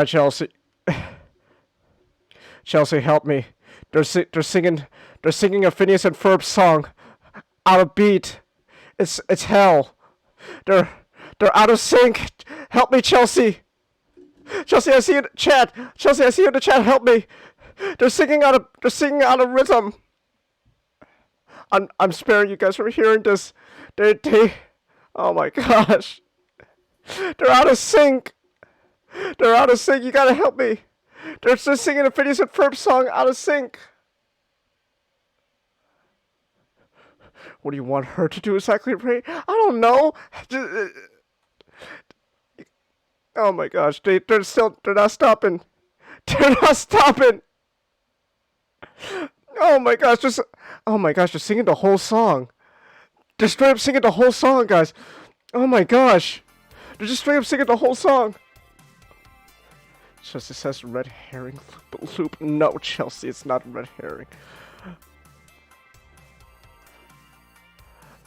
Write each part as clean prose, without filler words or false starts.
Chelsea. Chelsea, help me. They're singing a Phineas and Ferb song. Out of beat. It's hell. They're out of sync. Help me, Chelsea. Chelsea, I see you in the chat. Chelsea, I see you in the chat. Help me. They're singing out of rhythm. I'm sparing you guys from hearing this. They oh my gosh. They're out of sync. They're out of sync. You gotta help me. They're just singing a Phineas and Ferb song out of sync. What do you want her to do exactly, Ray? I don't know. Oh my gosh, they're not stopping. They're not stopping. Oh my gosh, they're singing the whole song. They're straight up singing the whole song, guys. Oh my gosh. They're just straight up singing the whole song. Chelsea says red herring loop. No, Chelsea, it's not red herring.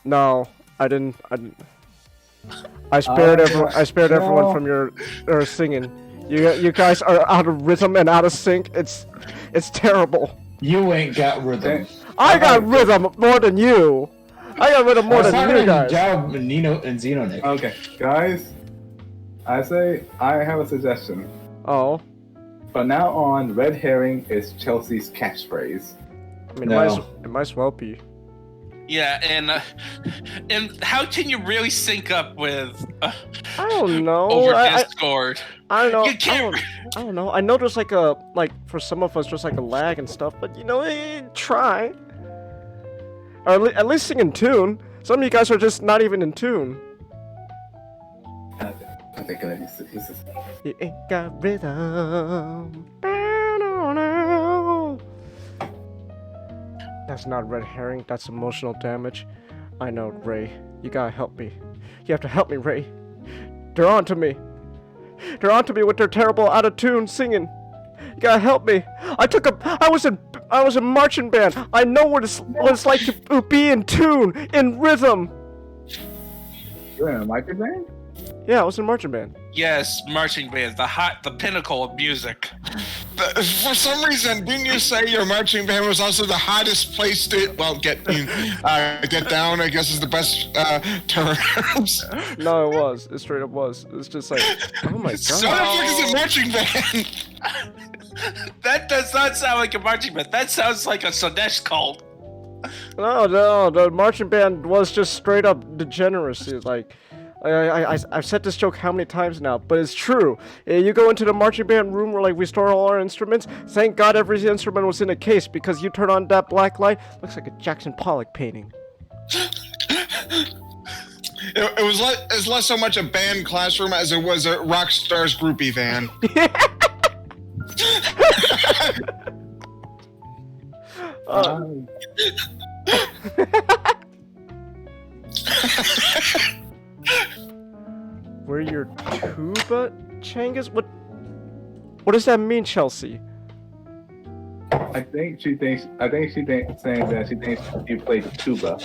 No, I didn't. I spared everyone from your singing. You guys are out of rhythm and out of sync. It's terrible. You ain't got rhythm. I got rhythm more than you. I got rhythm more than you guys. Job, Nino and Xenonic. Okay, guys. I have a suggestion. Oh. From now on, red herring is Chelsea's catchphrase. I mean, it might as well be. Yeah, and how can you really sync up with? I don't know. Over Discord. I don't know. You can't. I don't know. I know there's for some of us there's like a lag and stuff, but try. Or at least sing in tune. Some of you guys are just not even in tune. I think this is. You ain't got rhythm. That's not red herring, that's emotional damage. I know, Ray. You gotta help me. You have to help me, Ray. They're on to me. They're on to me with their terrible out of tune singing. You gotta help me. I was in marching band. I know what it's like to be in tune, in rhythm. You're in a marching band? Yeah, I was in marching band. Yes, marching band, the pinnacle of music. For some reason, didn't you say your marching band was also the hottest place to get down? I guess is the best terms. No, it was. It straight up was. It's just like, oh my god. So is a marching band. That does not sound like a marching band. That sounds like a Sadesh cult. No, the marching band was just straight up degeneracy. Like, I've said this joke how many times now, but it's true. You go into the marching band room where we store all our instruments. Thank God every instrument was in a case, because you turn on that black light, looks like a Jackson Pollock painting. It was less so much a band classroom as it was a rock star's groupie van. We're your tuba, Changhis? What does that mean, Chelsea? I think she thinks saying that she thinks you played the tuba.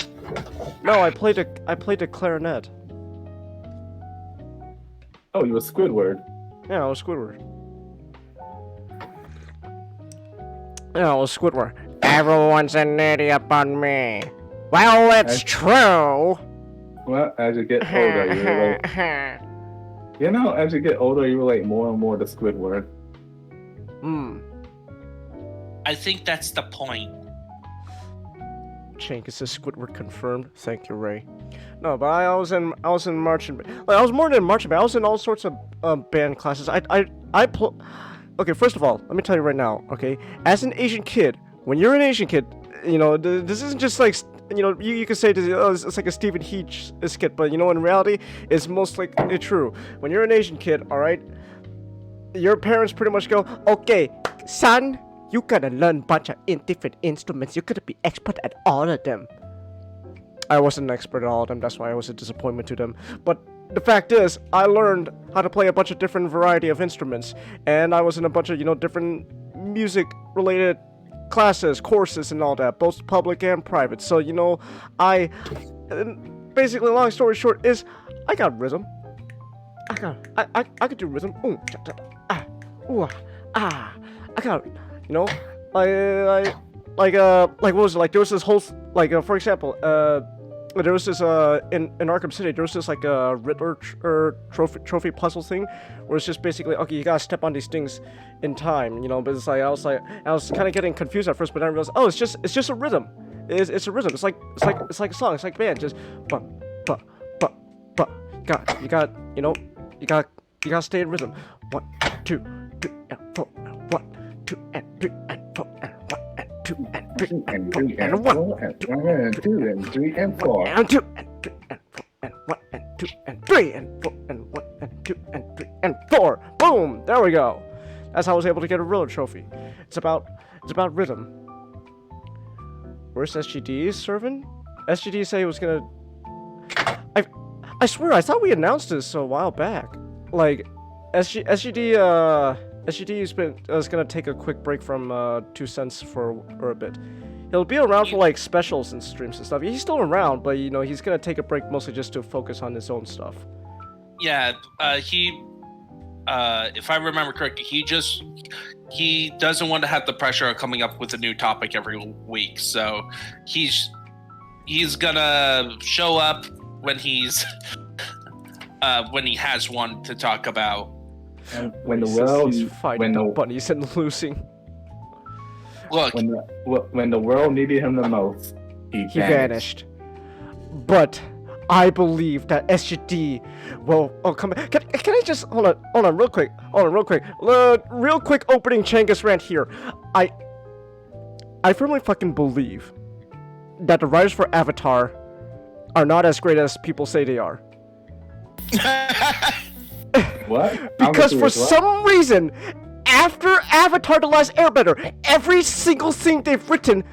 No, I played a clarinet. Oh, you were Squidward. Yeah, I was Squidward. Yeah, I was Squidward. Everyone's an idiot but me. Well, it's true. Well, as you get older, you relate. As you get older, you relate more and more to Squidward. I think that's the point. Changhis says Squidward confirmed. Thank you, Ray. No, but I was in marching band. I was more than marching band. I was in all sorts of band classes. Okay, first of all, let me tell you right now. Okay, as an Asian kid, when you're an Asian kid, this isn't just like. You can say this, it's like a Stephen Heach skit, but in reality, it's most likely true. When you're an Asian kid, alright, your parents pretty much go, okay, son, you gotta learn a bunch of different instruments. You gotta be expert at all of them. I wasn't an expert at all of them, that's why I was a disappointment to them. But the fact is, I learned how to play a bunch of different variety of instruments, and I was in a bunch of, different music-related classes, courses, and all that, both public and private. So, basically, long story short is, I got rhythm. I could do rhythm. ooh, ah, I got, you know, like what was it? Like there was this whole, for example, there was this in Arkham City, there was this like Riddler trophy puzzle thing, where it's just basically okay, you gotta step on these things in time, you know. But it's like I was kind of getting confused at first, but then I realized, oh, it's just a rhythm. It's a rhythm. It's like a song. It's like a band. Just but. You got you gotta stay in rhythm. 1, 2, 3, and 4. 1, 2, and 3, and 4, and 1, and 2, and 3, and 4, and 1, and 2, and 3, and 3, and 4, and 2, and 3, and 4, and 1, and 2, and 3, and 4, and 1, and 2, and 3, and 4. Boom! There we go. That's how I was able to get a Riddler trophy. It's about rhythm. Where's SGD's servant? SGD said he was gonna. I swear, I thought we announced this a while back. Like, SGD is gonna take a quick break from 2 cents for a bit. He'll be around for like specials and streams and stuff. He's still around, but you know he's gonna take a break mostly just to focus on his own stuff. Yeah, he. If I remember correctly, he doesn't want to have the pressure of coming up with a new topic every week. So he's gonna show up when he has one to talk about. And when the world, he's fighting the bunnies and losing. Look, when the world needed him the most, he vanished. But I believe that SGD will. Oh, come back. Can I just hold on, real quick. Real quick opening Changhis rant here. I firmly fucking believe that the writers for Avatar are not as great as people say they are. What? Because for some reason, after Avatar: The Last Airbender, every single thing they've written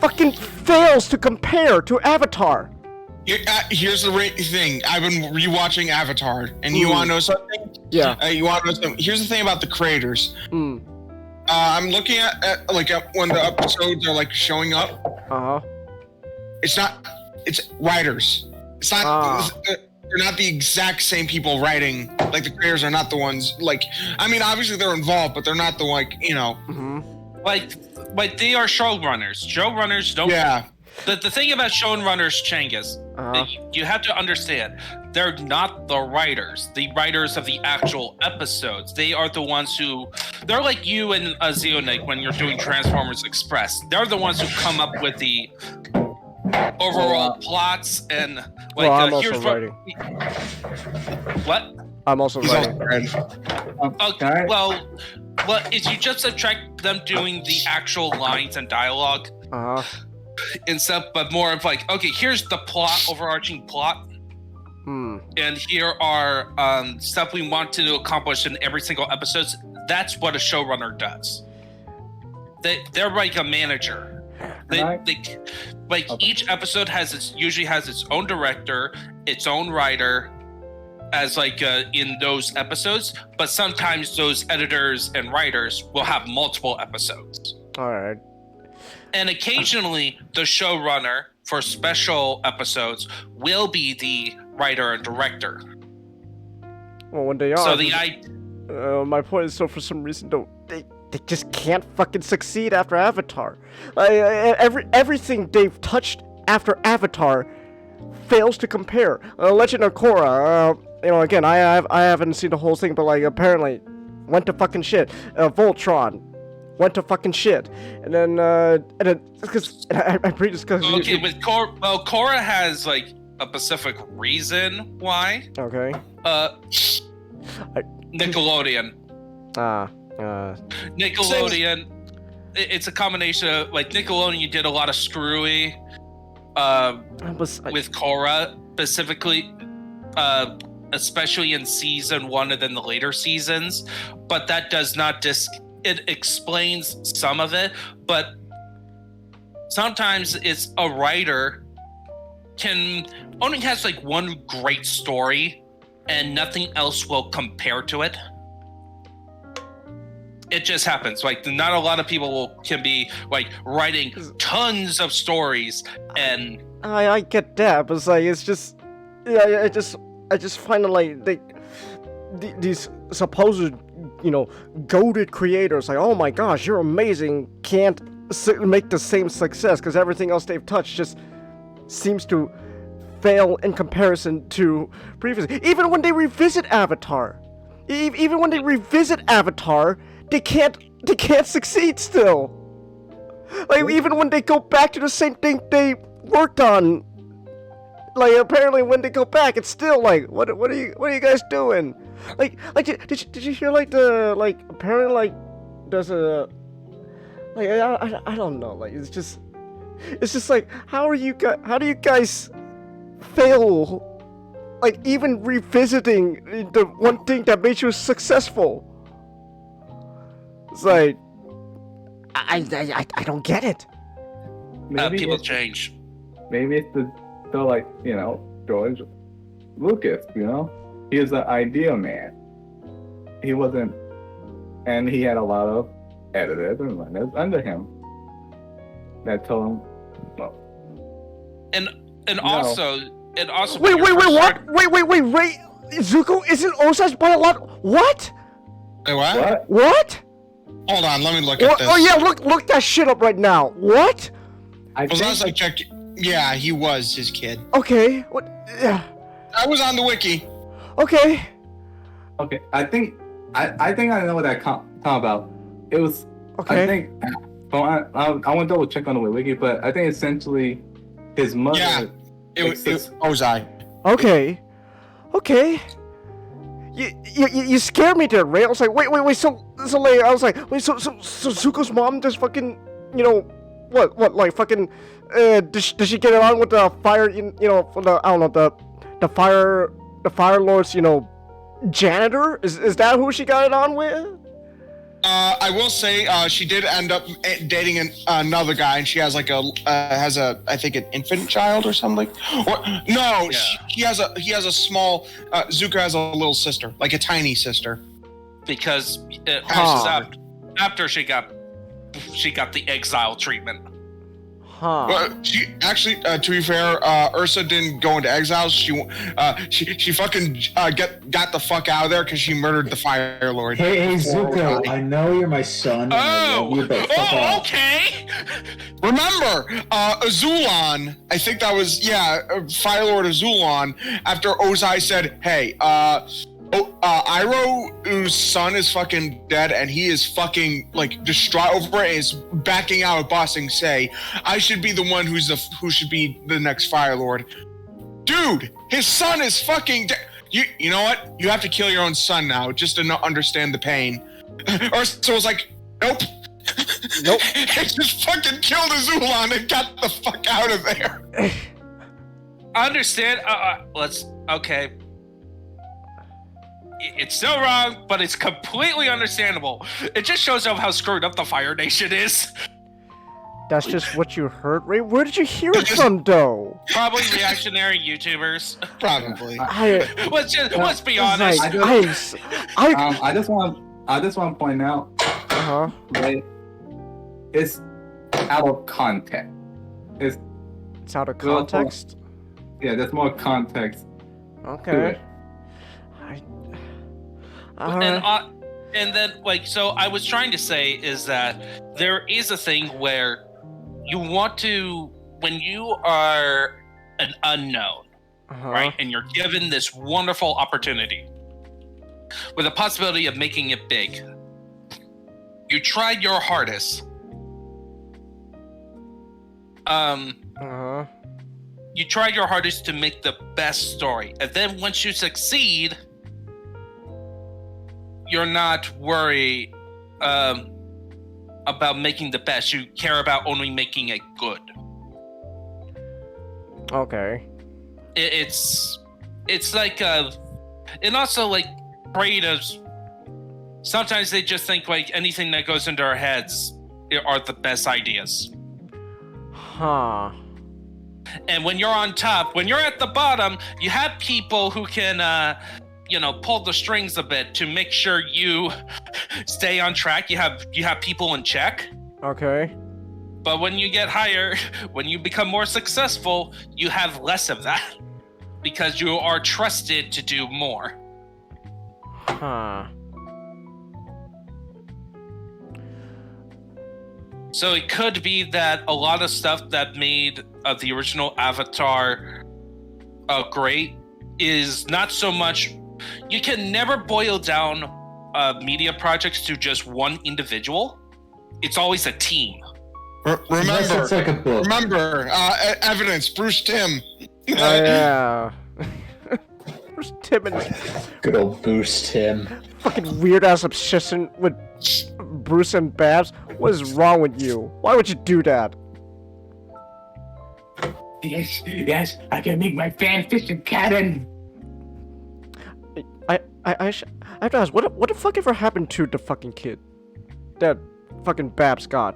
fucking fails to compare to Avatar. Here's the thing. I've been rewatching Avatar, and you want to know something? Yeah. You want to know something? Here's the thing about the creators. I'm looking at when the episodes are like showing up. It's writers. It's not. They're not the exact same people writing. Like the creators are not the ones. Like, I mean, obviously they're involved, but they're not the like they are showrunners. Showrunners don't. Yeah. The thing about showrunners, Changhis, you have to understand, they're not the writers of the actual episodes. They are the ones they're like you and Xeonix when you're doing Transformers Express. They're the ones who come up with the overall plots and like. Well, I'm also writing. What? I'm also writing. Okay, well, if you just subtract them doing the actual lines and dialogue. And stuff, but more of like, okay, here's the overarching plot, and here are stuff we want to accomplish in every single episode. That's what a showrunner does. They're like a manager. Each episode usually has its own director, its own writer, as like in those episodes. But sometimes those editors and writers will have multiple episodes. All right. And occasionally, the showrunner for special episodes will be the writer and director. Well, when they are. So my point is, so for some reason, they just can't fucking succeed after Avatar. Everything they've touched after Avatar fails to compare. Legend of Korra. Again, I haven't seen the whole thing, but like apparently went to fucking shit. Voltron went to fucking shit, and then because I'm pretty disgusted. Okay, with Korra, Korra has like a specific reason why. Okay. Nickelodeon. Nickelodeon. It's a combination of like Nickelodeon did a lot of screwy with Korra specifically, especially in season 1 and then the later seasons, but that does not it explains some of it, but sometimes it's a writer only has like one great story and nothing else will compare to it. It just happens. Like not a lot of people can be like writing tons of stories, and I get that, but it's like it's just I just find it like these supposed goated creators like, oh my gosh, you're amazing, can't make the same success because everything else they've touched just seems to fail in comparison to previous. Even when they revisit Avatar, they can't succeed still. Like, even when they go back to the same thing they worked on, like, apparently when they go back, it's still like, what are you guys doing? Like, did you hear, like, apparently, like, there's a, like, I don't know, like, it's just like, how do you guys fail, like, even revisiting the one thing that made you successful? It's like, I don't get it. Maybe People change. Maybe it's the like, George Lucas, he was the idea man. He wasn't, and he had a lot of editors and runners under him that told him, well. And also. Wait, what? Wait, Zuko isn't Osage by a lot. What? Hey, what? What? Hold on, let me look at this. Oh yeah, look that shit up right now. What? As long as I check, yeah, he was his kid. Okay. What? Yeah. I was on the wiki. Okay. Okay, I think I know what that talk about. It was. Okay. I think. Well, I want to double check on the wiki, but I think essentially his mother. Yeah, it was Ozai. Okay. You scared me there, Ray. I was like, wait. So like, I was like, wait. So Zuko's mom just fucking, what, like fucking, does she get along with the fire, the fire lord's, janitor? Is that who she got it on with? I will say she did end up dating another guy, and she has like I think an infant child or something. Or no, yeah. He has a small. Zuko has a little sister, like a tiny sister. Because after she got the exile treatment. Well, she actually, to be fair, Ursa didn't go into exile. She fucking got the fuck out of there because she murdered the Fire Lord. Hey, Zuko, I know you're my son. Okay. Remember, Azulon, I think that was, Fire Lord Azulon, after Ozai said, hey, Iroh's son is fucking dead, and he is fucking like distraught over it, and is backing out of bossing. Say, I should be the one who should be the next Fire Lord. Dude, his son is fucking dead. You know what? You have to kill your own son now, just to not understand the pain. Or so it was like, nope. He just fucking killed Azulon and got the fuck out of there. I understand. Okay. It's still wrong, but it's completely understandable. It just shows up how screwed up the Fire Nation is. That's just what you heard, Ray? Where did you hear it from, though? Probably reactionary YouTubers. Probably. Let's be honest. I just want to point out. Right, it's out of context. It's out of context. Yeah, there's more context. Okay. To it. And then, so I was trying to say is that there is a thing where you want to, when you are an unknown, right, and you're given this wonderful opportunity with a possibility of making it big, you tried your hardest. You tried your hardest to make the best story, and then once you succeed, you're not worried about making the best. You care about only making it good. Okay. It's like and also like creatives. Sometimes they just think like anything that goes into our heads are the best ideas. And when you're on top, when you're at the bottom, you have people who can pull the strings a bit to make sure you stay on track. You have people in check. Okay. But when you get higher, when you become more successful, you have less of that because you are trusted to do more. So it could be that a lot of stuff that made the original Avatar great is not so much. You can never boil down media projects to just one individual. It's always a team. Remember, it's like a book. remember, evidence, Bruce Timm. Oh yeah. Where's Tim and Good old Boost Tim. fucking weird ass obsession with Bruce and Babs? What is wrong with you? Why would you do that? Yes, I can make my fan fishing cannon. I have to ask, what the fuck ever happened to the fucking kid that fucking Babs got?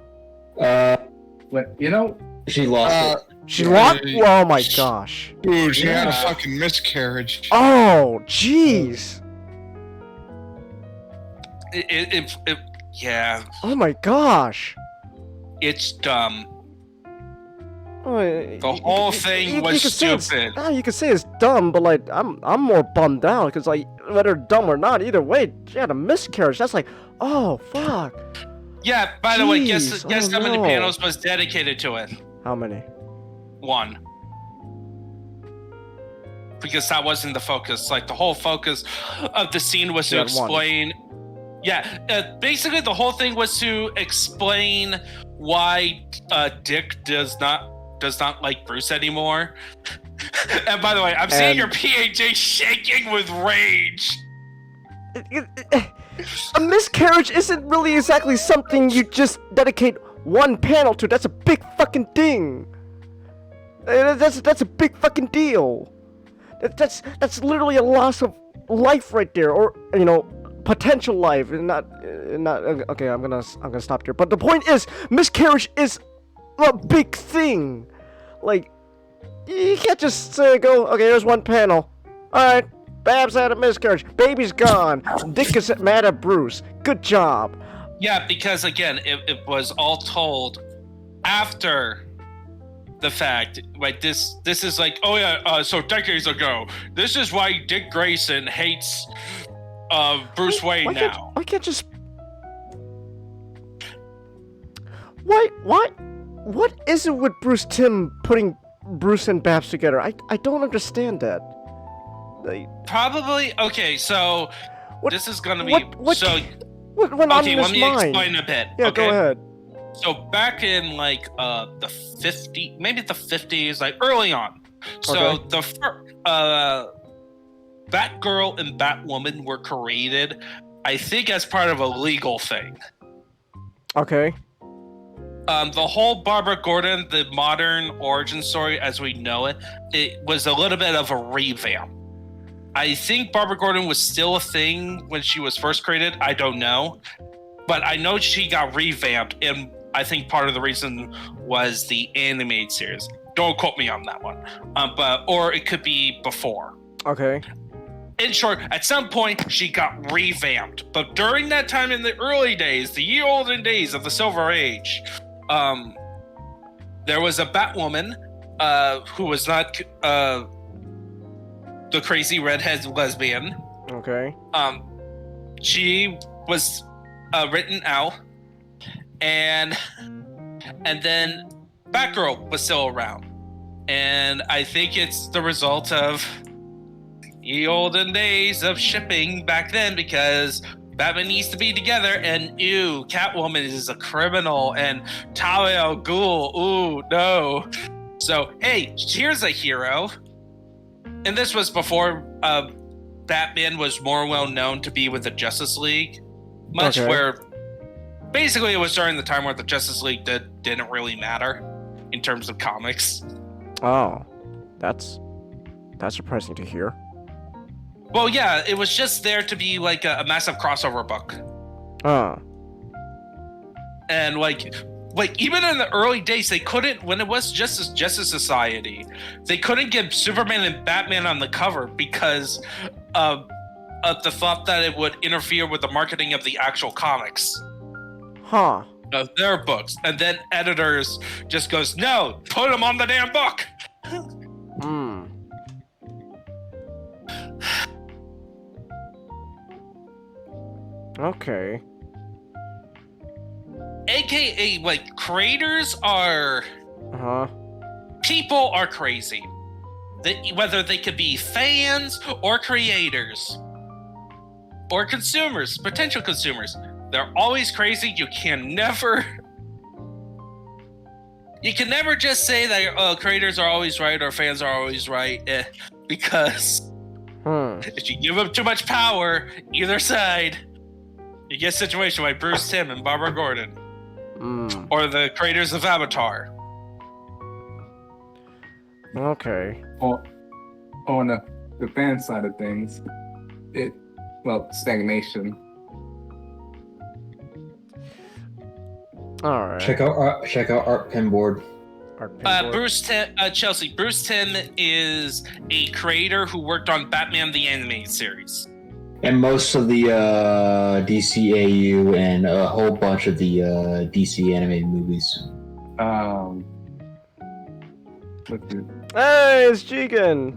But, you know, She lost it. She lost? Oh my gosh. Dude, she had a Yeah. fucking miscarriage. Oh, jeez. Yeah, Oh my gosh. it's dumb. Oh, The whole thing was stupid. You could say it's dumb, but like I'm more bummed out because like whether dumb or not, either way, she had a miscarriage. That's like, oh fuck. Yeah, by the way, guess Jeez, how many no. panels was dedicated to it? How many? 1. Because that wasn't the focus. Like the whole focus of the scene was to Yeah, 1. explain. Yeah, basically the whole thing was to explain why Dick does not like Bruce anymore. And by the way, I'm seeing And- your PhD shaking with rage. A miscarriage isn't really exactly something you just dedicate one panel to. That's a big fucking thing. That's a big fucking deal. That's literally a loss of life right there, or you know, potential life, and not. Okay, I'm gonna stop here. But the point is, miscarriage is a big thing. Like, you can't just go, okay, here's one panel. All right, Babs had a miscarriage. Baby's gone. Dick is mad at Bruce. Good job. Yeah, because again, it was all told after the fact. Like this is like, oh yeah, so decades ago, this is why Dick Grayson hates Bruce Wayne now. Why can't just? What is it with Bruce Timm putting Bruce and Babs together? I don't understand that. Like, Probably okay. So this is gonna be what went on okay. in Let his me mind? explain a bit. Yeah, okay? go ahead. So back in like the 50s, maybe the 50s, like early on. So Okay. the Batgirl and Batwoman were created, I think, as part of a legal thing. Okay. The whole Barbara Gordon, the modern origin story as we know it, it was a little bit of a revamp. I think Barbara Gordon was still a thing when she was first created. I don't know. But I know she got revamped, and I think part of the reason was the animated series. Don't quote me on that one. Or it could be before. Okay. In short, at some point, she got revamped. But during that time in the early days, the ye olden days of the Silver Age, there was a Batwoman who was not the crazy redhead lesbian. Okay. She was written out, and then Batgirl was still around. And I think it's the result of the olden days of shipping back then, because Batman needs to be together, and ew, Catwoman is a criminal, and Talia al Ghul, ooh, no. So, hey, here's a hero. And this was before Batman was more well known to be with the Justice League. Much Okay. where, basically it was during the time where the Justice League didn't really matter in terms of comics. Oh, that's surprising to hear. Well, yeah, it was just there to be like a massive crossover book. Oh. And like even in the early days, they couldn't, when it was Justice Society, they couldn't get Superman and Batman on the cover because of the thought that it would interfere with the marketing of the actual comics Huh. of their books. And then editors just goes, no, put them on the damn book. Hmm. Okay. AK AKA, like, creators are... People are crazy. Whether they could be fans or creators. Or consumers, potential consumers. They're always crazy. You can never just say that creators are always right or fans are always right, because if you give them too much power, either side, you get a situation like Bruce Timm and Barbara Gordon, or the creators of Avatar. Okay. On the fan side of things, stagnation. All right. Check out Art Pinboard. Bruce Timm is a creator who worked on Batman the Animated Series. And most of the DCAU and a whole bunch of the DC animated movies. Hey, it's Jigen.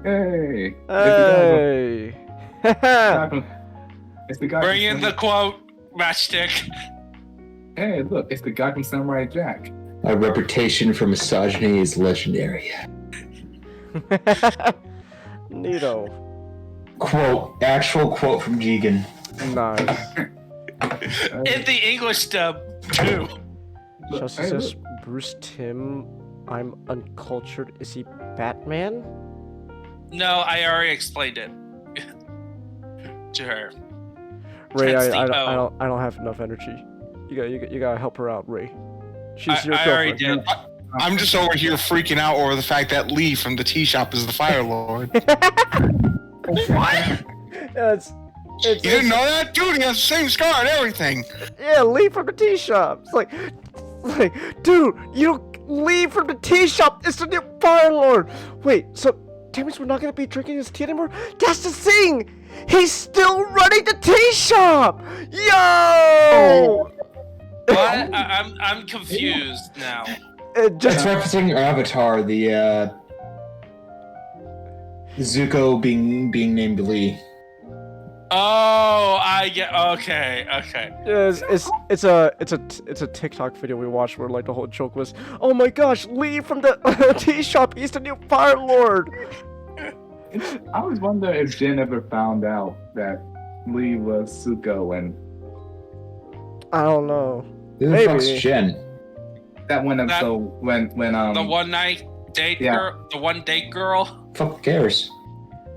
Hey. Hey. It's the guy. Bring in the quote, Matchstick. Hey, look, it's the guy from Samurai Jack. My reputation for misogyny is legendary. Neato. Actual quote from Jigen. Nice. In the English dub, too. Chelsea says, Bruce Timm, I'm uncultured. Is he Batman? No, I already explained it to her. Ray, I don't have enough energy. You gotta help her out, Ray. She's your already girlfriend. did. I'm just over here freaking out over the fact that Lee from the tea shop is the Fire Lord. What? You didn't know that? Dude, he has the same scar and everything. Yeah, Lee from the tea shop. It's like, dude, Lee from the tea shop is the new Fire Lord. Wait, so that means we're not gonna be drinking his tea anymore? That's the thing. He's still running the tea shop. Yo. What? I'm confused now. Just referencing Avatar, the Zuko being named Lee. Oh, I get. Okay. Yeah, it's a TikTok video we watched where like the whole joke was, oh my gosh, Lee from the tea shop, he's the new Fire Lord. I was wondering if Jen ever found out that Lee was Zuko and I don't know. Who the fuck's Jen? that when the one night date girl, the one date girl. Fuck cares?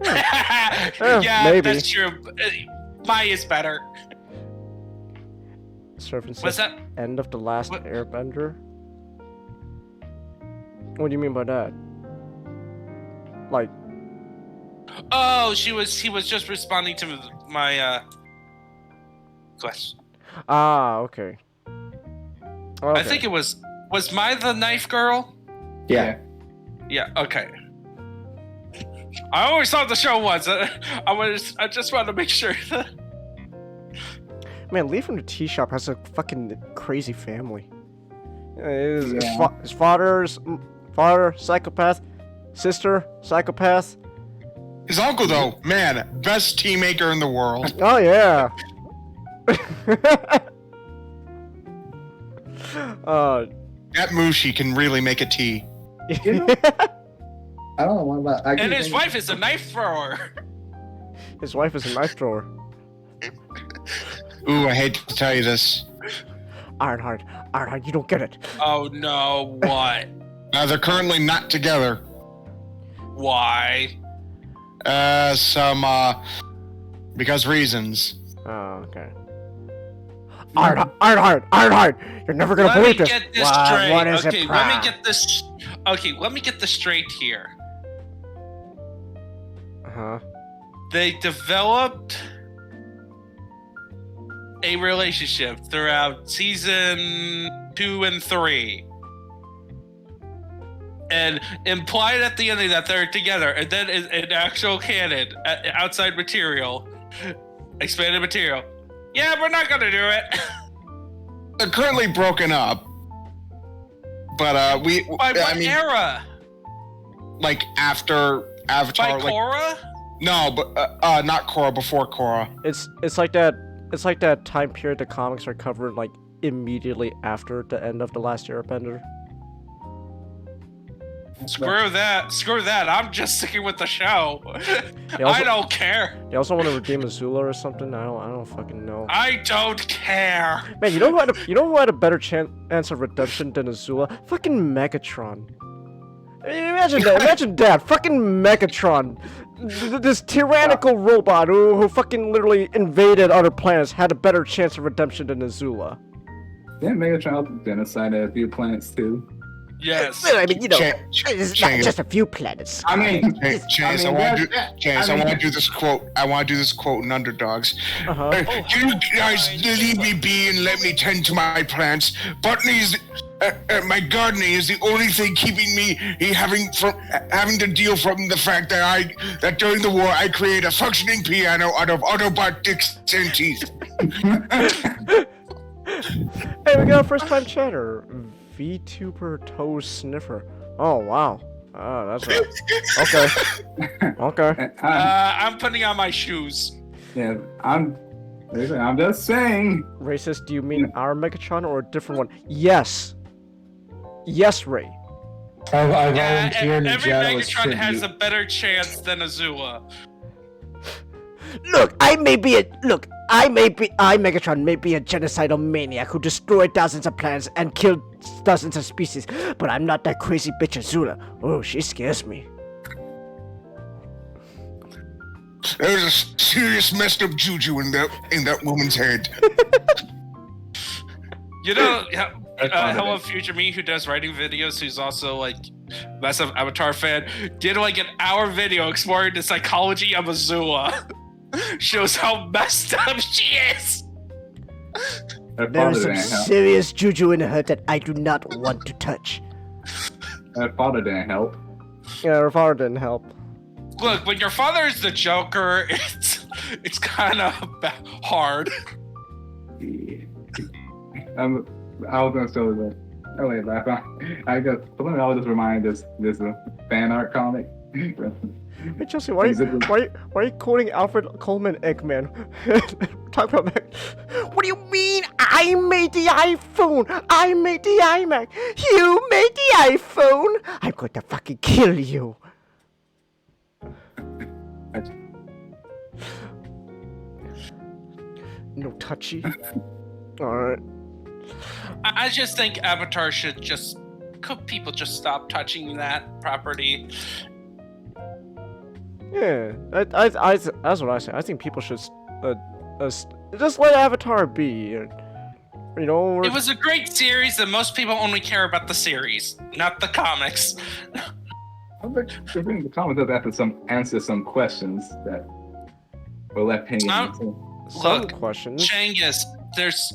Yeah, maybe. That's true. Mai is better. Surfing What's that? End of the last Airbender. What do you mean by that? Like, oh, he was just responding to my question. ah, okay. I think it was Mai the knife girl? Yeah. Yeah, okay. I always thought the show was. I just wanted to make sure that. Man, Lee from the tea shop has a fucking crazy family. His father, psychopath. Sister, psychopath. His uncle, though, man, best tea maker in the world. Oh, yeah. That Mushi can really make a tea. I don't know what about. And his wife is a knife thrower. His wife is a knife thrower. Ooh, I hate to tell you this. Ironheart, you don't get it. Oh no, what? They're currently not together. Why? Because reasons. Oh, okay. Ironheart, you're never gonna believe this. Let me get this straight. What is okay, it, let me get this. Okay, let me get this straight here. Huh? They developed a relationship throughout season 2 and 3. And implied at the ending that they're together, and then in actual canon, outside material, expanded material. Yeah, we're not gonna do it. They're currently broken up. But By what era? Like after Avatar. By Korra? No, but not Korra. Before Korra. It's like that. It's like that time period the comics are covered like immediately after the end of The Last Airbender? Screw that. I'm just sticking with the show. I don't care. They also want to redeem Azula or something. I don't fucking know. I don't care. Man, you know who had a better chance of redemption than Azula? Fucking Megatron. Imagine that. Fucking Megatron. This tyrannical robot who fucking literally invaded other planets had a better chance of redemption than Azula. Didn't Megatron genocide a few planets too? Yes. Well, I mean, it's not just a few planets. I want to do this quote. I want to do this quote in Underdogs. You guys leave me be and let me tend to my plants. Botany's, my gardening is the only thing keeping me having to deal from the fact that during the war I created a functioning piano out of Autobot dicks and teeth. Hey, we got a first time chatter. VTuber toe sniffer. Oh wow. That's right. Okay. I'm putting on my shoes. Yeah, I'm just saying. Racist, do you mean our Megatron or a different one? Yes, Ray. I volunteered in every jail as Megatron has tribute. a better chance than Azula. Look, Megatron may be a genocidal maniac who destroyed thousands of planets and killed dozens of species, but I'm not that crazy bitch Azula. Oh, she scares me. There's a serious messed up juju in that woman's head. You know, hello future me who does writing videos, who's also like massive Avatar fan, did like an hour video exploring the psychology of Azula. Shows how messed up she is. There is some serious juju in her that I do not want to touch. Her father didn't help. Yeah, her father didn't help. Look, when your father is the Joker, it's kind of hard. I was gonna show that. Oh wait, I was just reminded this fan art comic. Hey Chelsea, why are you quoting Alfred Coleman Eggman? Talk about Mac. What do you mean? I made the iPhone. I made the iMac. You made the iPhone. I'm going to fucking kill you. No touchy. Alright. I just think Avatar could people just stop touching that property? Yeah, that's what I say. I think people should just let Avatar be. You know. It was a great series, and most people only care about the series, not the comics. I think the comic does have to answer some questions that were left hanging. Some questions. Changhis, there's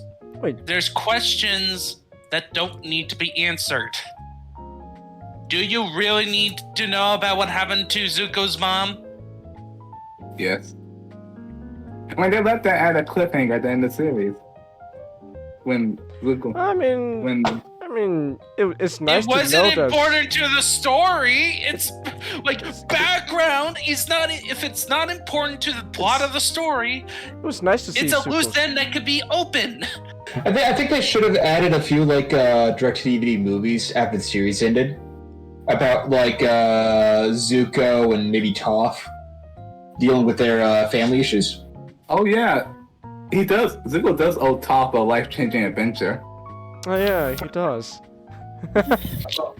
questions that don't need to be answered. Do you really need to know about what happened to Zuko's mom? Yes. When they left that at a cliffhanger at the end of the series. When Zuko. It's nice to know that. It wasn't important to the story. It's like background is not. If it's not important to the plot of the story, it was nice to see. It's a loose end that could be open. I think they should have added a few direct-to-DVD movies after the series ended about Zuko and maybe Toph dealing with their family issues. Oh yeah, he does. Zuko does owe Toph a life-changing adventure. Oh yeah, he does. So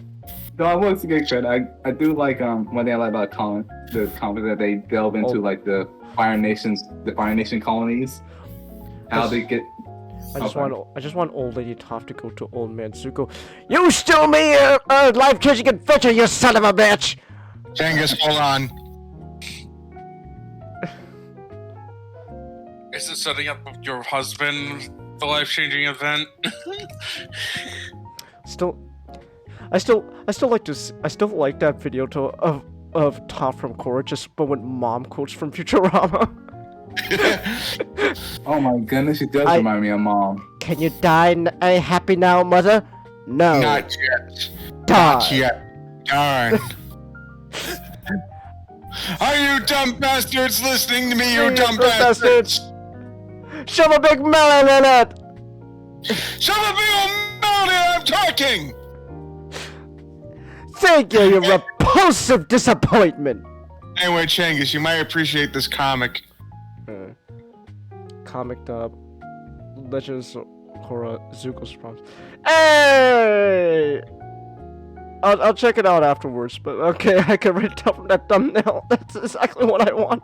I want to get credit. I do like one thing I like about Cullen, the comics that they delve into the Fire Nation colonies. How they get. I just want old lady Toph to go to old man Zuko. You stole me a life-changing adventure, you son of a bitch! Changhis, hold on. Is it setting up your husband the life-changing event? I still like that video of Toph from Korra, just but with mom quotes from Futurama. Oh my goodness, she does remind me of Mom. Can you die happy now, mother? No. Not yet. Die. Not yet. Darn. Are you dumb bastards listening to me, you dumb bastards? Shove a big melon in it! Shut up, being melody, I'm talking! Thank you, you repulsive disappointment. Anyway, Changhis, you might appreciate this comic. Comic dub. Legends Horror Zuko's Promise. Hey! I'll check it out afterwards, but okay, I can read it up from that thumbnail. That's exactly what I want.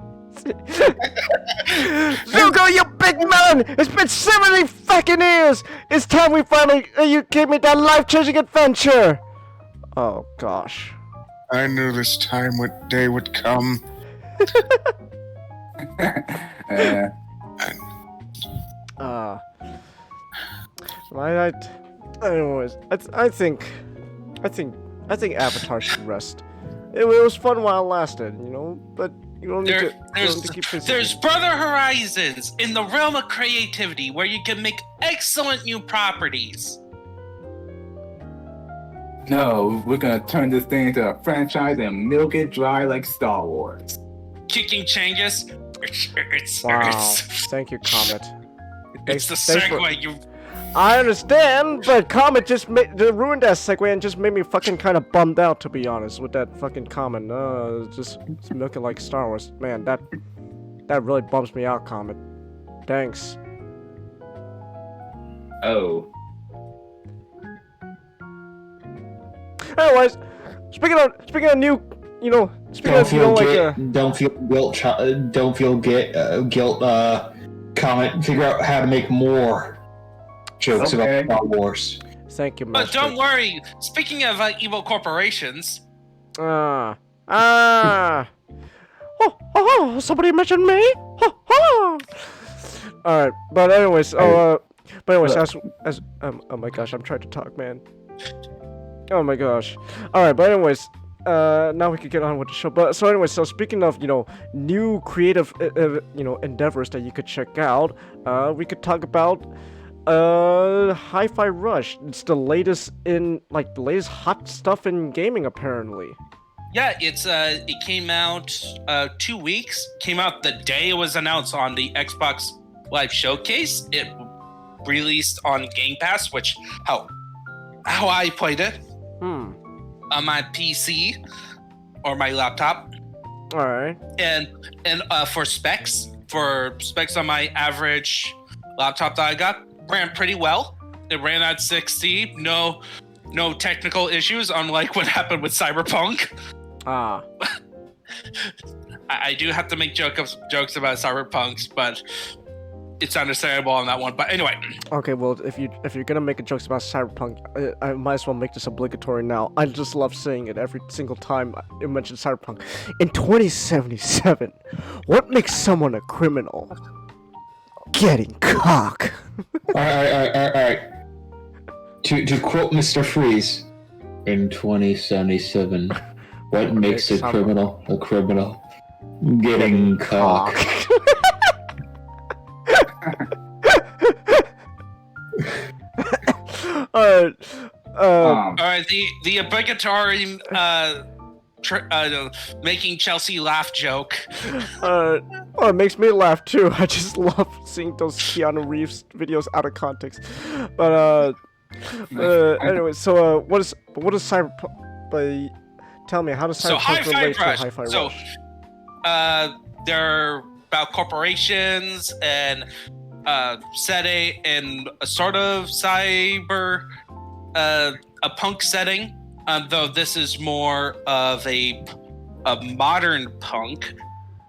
Zuko, you big melon! It's been 70 fucking years! It's time we finally you gave me that life-changing adventure! Oh gosh. I knew this day would come. Anyways, I think Avatar should rest. It was fun while it lasted, you know, but you don't need to keep busy. There's Brother Horizons in the realm of creativity where you can make excellent new properties. No, we're gonna turn this thing into a franchise and milk it dry like Star Wars. Kicking Changhis. Wow. Thank you, Comet. It's the segue. I understand, but Comet just ruined that segue and just made me fucking kind of bummed out, to be honest, with that fucking comment. Just milking like Star Wars. Man, that really bums me out, Comet. Thanks. Oh. Anyways, speaking of new, you know, don't feel guilt. Comment. Figure out how to make more jokes about Star Wars. Thank you, Master. But don't worry. Speaking of evil corporations. Somebody mentioned me. All right, but anyways, oh my gosh, I'm trying to talk, man. Oh my gosh. Alright, but anyways, now we can get on with the show. But so anyways, so speaking of, you know, new creative, endeavors that you could check out, we could talk about, Hi-Fi Rush. It's the latest hot stuff in gaming, apparently. Yeah, it came out, 2 weeks. Came out the day it was announced on the Xbox Live Showcase. It released on Game Pass, which, how I played it. On my PC or my laptop. All right. And for specs on my average laptop that I got, ran pretty well. It ran at 60. No technical issues, unlike what happened with Cyberpunk. I do have to make jokes about Cyberpunks, but it's understandable on that one. But anyway. Okay, well, if you're gonna make jokes about Cyberpunk, I might as well make this obligatory now. I just love saying it every single time you mention Cyberpunk. In 2077, what makes someone a criminal? Getting cock. All right. To quote Mr. Freeze, in 2077, what makes a criminal a criminal? Getting cock. Alright, the obligatory making Chelsea laugh joke. It makes me laugh too. I just love seeing those Keanu Reeves videos out of context. But anyway, so what is Cyberpunk? Tell me, how does Cyberpunk relate to Hi-Fi Rush? So, they're about corporations and setting and a sort of cyber a punk setting, though this is more of a modern punk.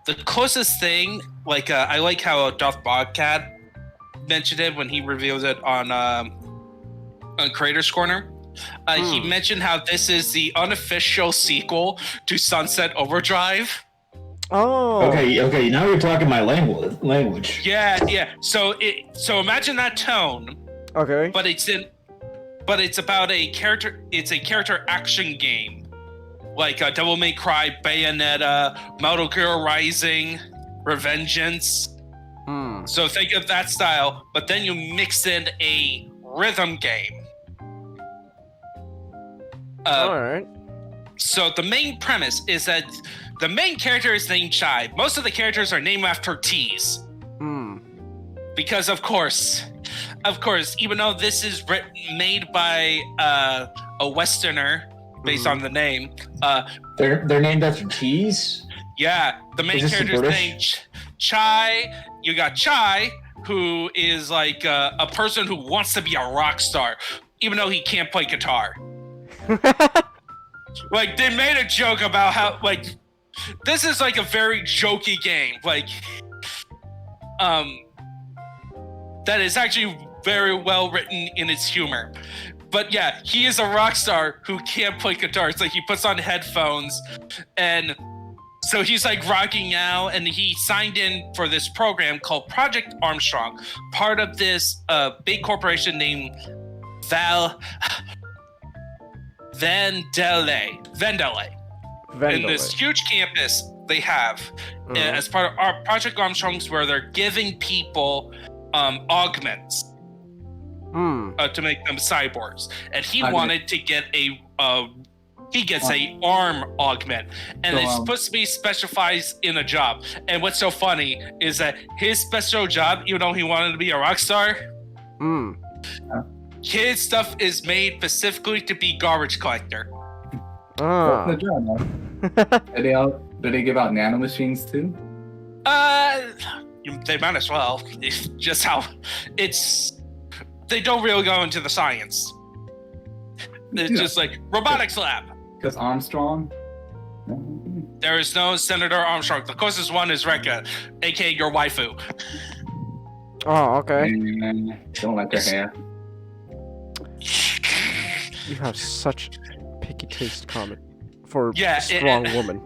The closest thing, I like how Duff Bobcat mentioned it when he revealed it on Creators Corner. He mentioned how this is the unofficial sequel to Sunset Overdrive. Oh. Okay. Now you're talking my language. Yeah. So imagine that tone. Okay. But it's about a character. It's a character action game, like Devil May Cry, Bayonetta, Metal Gear Rising, Revengeance. So think of that style, but then you mix in a rhythm game. All right. So the main premise is that the main character is named Chai. Most of the characters are named after T's. because of course, even though this is made by a Westerner based on the name, they're named after cheese. Yeah, the main character's named Chai. You got Chai, who is like a person who wants to be a rock star, even though he can't play guitar. Like, they made a joke about how, like, this is like a very jokey game. Like, that is actually very well written in its humor. But yeah, he is a rock star who can't play guitar. It's like he puts on headphones, and so he's like rocking out, and he signed in for this program called Project Armstrong, part of this big corporation named Vendele. In this huge campus they have as part of our Project Armstrongs, where they're giving people augments to make them cyborgs, and he wanted to get a arm augment, and it's supposed to be specialized in a job. And what's so funny is that his special job, even though he wanted to be a rock star, his stuff is made specifically to be garbage collector. What's the job, man? Do they give out nanomachines too? They might as well. It's just how they don't really go into the science. It's just like robotics lab. Because Armstrong? There is no Senator Armstrong. The closest one is Rekka, aka your waifu. Oh, okay. Don't like her hair. You have such picky taste, comment for a strong woman.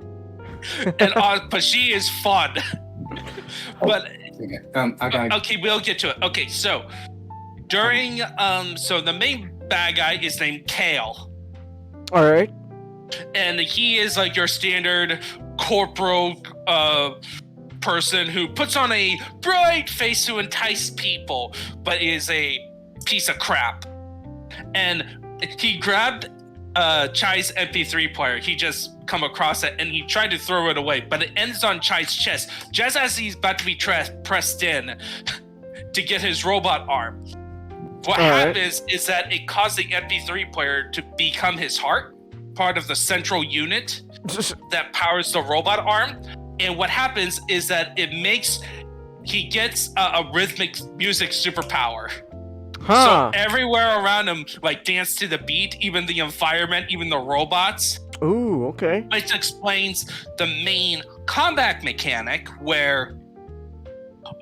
But she is fun. But okay, we'll get to it. Okay, so during so the main bad guy is named Kale. All right. And he is like your standard corporal person who puts on a bright face to entice people, but is a piece of crap. And he grabbed Chai's MP3 player. He just come across it and he tried to throw it away, but it ends on Chai's chest just as he's about to be pressed in to get his robot arm. What happens is that it caused the MP3 player to become his heart, part of the central unit that powers the robot arm. And what happens is that he gets a rhythmic music superpower. So everywhere around him, like, dance to the beat, even the environment, even the robots. Ooh, okay. Which explains the main combat mechanic, where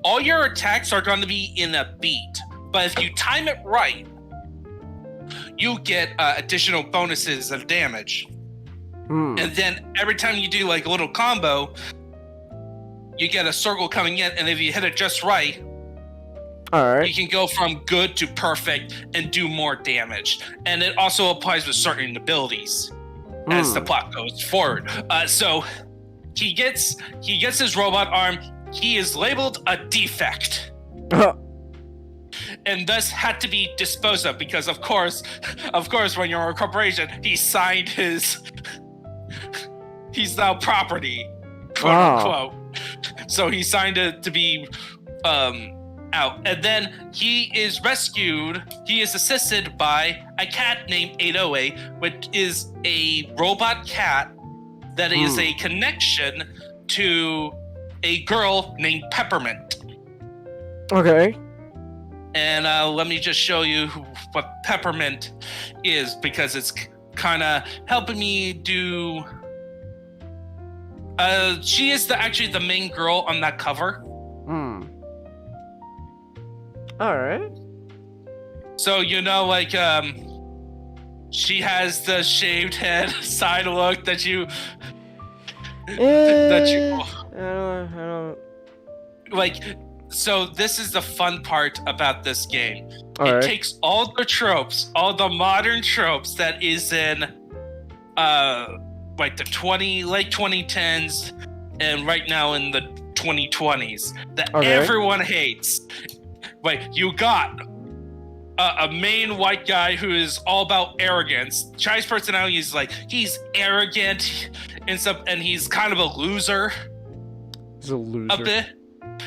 all your attacks are going to be in a beat. But if you time it right, you get additional bonuses of damage. And then every time you do like a little combo, you get a circle coming in, and if you hit it just right, you can go from good to perfect and do more damage. And it also applies with certain abilities as the plot goes forward. So he gets his robot arm. He is labeled a defect. And thus had to be disposed of because, of course, when you're a corporation, he's now property, quote unquote. So he signed it to be out. And then he is rescued. He is assisted by a cat named 808, which is a robot cat that is a connection to a girl named Peppermint. Okay. And let me just show you what Peppermint is, because it's kind of helping me do... she is actually the main girl on that cover. Alright. So, like, she has the shaved head side look that you... I don't... Like... So this is the fun part about this game. It takes all the tropes, all the modern tropes that is in like the late 2010s and right now in the 2020s that everyone hates. Like, you got a main white guy who is all about arrogance. Chai's personality is like, he's arrogant and stuff, and he's kind of a loser. He's a loser. A bit.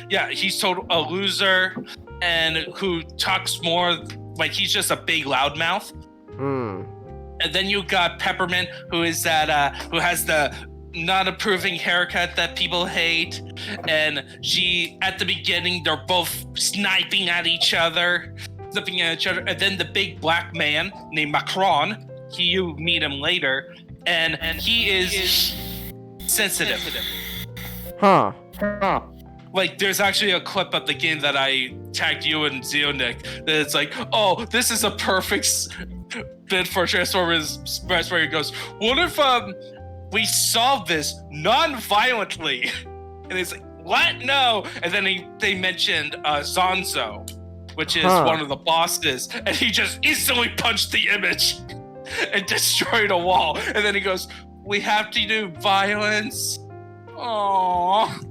Yeah, he's total a loser. and who talks more like he's just a big loudmouth. And then you got Peppermint, who is that who has the not approving haircut that people hate, and she at the beginning they're both sniping at each other, and then the big black man named Macron, you meet him later, and he is sensitive. Huh. Like, there's actually a clip of the game that I tagged you and Zeonic that it's like, oh, this is a perfect bit for Transformers Express, where he goes, what if we solve this non-violently? And it's like, what? No. And then they mentioned Zonzo, which is one of the bosses, and he just instantly punched the image and destroyed a wall. And then he goes, we have to do violence. Aww.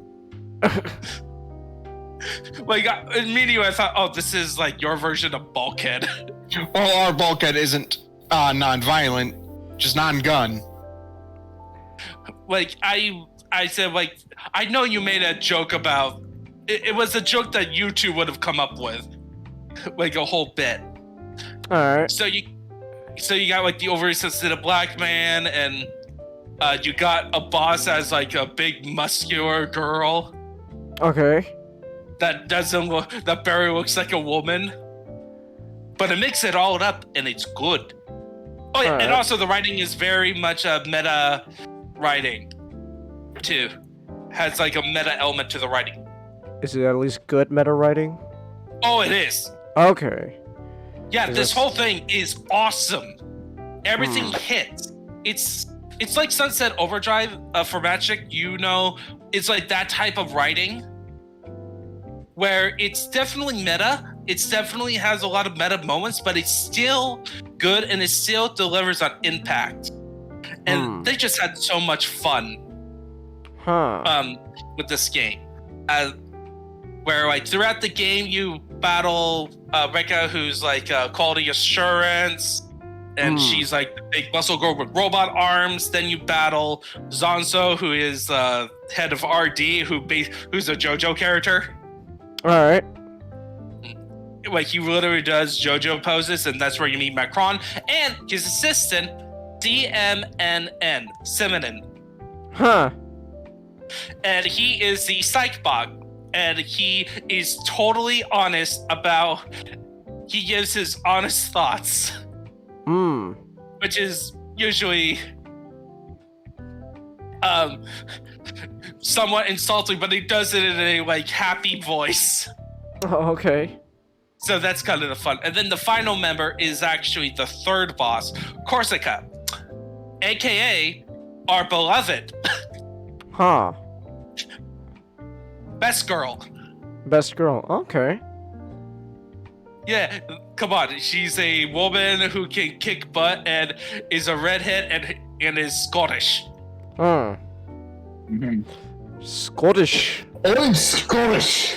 Like, immediately I thought, oh, this is like your version of Bulkhead. Well, our Bulkhead isn't non-violent, just non-gun. Like, I said, like, I know you made a joke about it was a joke that you two would have come up with, like a whole bit. All right. So you got like the overly sensitive black man, and you got a boss as like a big muscular girl. Okay. That barely looks like a woman, but it makes it all up, and it's good. Oh yeah, and also the writing is very much a meta writing, too. Has like a meta element to the writing. Is it at least good meta writing? Oh, it is. Okay. Yeah, this whole thing is awesome. Everything hits. It's like Sunset Overdrive for Magic. You know, it's like that type of writing where it's definitely meta. It definitely has a lot of meta moments, but it's still good and it still delivers on impact. And they just had so much fun with this game. Where like throughout the game you battle Rekka, who's like quality assurance, and she's like the big muscle girl with robot arms. Then you battle Zonzo, who is head of RD, who's a JoJo character. All right. Like he literally does JoJo poses, and that's where you meet Macron and his assistant DMNN Simonin. Huh. And he is the psych bot, and he is totally honest about. He gives his honest thoughts. Which is usually somewhat insulting, but he does it in a like happy voice. Oh, okay. So that's kind of the fun. And then the final member is actually the third boss, Corsica, aka our beloved. Huh. Best girl. Best girl. Okay. Yeah, come on. She's a woman who can kick butt and is a redhead and is Scottish. Scottish. I'm Scottish.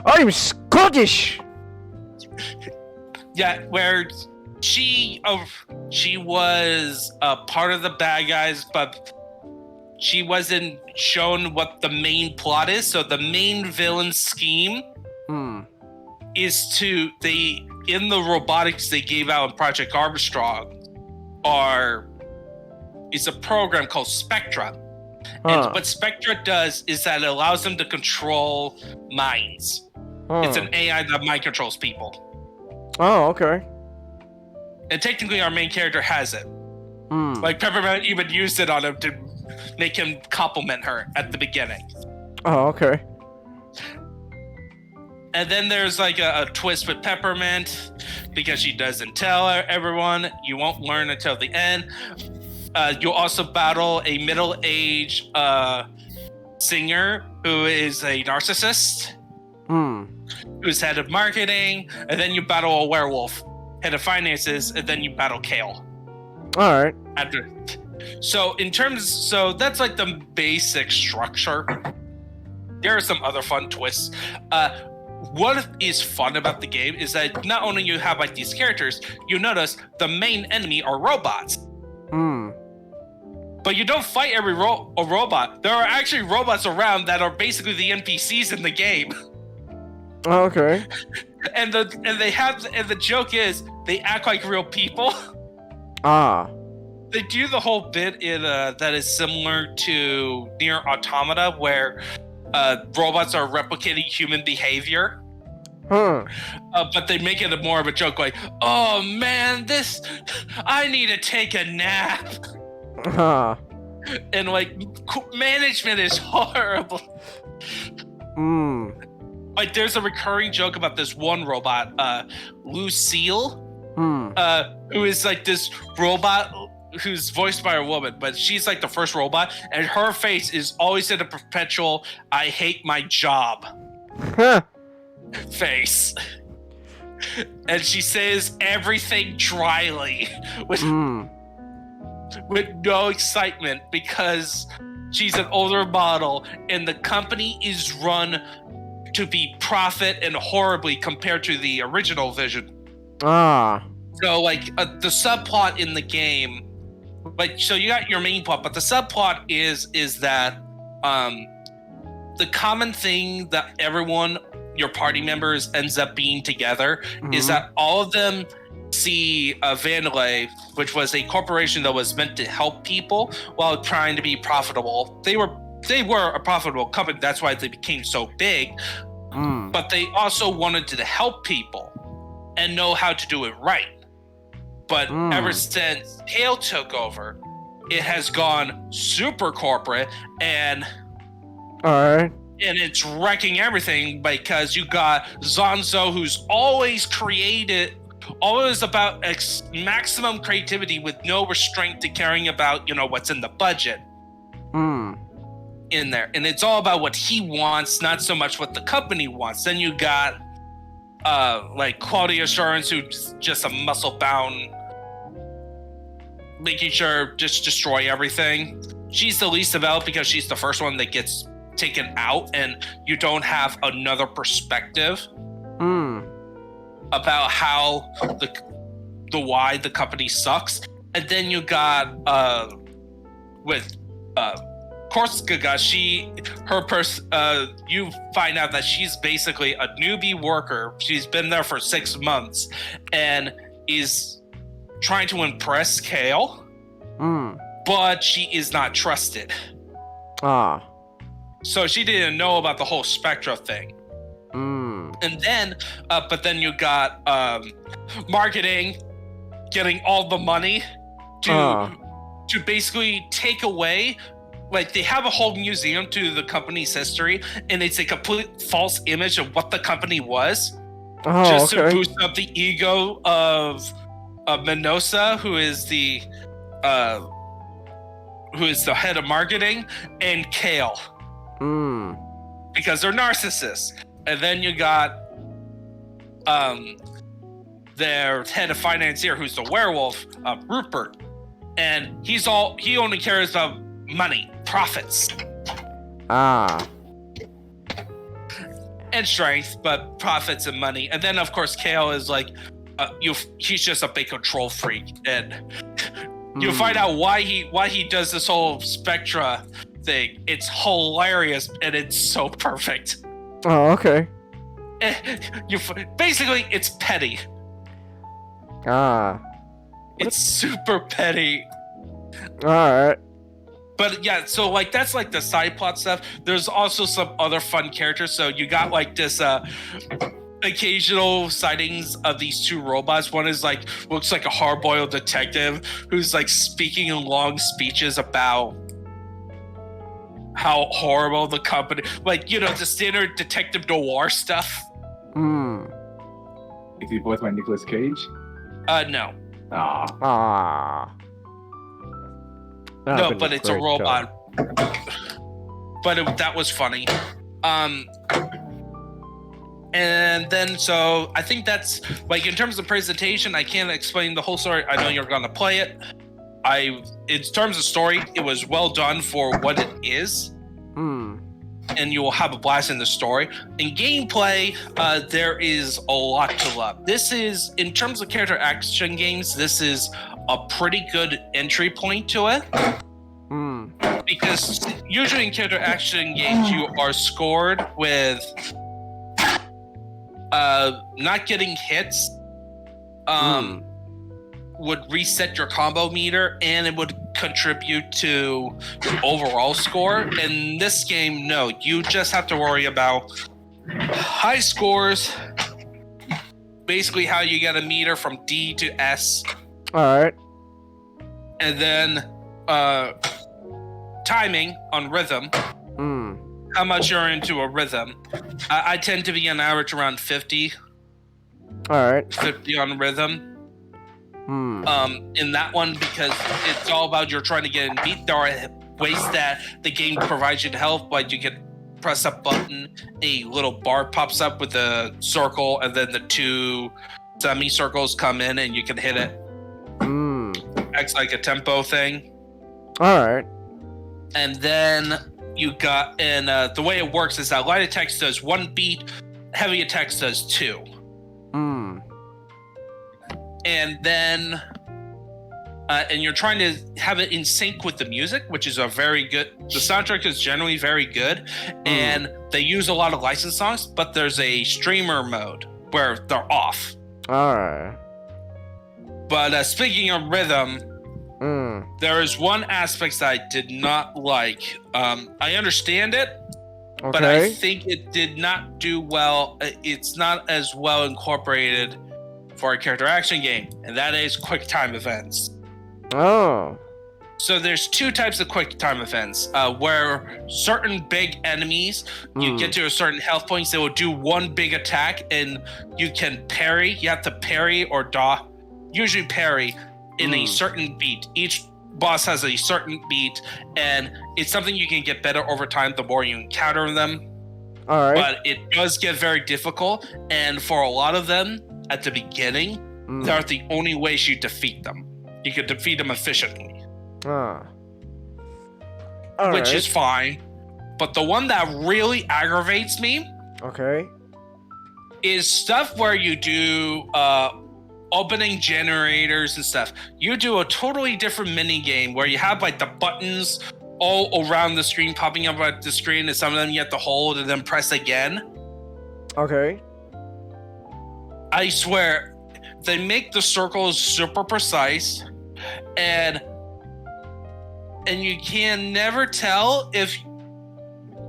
I'm Scottish. Yeah, where she was a part of the bad guys, but she wasn't shown what the main plot is. So the main villain scheme is in the robotics they gave out in Project Armstrong is a program called Spectra. And what Spectra does is that it allows them to control minds. It's an AI that mind controls people. Oh, okay. And technically our main character has it. Like Peppermint even used it on him to make him compliment her at the beginning. Oh, okay. And then there's like a twist with Peppermint because she doesn't tell everyone. You won't learn until the end. You'll also battle a middle-aged singer who is a narcissist, who's head of marketing, and then you battle a werewolf, head of finances, and then you battle Kale. All right. So that's like the basic structure. There are some other fun twists. What is fun about the game is that not only you have like these characters, you notice the main enemy are robots. But you don't fight every robot. There are actually robots around that are basically the NPCs in the game. Oh, okay. And the joke is they act like real people. Ah. They do the whole bit in that is similar to Near Automata, where robots are replicating human behavior. Huh. But they make it more of a joke, like, "Oh man, I need to take a nap," and like management is horrible. Like, there's a recurring joke about this one robot, Lucille, who is like this robot who's voiced by a woman, but she's like the first robot, and her face is always in a perpetual "I hate my job" face. And she says everything dryly with no excitement, because she's an older model and the company is run to be profit and horribly compared to the original vision. So like the subplot in the game, like, so you got your main plot, but the subplot is that the common thing that everyone, your party members, ends up being together is that all of them see Vandelay, which was a corporation that was meant to help people while trying to be profitable. They were a profitable company, that's why they became so big. But they also wanted to help people and know how to do it right. But ever since Kale took over, it has gone super corporate, and it's wrecking everything, because you got Zonzo, who's always about maximum creativity with no restraint to caring about, what's in the budget in there. And it's all about what he wants, not so much what the company wants. Then you got like quality assurance, who's just a muscle bound, making sure just destroy everything. She's the least developed because she's the first one that gets taken out, and you don't have another perspective about how the why the company sucks. And then you got with Korskaga, you find out that she's basically a newbie worker. She's been there for 6 months and is trying to impress Kale, but she is not trusted. So she didn't know about the whole Spectra thing. And then, but then you got marketing getting all the money to basically take away. Like, they have a whole museum to the company's history, and it's a complete false image of what the company was, to boost up the ego of Minosa, who is the head of marketing, and Kale, because they're narcissists. And then you got their head of finance here, who's the werewolf, Rupert, and he only cares about money, profits, and strength, but profits and money. And then of course Kale is like, he's just a big control freak, and you find out why he does this whole Spectra thing. It's hilarious, and it's so perfect. Oh, okay. Basically, it's petty. It's super petty. Alright. But yeah, so like that's like the side plot stuff. There's also some other fun characters. So you got like this occasional sightings of these two robots. One is like, looks like a hard-boiled detective who's like speaking in long speeches about how horrible the company, like, the standard detective noir stuff. Is he voiced by Nicolas Cage? No. No, but it's a robot. But that was funny. And then, so I think that's, like, in terms of presentation, I can't explain the whole story. I know you're gonna play it. In terms of story, it was well done for what it is. And you will have a blast in the story. In gameplay, there is a lot to love. This is, in terms of character action games, this is a pretty good entry point to it. Because usually in character action games, you are scored with not getting hits would reset your combo meter, and it would contribute to your overall score. In this game, no, you just have to worry about high scores, basically how you get a meter from D to S. Alright. And then timing on rhythm. How much you're into a rhythm. I tend to be on average around 50. Alright. 50 on rhythm. In that one, because it's all about you're trying to get in beat. There are ways that the game provides you to help, like you can press a button, a little bar pops up with a circle, and then the 2 semicircles come in and you can hit it. Acts like a tempo thing. Alright. And then you got, and the way it works is that light attacks does 1 beat, heavy attacks does 2. And then, and you're trying to have it in sync with the music, which is a very good, the soundtrack is generally very good, and they use a lot of licensed songs, but there's a streamer mode where they're off. Alright. But speaking of rhythm, there is one aspect that I did not like. I understand it, but I think it did not do well. It's not as well incorporated for a character action game, and that is quick time events. Oh. So there's 2 types of quick time events, where certain big enemies, you get to a certain health points, they will do 1 big attack, and you can parry. You have to parry or dodge, usually parry, in a certain beat. Each boss has a certain beat, and it's something you can get better over time the more you encounter them. All right. But it does get very difficult, and for a lot of them, at the beginning, they're the only ways you defeat them. You can defeat them efficiently. Which is fine. But the one that really aggravates me is stuff where you do opening generators and stuff. You do a totally different mini game where you have like the buttons all around the screen popping up at the screen, and some of them you have to hold and then press again. Okay. I swear, they make the circles super precise, and you can never tell if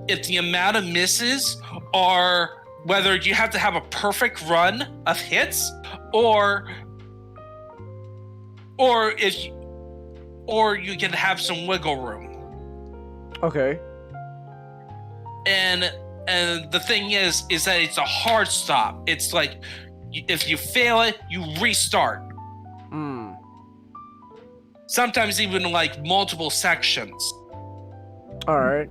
the amount of misses are whether you have to have a perfect run of hits, or you can have some wiggle room. Okay. And the thing is that it's a hard stop. It's like, if you fail it, you restart. Sometimes even like multiple sections. All right.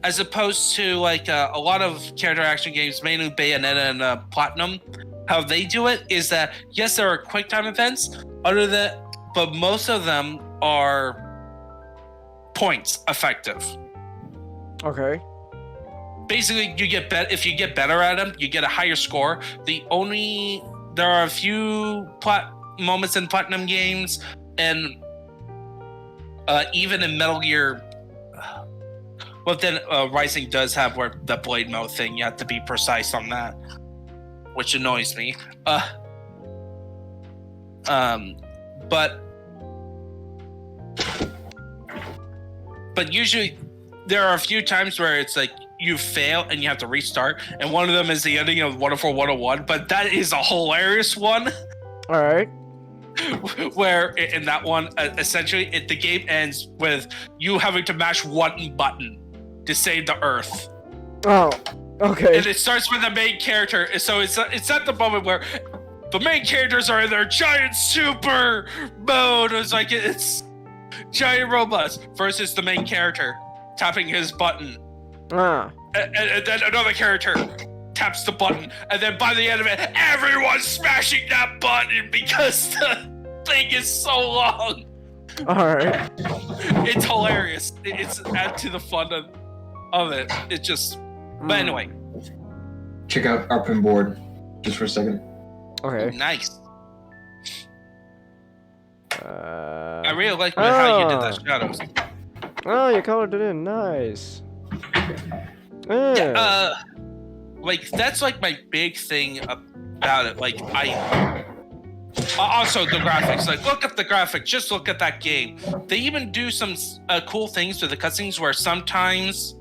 As opposed to like a lot of character action games, mainly Bayonetta and Platinum, how they do it is that, yes, there are quick time events, but most of them are points effective. Okay. Basically, you get if you get better at them, you get a higher score. There are a few moments in Platinum games, and even in Metal Gear. Well, then Rising does have where the blade mode thing. You have to be precise on that, which annoys me. But usually there are a few times where it's like you fail and you have to restart, and one of them is the ending of Wonderful 101, but that is a hilarious one. All right. Where in that one, essentially, the game ends with you having to mash 1 button to save the Earth. Oh, okay. And it starts with the main character, so it's at the moment where the main characters are in their giant super mode. It's like it's giant robots versus the main character tapping his button. And then another character taps the button, and then by the end of it, everyone's smashing that button because the thing is so long. All right. It's hilarious. It's add to the fun of it. It just. But anyway. Check out our pin board just for a second. Okay. Nice. I really like how you did that shadows. Oh, you colored it in. Nice. Yeah. like that's like my big thing about it. Like I also the graphics. Like look at the graphics. Just look at that game. They even do some cool things with the cutscenes where sometimes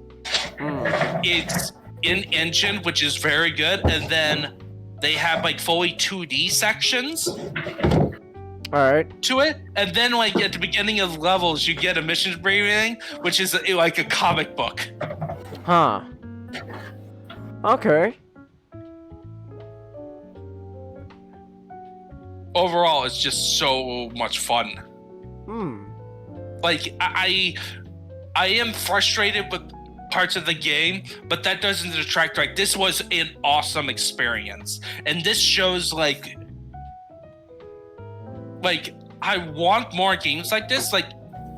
it's in engine, which is very good, and then they have like fully 2D sections. All right. To it, and then like at the beginning of levels, you get a mission briefing, which is like a comic book. Huh. Okay. Overall, it's just so much fun. Like I am frustrated with parts of the game, but that doesn't detract. Like this was an awesome experience, and this shows like I want more games like this. Like,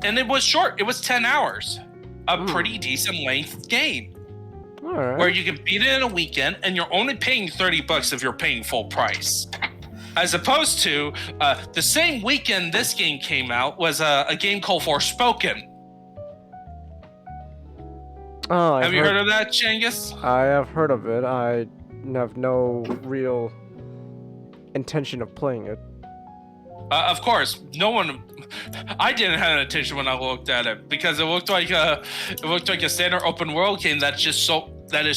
and it was short. It was 10 hours, a pretty decent length game, where you can beat it in a weekend, and you're only paying $30 if you're paying full price. As opposed to the same weekend this game came out was a game called Forspoken. Oh, have you heard of that, Changhis? I have heard of it. I have no real intention of playing it. Of course, no one. I didn't have an attention when I looked at it because it looked like a standard open world game that is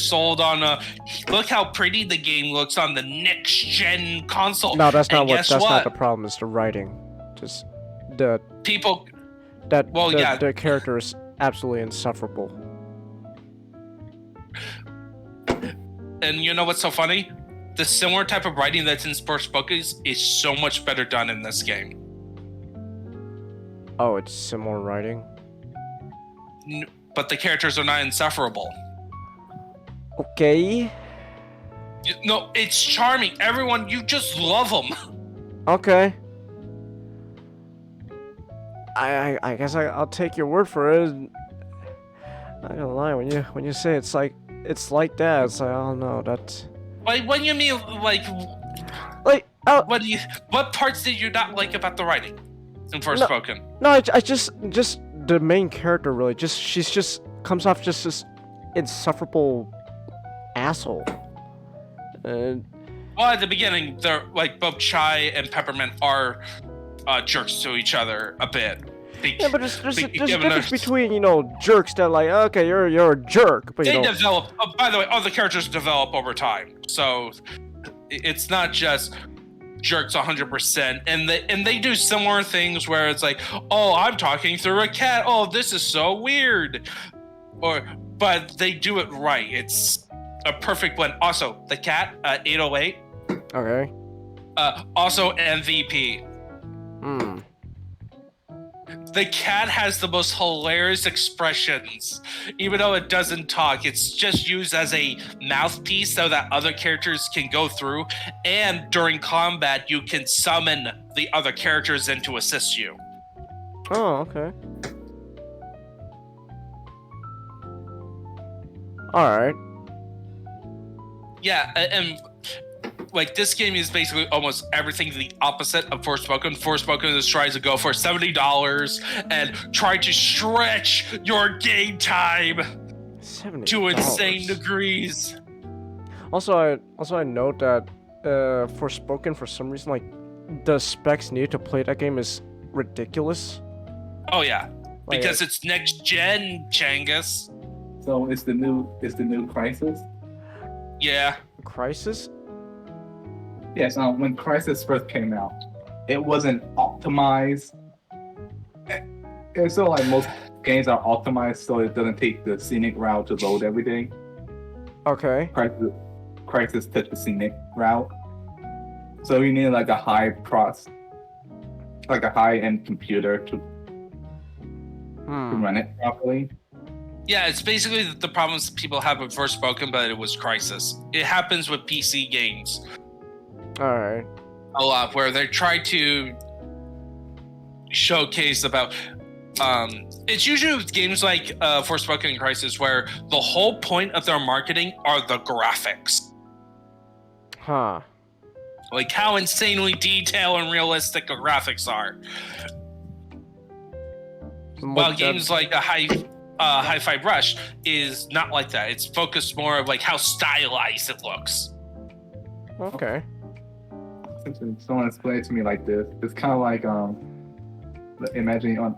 sold on. Look how pretty the game looks on the next gen console. No, that's not what. Not the problem. It's the writing. Just the people. The character is absolutely insufferable. And you know what's so funny? The similar type of writing that's in Forspoken is so much better done in this game. Oh, it's similar writing? But the characters are not insufferable. Okay. No, it's charming. Everyone, you just love them. Okay. I guess I'll take your word for it. Not gonna lie, when you say it's like that, it's like, oh no, that's... Like, what do you mean, like what parts did you not like about the writing in Forspoken? No, I just the main character really she's just comes off just this insufferable asshole. Well, at the beginning, they're like both Chai and Peppermint are jerks to each other a bit. Yeah, but there's a difference between, jerks that like, okay, you're a jerk, but they develop. By the way, all the characters develop over time, so it's not just jerks 100%. And they do similar things where it's like, oh, I'm talking through a cat. Oh, this is so weird. But they do it right. It's a perfect blend. Also, the cat, 808. Okay. Also MVP. The cat has the most hilarious expressions. Even though it doesn't talk, it's just used as a mouthpiece so that other characters can go through. And during combat, you can summon the other characters in to assist you. Oh, okay. Alright. Yeah, and like this game is basically almost everything the opposite of Forspoken. Forspoken just tries to go for $70 and try to stretch your game time to insane degrees. Also, I note that Forspoken, for some reason, like the specs needed to play that game is ridiculous. Oh yeah, because it's next gen, Changhis. So it's the new Crisis. Yeah. Crisis? Yes, when Crisis first came out, it wasn't optimized. It's still like most games are optimized so it doesn't take the scenic route to load everything. Okay. Crisis took the scenic route. So you need like a high-end computer to run it properly. Yeah, it's basically the problems people have with Forspoken, but it was Crisis. It happens with PC games. Alright. A lot, where they try to showcase about... it's usually with games like Forspoken and Crisis where the whole point of their marketing are the graphics. Huh. Like how insanely detailed and realistic the graphics are. While games like Hi-Fi Rush is not like that. It's focused more of like how stylized it looks. Okay. Since someone explained it to me like this, it's kind of like imagining on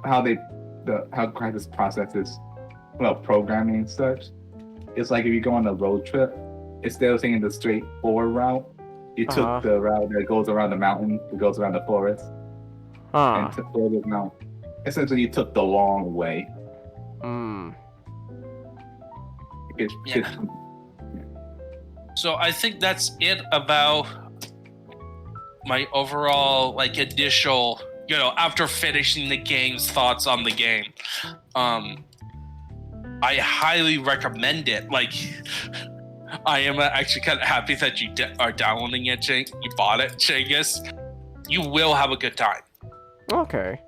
how Crysis processes, well, programming and such. It's like if you go on a road trip, instead of taking the straightforward route, you took the route that goes around the mountain, that goes around the forest, and took the mountain. Essentially, you took the long way. So I think that's it about my overall like initial, after finishing the game's thoughts on the game. I highly recommend it. Like, I am actually kind of happy that you are downloading it, you bought it, Changhis. You will have a good time. Okay.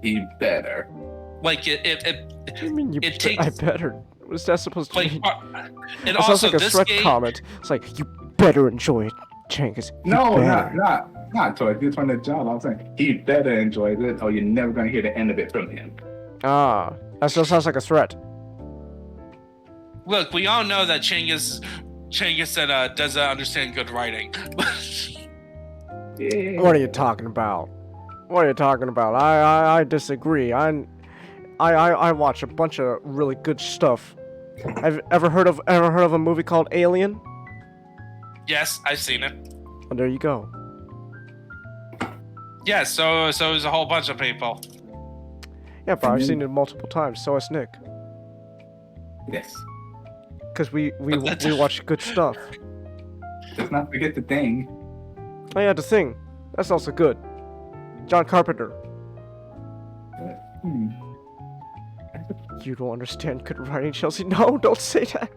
You better. Like it I mean, takes. I better. What's that supposed to Like, mean? and It also sounds like a this threat game. comment. It's like, you better enjoy it, Changhis. No, better. not towards this one. The job. I'm saying he better enjoy it, or you're never gonna hear the end of it from him. That still sounds like a threat. Look, we all know that Changhis doesn't understand good writing. Yeah. What are you talking about? What are you talking about? I disagree. I watch a bunch of really good stuff. Have you ever heard of a movie called Alien? Yes, I've seen it. Well, there you go. Yeah, so is a whole bunch of people. Yeah, but I've seen it multiple times. So has Nick. Yes. Because we watch good stuff. Let's not forget the thing. Oh yeah, The Thing. That's also good. John Carpenter. You don't understand good writing, Chelsea. No, don't say that.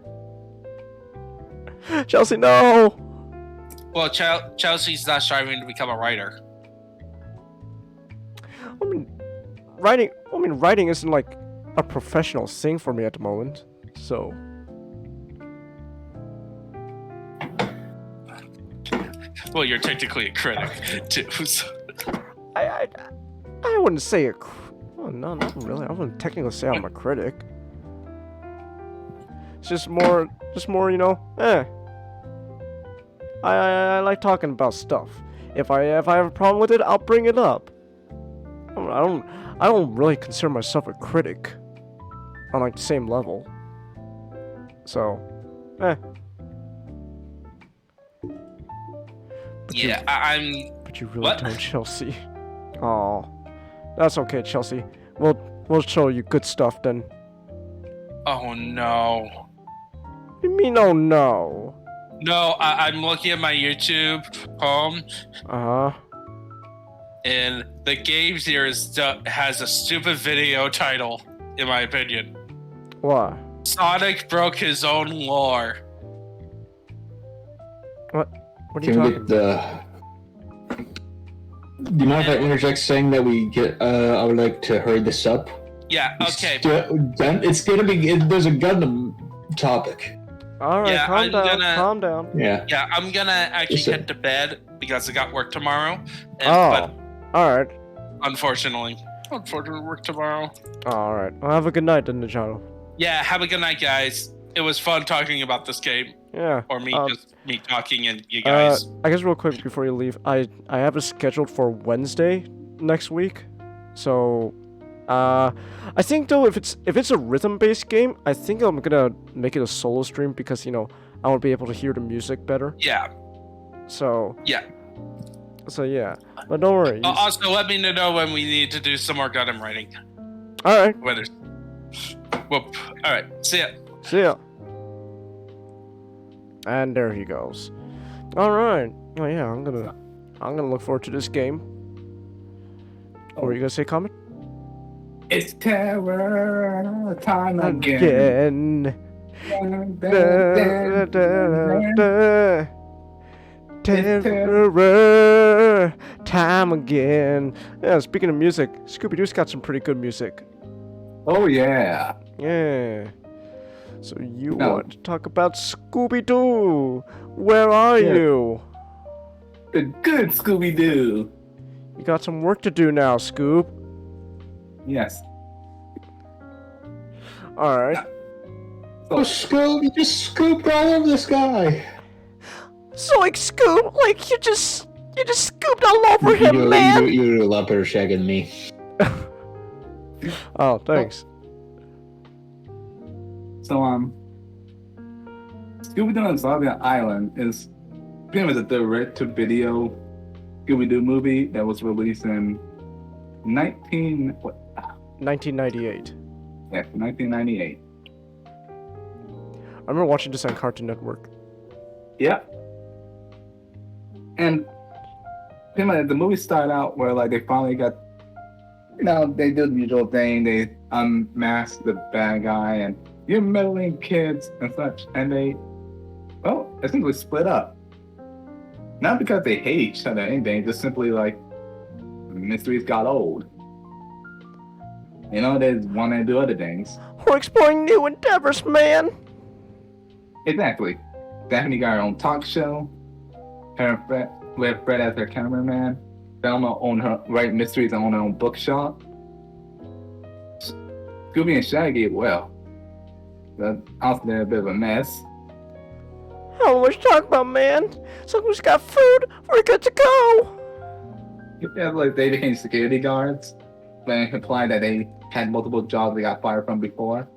Chelsea, no. Well, Chelsea's not striving to become a writer. I mean, writing isn't like a professional thing for me at the moment. So. Well, you're technically a critic too. So. I wouldn't say oh, no, not really. I wouldn't technically say I'm a critic. It's just more, I like talking about stuff. If I have a problem with it, I'll bring it up. I don't really consider myself a critic on like the same level. So, But yeah, But you really What? don't, Chelsea. Oh, that's okay, Chelsea. We'll show you good stuff then. Oh no. What do you mean, oh no? No, I'm looking at my YouTube home, and the game here has a stupid video title, in my opinion. What? Sonic broke his own lore. What are you Can we talking get the? Do you mind if I interject saying that we get? I would like to hurry this up. Yeah, okay. It's gonna be. There's a Gundam topic. Alright, Yeah, calm down. Yeah. Yeah, I'm gonna actually Listen. head to bed because I got work tomorrow. Oh, alright. But unfortunately, work tomorrow. Alright. Well, have a good night then, Najano. Yeah, have a good night, guys. It was fun talking about this game. Yeah. Or me talking and you guys. I guess real quick before you leave, I have it scheduled for Wednesday next week. So I think though if it's a rhythm-based game, I think I'm gonna make it a solo stream because I won't be able to hear the music better. Yeah. So Yeah. But don't worry. Also, let me know when we need to do some more Gundam writing. Alright. Whether. Whoop. Alright. See ya. See ya. And there he goes. Alright. Oh yeah, I'm gonna look forward to this game. What were you gonna say, comment? It's terror time again. Terror time again. Yeah, speaking of music, Scooby-Doo's got some pretty good music. Oh yeah. Yeah. So you want to talk about Scooby-Doo? Where are you? The good Scooby-Doo. You got some work to do now, Scoob. Yes. All right. Oh, Scoob, you just scooped all over this guy. So like Scoop, like you just scooped all over him, man. You do a lot better shag than me. Oh, thanks. So Scooby-Doo and Zombie Island is pretty much a direct-to-video Scooby-Doo movie that was released in 1998. Yeah, 1998. I remember watching this on Cartoon Network. Yeah. And pretty much the movie started out where like they finally got, they do the usual thing. They unmask the bad guy and you're meddling kids and such, and they, essentially split up. Not because they hate each other or anything, just simply like mysteries got old. They want to do other things. We're exploring new endeavors, man. Exactly. Daphne got her own talk show. Her and Fred, with Fred as her cameraman. Velma owned her mysteries and owned her own bookshop. Scooby and Shaggy, the house is a bit of a mess. How much to talk about, man? Someone's got food. We're good to go. Yeah, like they became security guards, but it implied that they had multiple jobs they got fired from before.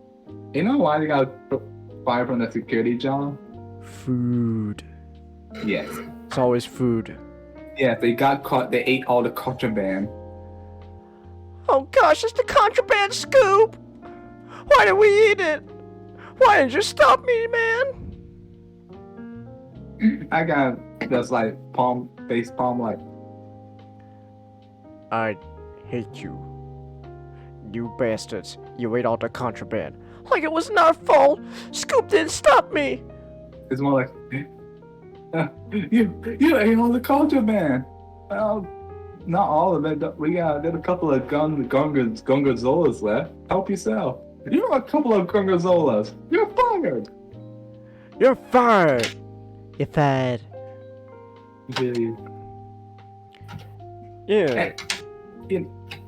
You know why they got fired from the security job? Food. Yes. It's always food. Yeah, they got caught. They ate all the contraband. Oh gosh, it's the contraband, Scoop. Why did we eat it? Why didn't you stop me, man? I got just like face palm like. I hate you. You bastards. You ate all the contraband. Like it wasn't our fault. Scoop didn't stop me. It's more like, you ate all the contraband. Well, not all of it. There's a couple of Gongazolas left. Help yourself. You're a couple of Gongazolas. You're fired. You're fired. You're fired. Yeah.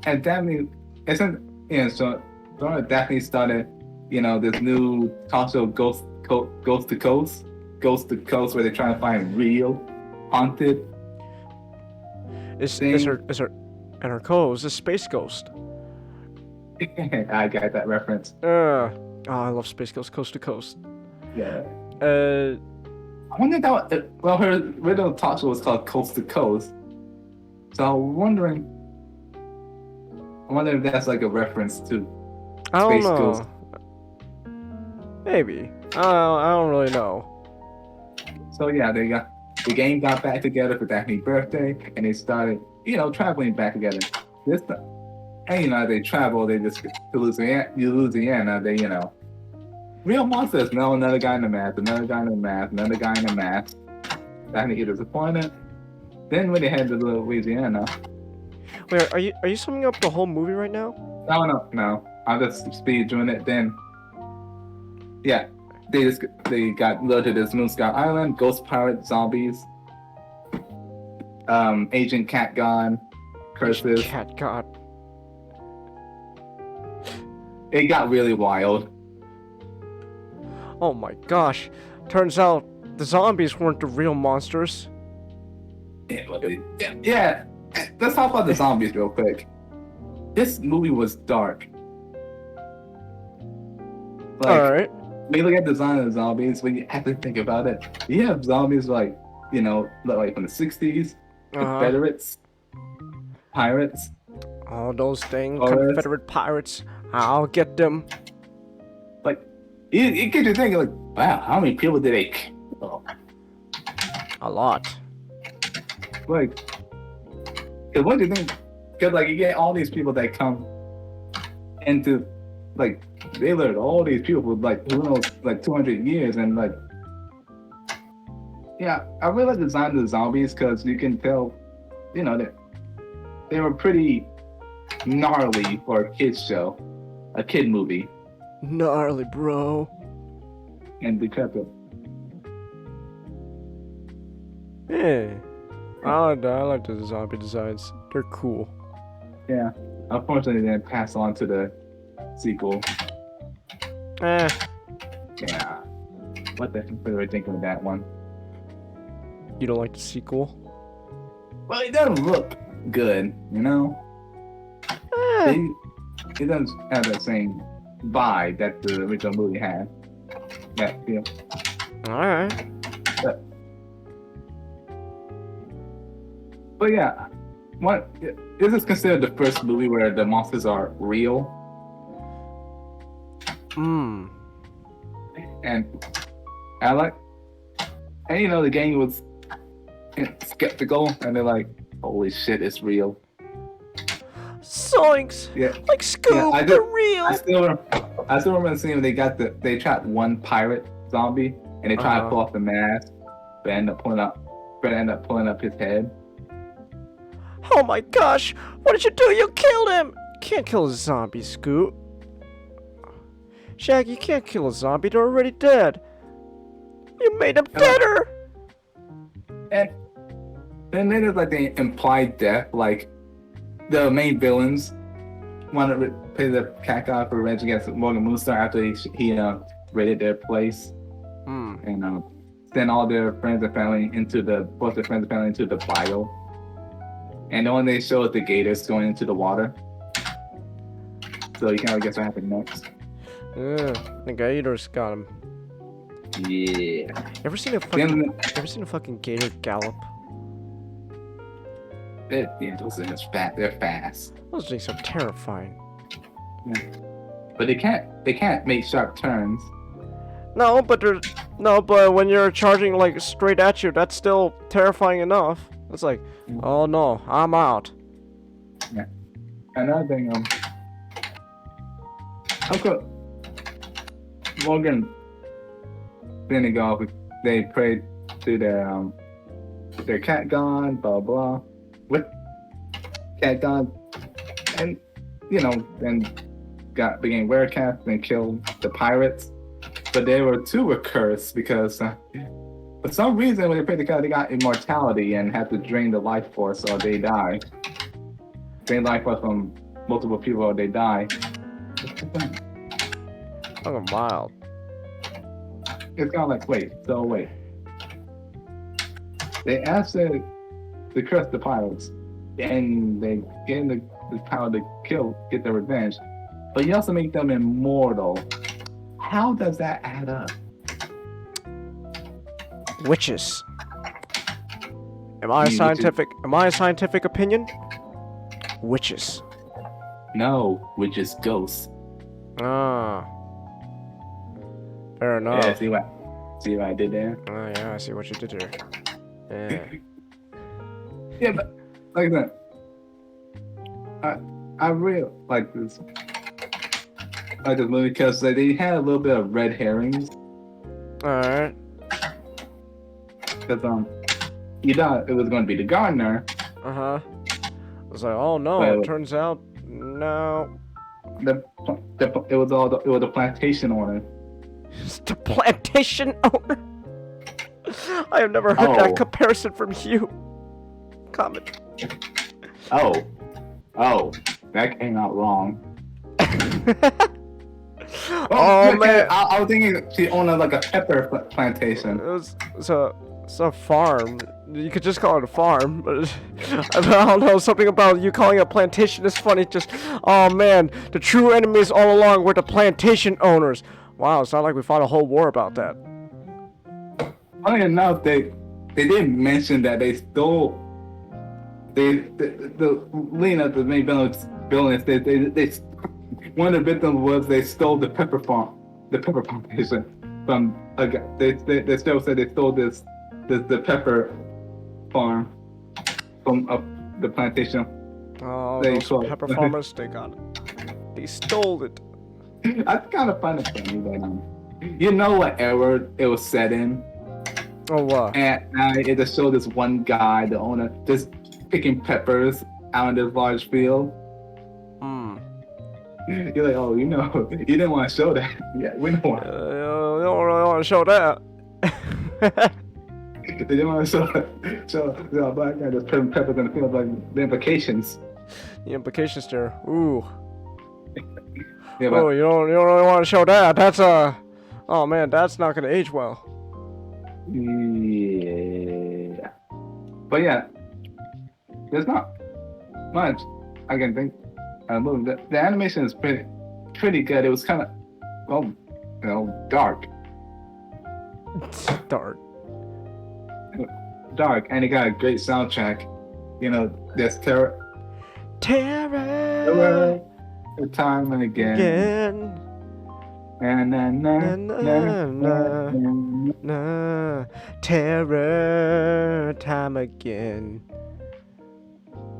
And Daphne, so Daphne started, this new talk show, Ghost to Coast, where they're trying to find real haunted. Is her co-host is Space Ghost. I got that reference. I love Space Ghost, Coast to Coast. Yeah. I wonder if that was, her original talk show was called Coast to Coast. So I'm wondering if that's like a reference to I don't Space know. Ghost. Maybe. I don't really know. So yeah, the gang got back together for Daphne's birthday, and they started, traveling back together. And as they travel, they just to Louisiana. They, real monsters. No, another guy in the mask, another guy in the mask, another guy in the mask. Daphne gets disappointed. Then when they head to Louisiana. Wait, are you summing up the whole movie right now? No. I'm just speed doing it. Then, yeah, they got lured to this Moon Scout Island. Ghost pirate zombies. Agent Cat gone. Curses. Cat God. It got really wild. Oh my gosh. Turns out the zombies weren't the real monsters. Yeah. Let's talk about the zombies real quick. This movie was dark. Alright. When you look at the design of the zombies, when you have to think about it, you have zombies like from the 60s, Confederates, pirates. All those things, Confederate pirates. I'll get them. Like, it gets you thinking, like, wow, how many people did they kill? A lot. Like, cause what do you think? Cause you get all these people that come into, they lured all these people with who knows, 200 years, and yeah, I really like the design of the zombies because you can tell, that they were pretty gnarly for a kid's show, a kid movie. Gnarly, bro. And decrepit. Yeah. I like the zombie designs. They're cool. Yeah. unfortunately, didn't pass on to the sequel. Eh. Yeah. What the heck were they thinking with that one? You don't like the sequel? Well, it doesn't look good, you know? Eh. It doesn't have that same vibe that the original movie had. That feel. Alright. But yeah, what is this considered the first movie where the monsters are real? Hmm. And I like, and you know, the gang was skeptical, and they're like, "Holy shit, it's real!" Zoinks! Yeah, Like Scoob, I they're real! I still remember seeing when they trapped one pirate zombie, and they tried to pull off the mask, but ended up pulling up his head. Oh my gosh! What did you do? You killed him! You can't kill a zombie, Scoot. Shaggy, you can't kill a zombie. They're already dead. You made them deader! And then there's like the implied death, like the main villains want to pay the cat guy for revenge against Morgan Moonstar after he raided their place, and send all their friends and family into the bio. And the one they show is the gators going into the water. So you can already guess what happened next. Yeah, the gators got him. Yeah. Ever seen a fucking gator gallop? Those things they're fast. Those things are terrifying. Yeah. But they can't make sharp turns. No, but when you're charging like straight at you, that's still terrifying enough. It's like, oh no, I'm out. Yeah. Another thing, how could Morgan didn't go? They prayed to their cat god, blah blah, with cat god, and then became werecats and killed the pirates. But two were cursed because for some reason when they prayed to God, they got immortality and had to drain the life force or they die. Drain life force from multiple people or they die. Oh, wild. It's kind of like, wait. They asked to curse the pirates, and they gain the power to get their revenge, but you also make them immortal. How does that add up? Witches. Am I a scientific opinion? Witches. No, witches, ghosts. Ah. Fair enough. Yeah, see what I did there? Oh yeah, I see what you did here. Yeah. Yeah, but like that. I really like this. Like this movie because they had a little bit of red herrings. Alright. Because you thought it was going to be the gardener. I was like, oh no! But it turns out, no. It was the plantation owner. It's the plantation owner. I have never heard that comparison from you. Comment. Oh, that came out wrong. Oh man! I was thinking she owned like a pepper plantation. It's a farm. You could just call it a farm, but I don't know, something about you calling it a plantation is funny. Just, oh man, the true enemies all along were the plantation owners. Wow, it's not like we fought a whole war about that. Funny enough, they did mention that they stole. The leading up to the main villains. They one of the victims was they stole the pepper plantation from a guy. They still said they stole the pepper farm from the plantation. Oh, those pepper farmers, they stole it. That's kind of funny, but you know what era it was set in? Oh, what? And it just showed this one guy, the owner, just picking peppers out in this large field. You're like, oh, you didn't want to show that. Yeah, we don't want. You don't really want to show that. They didn't want to show a black guy just putting peppers in the field, like the implications. The implications there. Ooh. Yeah, but, Oh, you don't really want to show that. That's oh man, that's not gonna age well. yeah. But yeah, there's not much I can think. The animation is pretty good. It was kind of, well, dark. Dark, and it got a great soundtrack. There's terror. Time and again. Terror time again.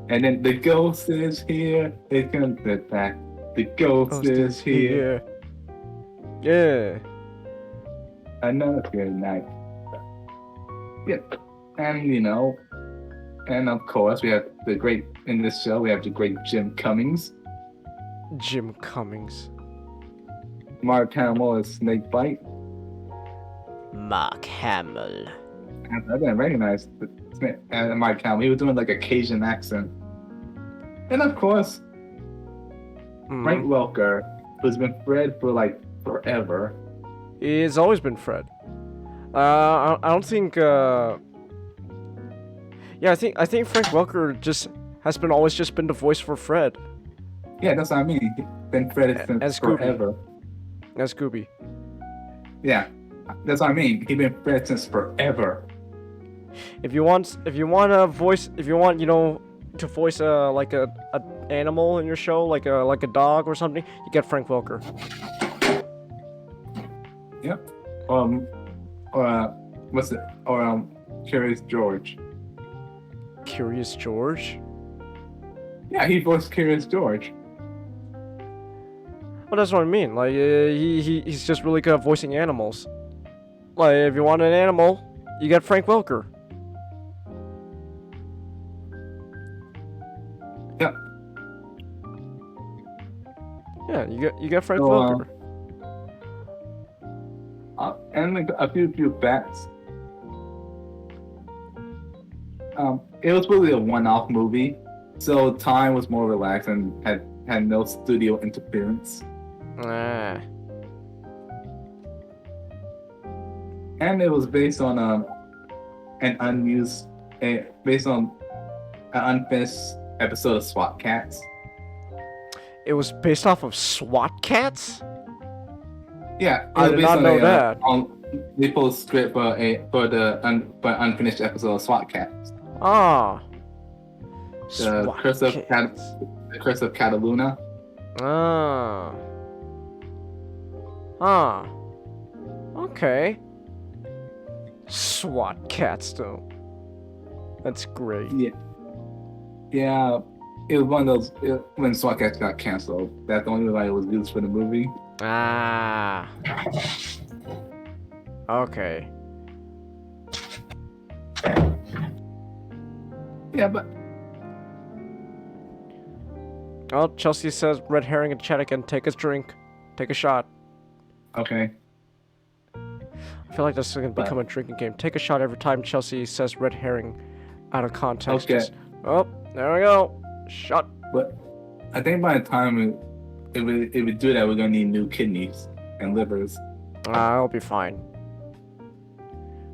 And then the ghost is here. It comes back. The ghost is here. Yeah. Another good night. Yeah. And and of course we have the great in this show. We have the great Jim Cummings. Jim Cummings. Mark Hamill is Snakebite. Mark Hamill. I didn't recognize Mark Hamill. He was doing like a Cajun accent. And of course, Frank Welker, who's been Fred for like forever. He's always been Fred. I don't think. Yeah, I think Frank Welker has always been the voice for Fred. Yeah, that's what I mean. Been Fred since forever. As Scooby. Yeah, that's what I mean. He's been Fred since forever. If you want to voice like a animal in your show, like a dog or something, you get Frank Welker. Yep. What's it? Or Curious George. Curious George? Yeah, he voiced Curious George. Well, that's what I mean. Like, he's just really good at voicing animals. Like, if you want an animal, you get Frank Welker. Yep. Yeah, you get Frank Welker. And like a few facts. It was really a one-off movie, so time was more relaxed and had no studio interference. And it was based on an unfinished episode of SWAT Cats. It was based off of SWAT Cats? Yeah, I did not know that. They post script for the unfinished episode of SWAT Cats. Ah. The Curse of Cataluna. Ah. Ah. Okay. SWAT Cats, though. That's great. Yeah. Yeah. It was one of those when SWAT Cats got canceled. That's the only reason it was used for the movie. Ah. Okay. Yeah, but oh, Chelsea says red herring and chat again. Take a drink. Take a shot. okay. I feel like this is gonna become a drinking game. Take a shot every time Chelsea says red herring out of context. Okay. Oh, there we go. Shot. But I think by the time if we do that, we're gonna need new kidneys and livers. I'll be fine.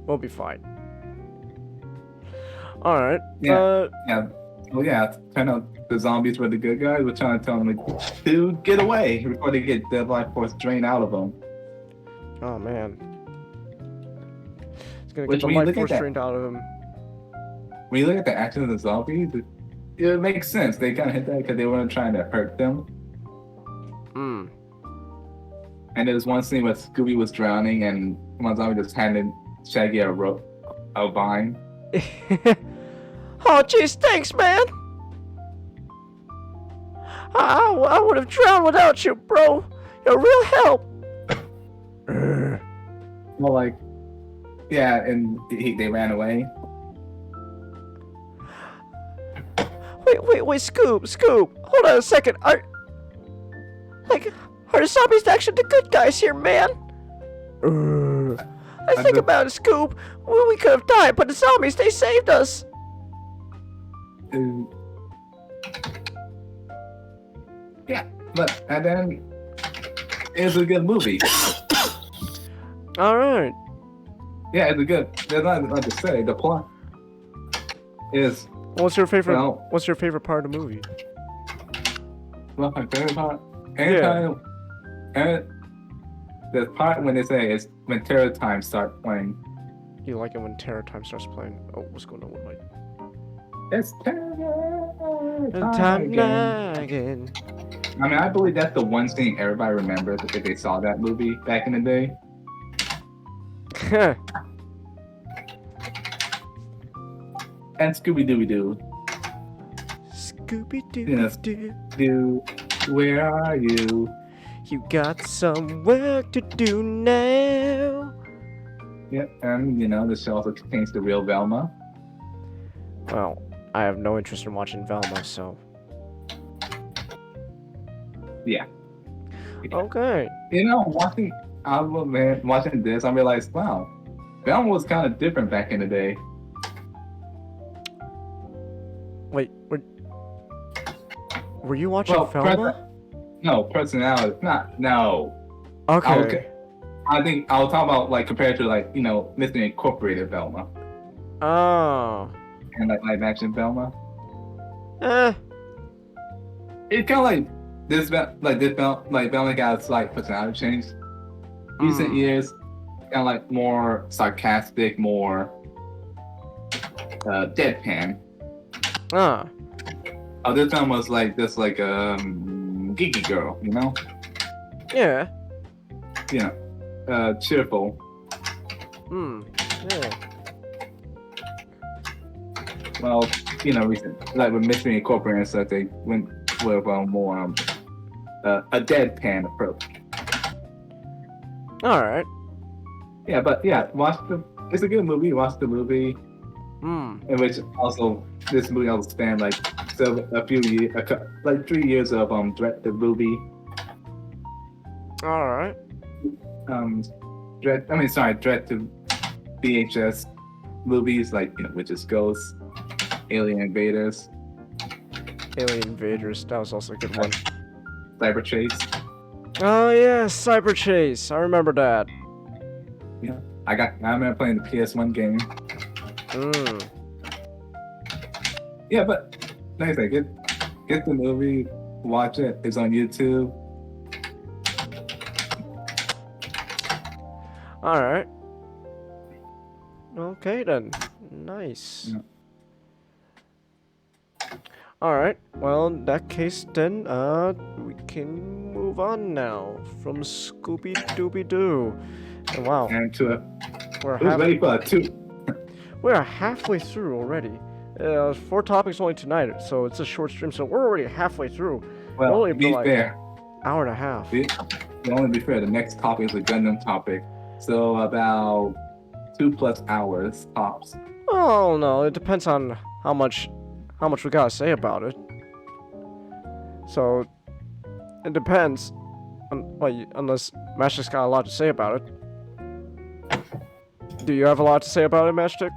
We'll be fine. Alright. Yeah. Well, yeah. Turn out the zombies were the good guys. We're trying to tell them, like, dude, get away before they get their life force drained out of them. Oh man. It's gonna get the life force drained out of him. When you look at the action of the zombies, it makes sense. They kind of hit that because they weren't trying to hurt them. Hmm. And there was one scene where Scooby was drowning and one zombie just handed Shaggy a vine. Oh, jeez, thanks, man. I would have drowned without you, bro. You're a real help. Well, like, yeah, and they ran away. Wait, Scoob. Hold on a second. Are the zombies actually the good guys here, man? I think about it, Scoob. We could have died, but the zombies, they saved us. Yeah, but and then it's a good movie. All right. Yeah, it's a good. There's not much to say. The plot is. What's your favorite? Well, What's your favorite part of the movie? well, my favorite part. Anytime, and the part when they say is when Terror Time start playing. You like it when Terror Time starts playing? Oh, what's going on with my? It's Terror Time again. again. I mean, I believe that's the one thing everybody remembers if they saw that movie back in the day. And Scooby Doo. Scooby Doo Yes. Doo. Where are you? You got some work to do now. Yep, and the show also contains the real Velma. Well, I have no interest in watching Velma, so. Yeah. Okay. Watching this, I realized, wow, Velma was kind of different back in the day. Wait, were you watching Velma? No, personality. No. Okay. I think I'll talk about compared to Mr. Incorporated Velma Oh. and live action Velma. Eh. It's kind of Velma got a slight personality change. Recent years, kind of more sarcastic, more deadpan. Ah. Oh, this one was geeky girl, Yeah. Cheerful. Yeah. Well, recent with Mystery Incorporated and stuff, they went with more a deadpan approach. All right. Yeah, but it's a good movie. Watch the movie. In which also this movie also spanned a few years, 3 years of direct to movie. All right. Direct to VHS movies which is Ghosts, Alien Invaders, Alien Invaders. That was also a good one. Cyber Chase. Oh yeah, Cyber Chase. I remember that. Yeah, I remember playing the PS1 game. Yeah, but like I said, get the movie, watch it. It's on YouTube. All right. Okay then. Nice. Yeah. All right. Well, in that case, then we can move on now from Scooby Dooby Doo. And wow, And to we're ready for a 2. we're halfway through already. 4 topics only tonight, so it's a short stream. So we're already halfway through. Well, only to be fair, hour and a half. to only be fair, the next topic is a Gundam topic. So about 2+ hours tops. Oh no, it depends on how much we gotta say about it. So it depends, unless Matchstick's got a lot to say about it. Do you have a lot to say about it, Matchstick?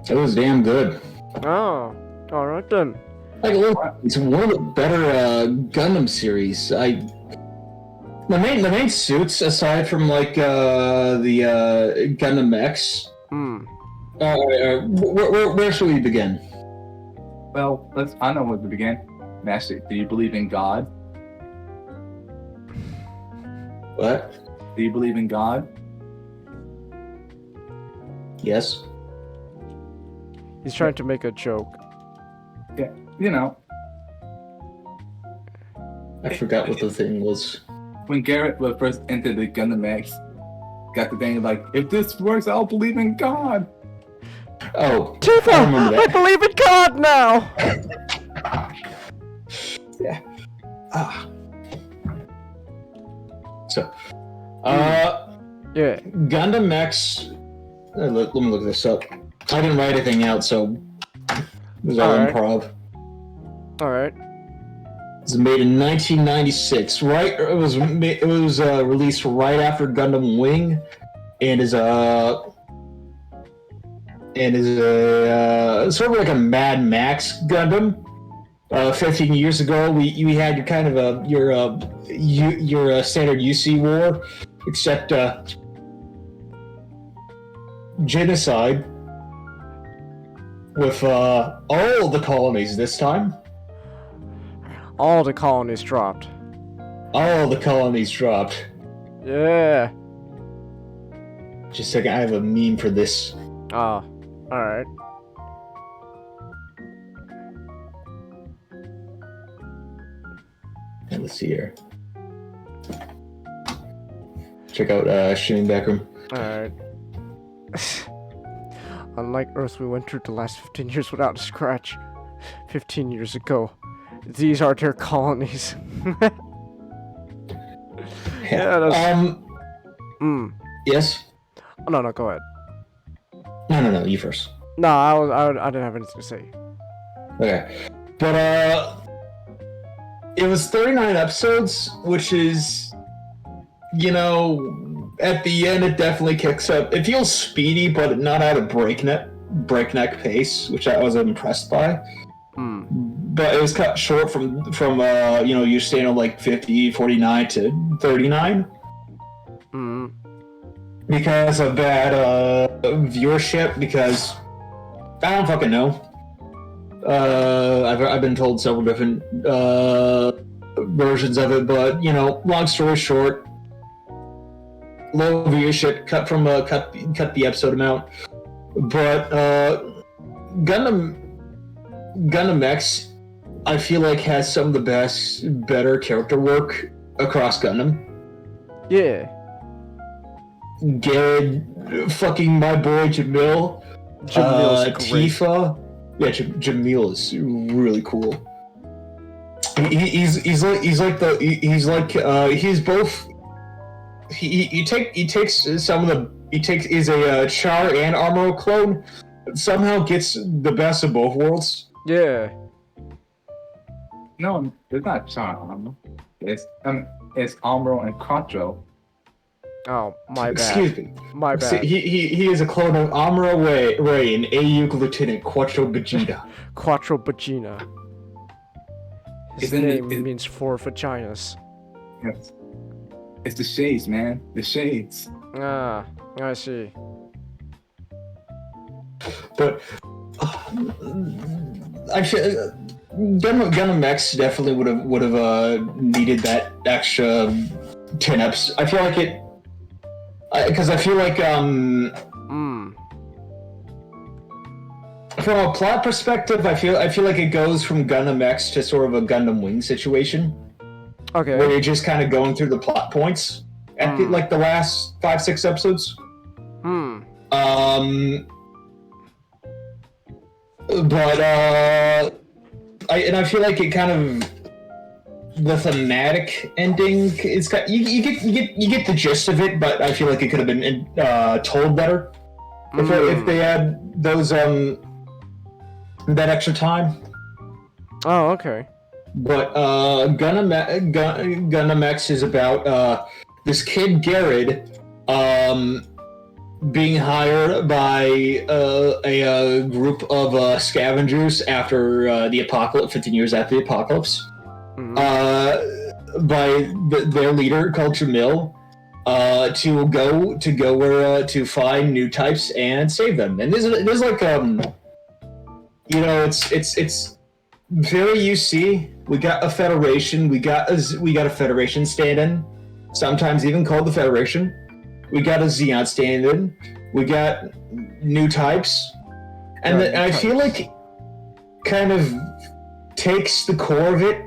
It was damn good. Oh, all right then. It's one of the better Gundam series. The main suits, aside from the Gundam X. Where should we begin? Well, I know where to begin. Master, do you believe in God? What? Do you believe in God? Yes. He's trying to make a joke. Yeah, I forgot what the thing was. when Garrett was first entered the Gundam X, got the thing if this works, I'll believe in God. Oh, Tifa, I remember that. I believe in God now. Yeah. So, Yeah. Gundam X. Let me look this up. I didn't write anything out, so it was all Alright. improv. All right. It was made in 1996. Right, it was released right after Gundam Wing, and is a sort of like a Mad Max Gundam, 15 years ago, we had your kind of your standard UC war, except genocide with all the colonies this time. All the colonies dropped. All the colonies dropped. Yeah. Just a second, I have a meme for this. Oh, alright. Let's see here. Check out streaming backroom. Alright. Unlike Earth, we went through the last 15 years without a scratch. 15 years ago. These are their colonies. Yeah, that's... Yes? Oh, no, go ahead. No, you first. No, I didn't have anything to say. Okay. But, it was 39 episodes, which is, you know, at the end it definitely kicks up. It feels speedy, but not at a breakneck pace, which I was impressed by. But it was cut short from you know, you're staying on like 50, 49 to 39. Because of bad viewership, because I don't fucking know. I've been told several different versions of it, but you know, long story short, low viewership, cut the episode amount. But Gundam X, I feel like has some of the better character work across Gundam. Yeah. Garrett, fucking my boy Jamil, Jamil's great. Tifa. Yeah, Jamil is really cool. He's a Char and Armor clone, but somehow gets the best of both worlds. Yeah. No, it's not Char Armor. It's Armor and Quattro. Oh, my bad. Excuse me. My bad. See, he is a clone of Amuro Ray and AU Lieutenant Quattro Vegeta. Quattro Vagina. His name means four vaginas. Yes. It's the shades, man. The shades. Ah, I see. But actually, Gundam X definitely would have needed that extra 10 episodes. I feel like it. Because I feel like, from a plot perspective, I feel like it goes from Gundam X to sort of a Gundam Wing situation. Okay. Where you're just kind of going through the plot points at the last 5-6 episodes. But I feel like it kind of. The thematic ending is got you get the gist of it, but I feel like it could have been told better if they had those that extra time. Oh, okay. But Gundam X is about this kid Garrett being hired by a group of scavengers after the apocalypse, 15 years after the apocalypse. By their leader called Jamil, to go where to find new types and save them. And there's like you know, it's very UC. We got a federation. We got a federation stand-in, sometimes even called the Federation. We got a Xeon stand-in. We got new types, and I feel like kind of takes the core of it.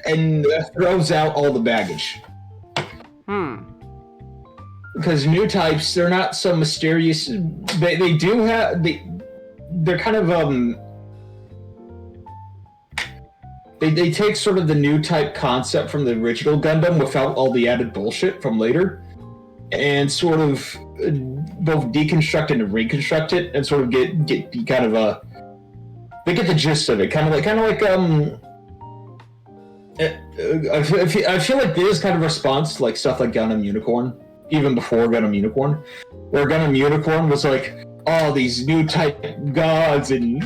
And throws out all the baggage. Because new types, they're not so mysterious. They do have they're kind of they take sort of the new type concept from the original Gundam without all the added bullshit from later, and sort of both deconstruct and reconstruct it, and sort of get kind of they get the gist of it, kind of like I feel like there's kind of a response to like stuff like Gundam Unicorn, even before Gundam Unicorn, where Gundam Unicorn was like, oh, these new type gods and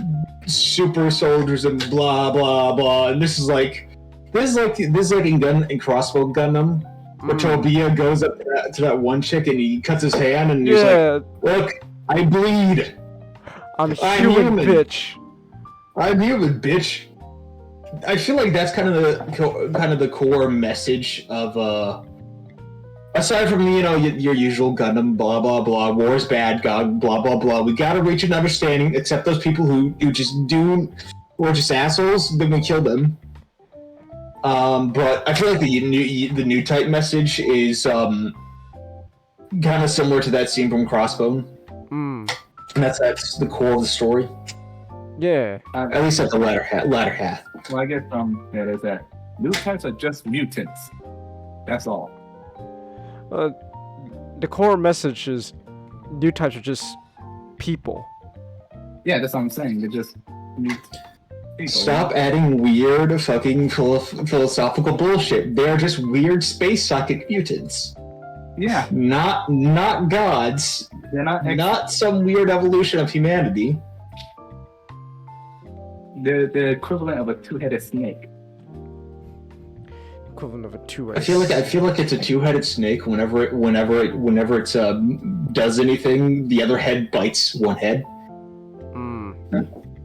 super soldiers and blah blah blah. And this is like in Crossbow Gundam, where Tobia goes up to that one chick and he cuts his hand and he's like, "Look, I bleed. I'm human, bitch. I'm human, bitch." I feel like that's kind of the core message of aside from your usual Gundam blah blah blah, war's bad, God blah blah blah. We gotta reach an understanding. Except those people who are just assholes. Then we kill them. But I feel like the new type message is kind of similar to that scene from Crossbone. And that's the core of the story. Yeah. At least at the latter half. Well, I get from that is that new types are just mutants. That's all. The core message is new types are just people. Yeah, that's what I'm saying. They're just mutants. People. Stop adding weird fucking philosophical bullshit. They are just weird space psychic mutants. Yeah. Not gods. They're not some weird evolution of humanity. They're the equivalent of a two-headed snake. Equivalent of a two-headed. I feel like it's a two-headed snake. Whenever it does anything, the other head bites one head.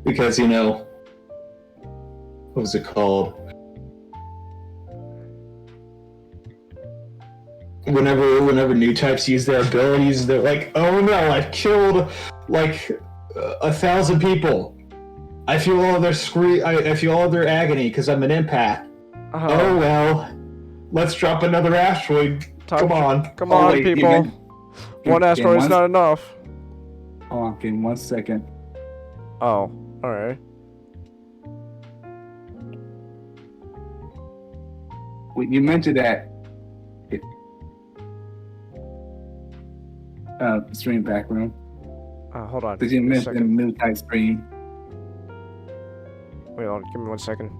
Because what was it called? Whenever new types use their abilities, they're like, "Oh no, I've killed like 1,000 people. I feel all their I feel all their agony because I'm an empath." Oh well, let's drop another asteroid. Come on, wait, people. One asteroid is not enough. Hold on, give me 1 second. Oh, all right. You mentioned that stream background. Hold on. Did you mention the new type stream? Wait, hold on, give me 1 second.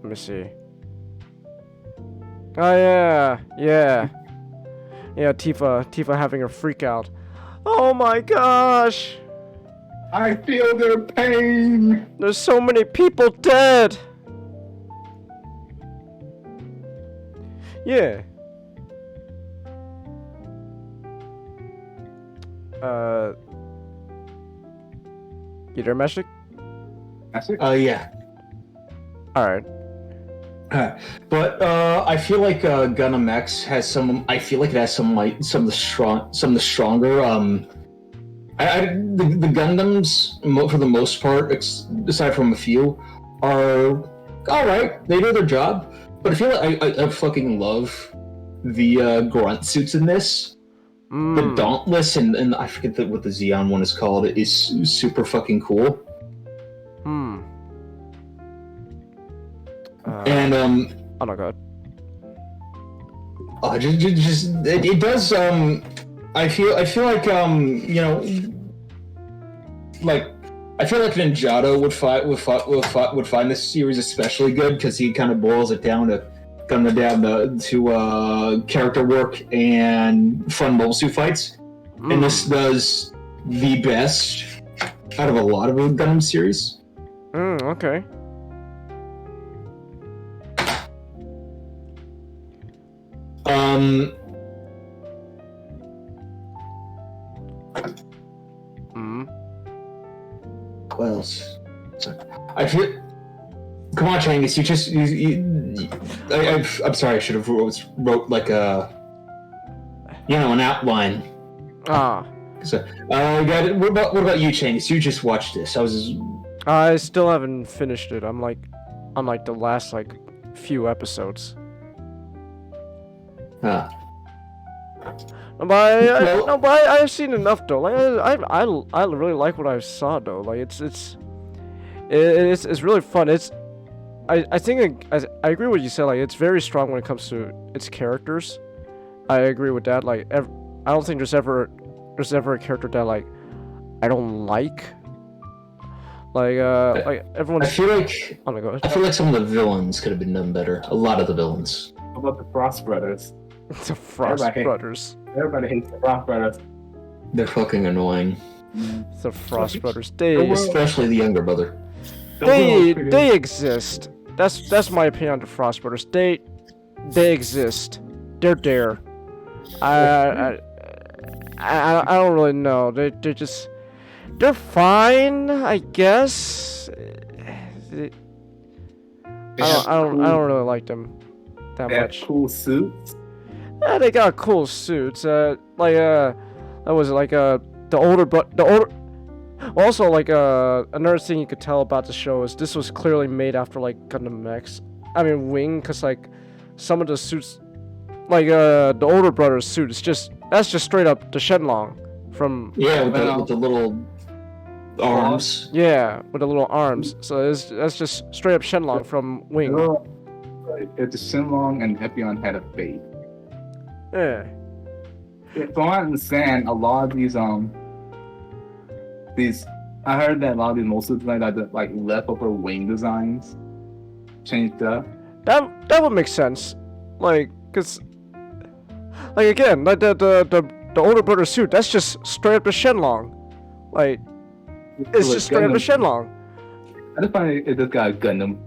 Let me see. Oh yeah. Tifa having a freak out. Oh my gosh! I feel their pain. There's so many people dead. Yeah. You there, Magic? Yeah. Alright. But I feel like Gundam X has some. I feel like it has some of the stronger. The Gundams, for the most part, aside from a few, are all right. They do their job. But I feel like I fucking love the grunt suits in this. The Dauntless and I forget what the Xeon one is called. It is super fucking cool. And oh my god. It does. I feel like like I feel like Ninjato would find this series especially good because he kind of boils it down to character work and fun mobile suit fights, and this does the best out of a lot of the Gundam series. Okay. What else? I feel. Come on, Changhis. I'm sorry. I should have wrote like an outline. So, what about you, Changhis? You just watched this. I still haven't finished it. I'm like the last few episodes. Huh. But I've seen enough though. Like I really like what I saw though. Like it's really fun. I think I agree with what you said. Like it's very strong when it comes to its characters. I agree with that. Like I don't think there's ever a character that like I don't like. Like everyone. I feel like. Oh my god. I feel like some of the villains could have been done better. A lot of the villains. How about the Frost Brothers? The Frost Brothers. Everybody hates the Frost Brothers. They're fucking annoying. The Frost Brothers, especially the younger brother. they exist. That's my opinion on the Frost Brothers. They exist. They're there. I don't really know. They're fine, I guess. I don't really like them that They have much. cool suits. Yeah, they got cool suits. That was the older. Also, another thing you could tell about the show is this was clearly made after Gundam X. I mean Wing, cause some of the suits, the older brother's suit, that's just straight up the Shenlong from. Yeah, with the little arms. Yeah, with the little arms. So that's just straight up Shenlong from Wing. It's Shenlong and Epion had a fate. Yeah. From what I understand, a lot of these I heard that a lot of these most of the leftover wing designs changed up. That would make sense, cause again, the older brother suit, that's just straight up a Shenlong, it's just straight up a Shenlong. I just find it just got a Gundam,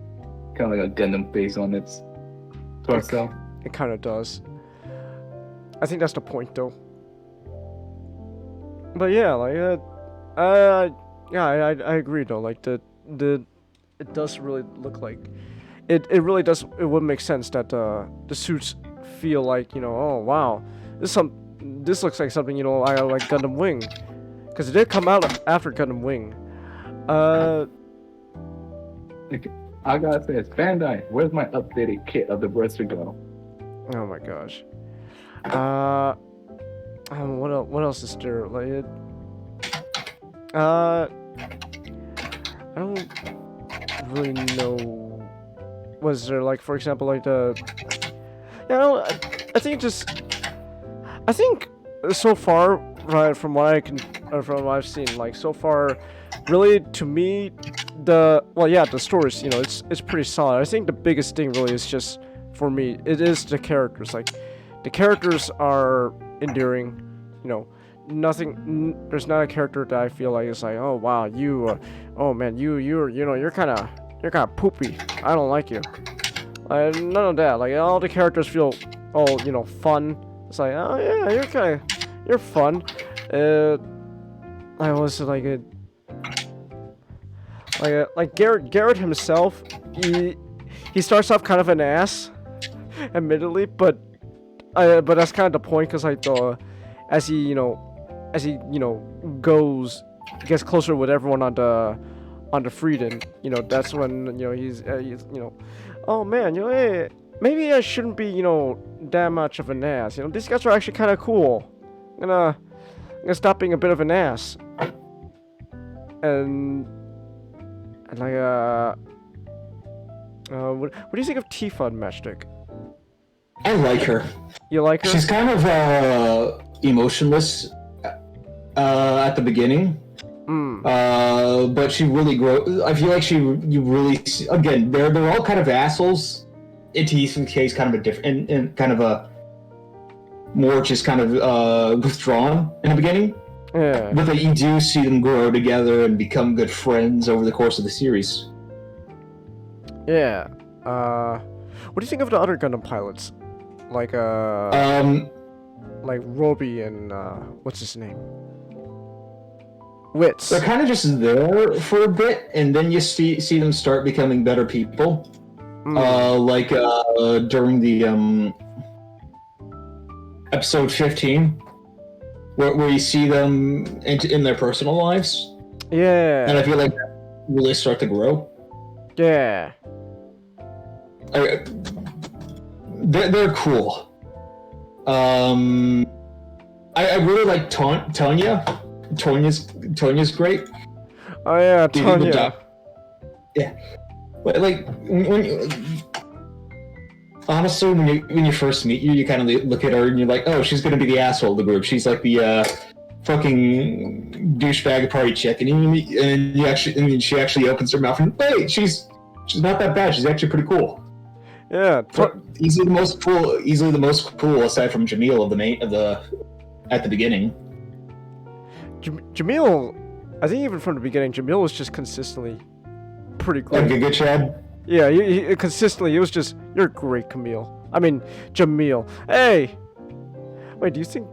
kind of like a Gundam face on its torso. It kind of does. I think that's the point, though. But yeah, I agree though. It does really look like it really does. It would make sense that the suits feel oh wow, this looks like something I like Gundam Wing, because it did come out after Gundam Wing. I gotta say, it's Bandai. Where's my updated kit of the Restroom Go? Oh my gosh. What else is there? I don't really know. Was there for example the? Yeah, I think so far, right, from what from what I've seen, so far, really to me, the stories, it's pretty solid. I think the biggest thing really is just for me, it is the characters. The characters are endearing, there's not a character that I feel like is oh wow, oh man, you're kind of poopy. I don't like you. None of that. All the characters feel fun. It's oh yeah, you're fun. I was Garrett himself. He starts off kind of an ass, admittedly, but that's kind of the point, because as he gets closer with everyone on the Frieden, that's when he's oh man, hey, maybe I shouldn't be that much of an ass. These guys are actually kind of cool. I'm gonna stop being a bit of an ass. And what do you think of Tifa and Matchstick? I like her. You like her? She's kind of emotionless at the beginning. But she really grows. I feel like you really again, they're all kind of assholes. In Tifa's case, kind of a different and kind of a more just kind of withdrawn in the beginning. Yeah. But you do see them grow together and become good friends over the course of the series. Yeah. What do you think of the other Gundam pilots? Like Roby and what's his name? Wits. They're kind of just there for a bit, and then you see them start becoming better people. During the episode 15, where you see them in their personal lives. Yeah. And I feel like they really start to grow. Yeah. They're cool. I really like Tonya. Tonya's great. Oh yeah, Tonya. Yeah, but honestly, when you first meet you kind of look at her and you're like, oh, she's gonna be the asshole of the group. She's like the fucking douchebag party chick, and she actually opens her mouth and wait, she's not that bad. She's actually pretty cool. Yeah, easily the most cool aside from Jamil at the beginning. Jamil, I think even from the beginning, Jamil was just consistently pretty cool. Like a good Chad. Yeah, he consistently, it was just, you're great, Camille. I mean, Jamil. Hey! Wait, do you think...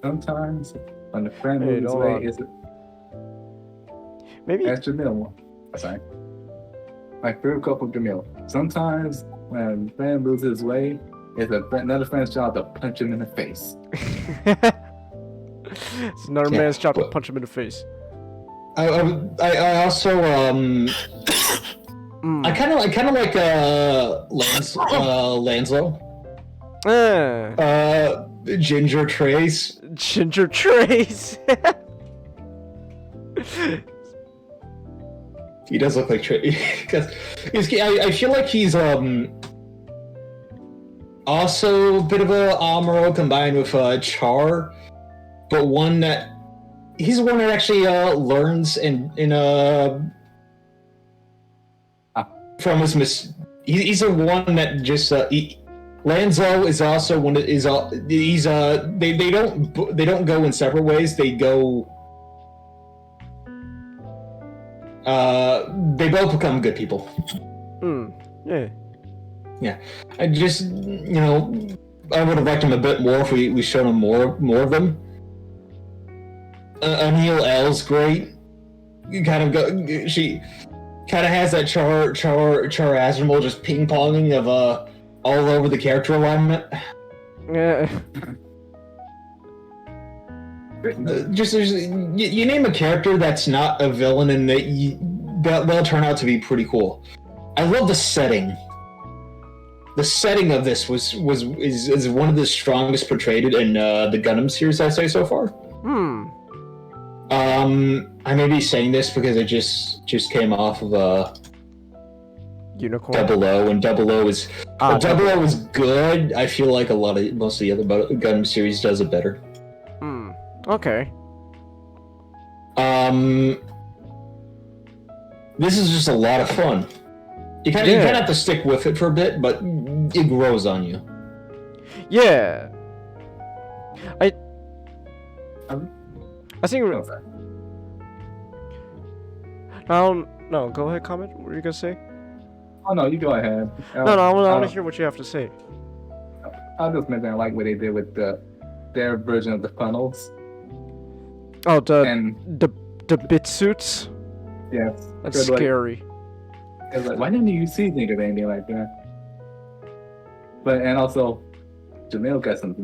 Sometimes when the friend Hey, moves hold away, on. is it? Maybe... That's Jamil. Sorry. My favorite couple, Jamil. Sometimes when a friend loses his way, it's another friend's job to punch him in the face. It's another man's job to punch him in the face. I also I kind of like Lanslow. Ginger Trace. Ginger Trace. He does look like Trace. Because I feel like he's also a bit of a Amuro combined with Char, but one that he's the one that actually learns from his he's the one that just Lanzo is also one that is they don't go in separate ways. They go they both become good people. Yeah. I just I would have liked him a bit more if we showed him more of them. Anil L's great. She kind of has that Char Azimuth just ping ponging of all over the character alignment. Yeah. You name a character that's not a villain and they'll turn out to be pretty cool. I love the setting. The setting of this is one of the strongest portrayed in the Gundam series, I'd say, so far. I may be saying this because it just came off of Unicorn. Double O, and Double O is good. I feel like most of the other Gundam series does it better. Okay. This is just a lot of fun. You kind of have to stick with it for a bit, but it grows on you. Yeah. I think. No, go ahead, comment. What were you gonna say? Oh no, you go ahead. No, I want to hear what you have to say. I'll just mention I like what they did with their version of the funnels. Oh, the bit suits. Yes, That's scary. It's like, why didn't you think of anything like that? And also, Jamil got some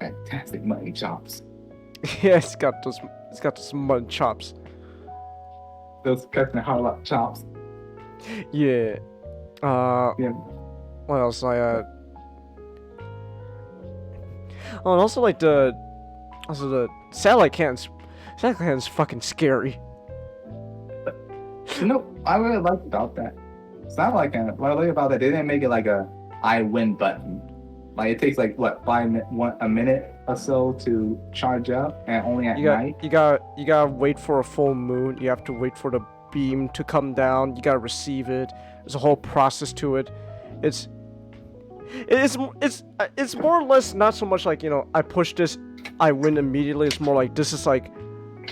fantastic mutton chops. Yeah, it's got those mutton chops. Those custom hard chops. Yeah. Yeah. What else? Oh, and also the satellite cannons. Satellite cannon's fucking scary. I really like about that. Satellite cannon. What I like about that, they didn't make it like a I win button. Like it takes like what a minute or so to charge up, and only at night. You gotta wait for a full moon. You have to wait for the beam to come down. You gotta receive it. There's a whole process to it. It's more or less not so much like I push this, I win immediately. It's more like this is like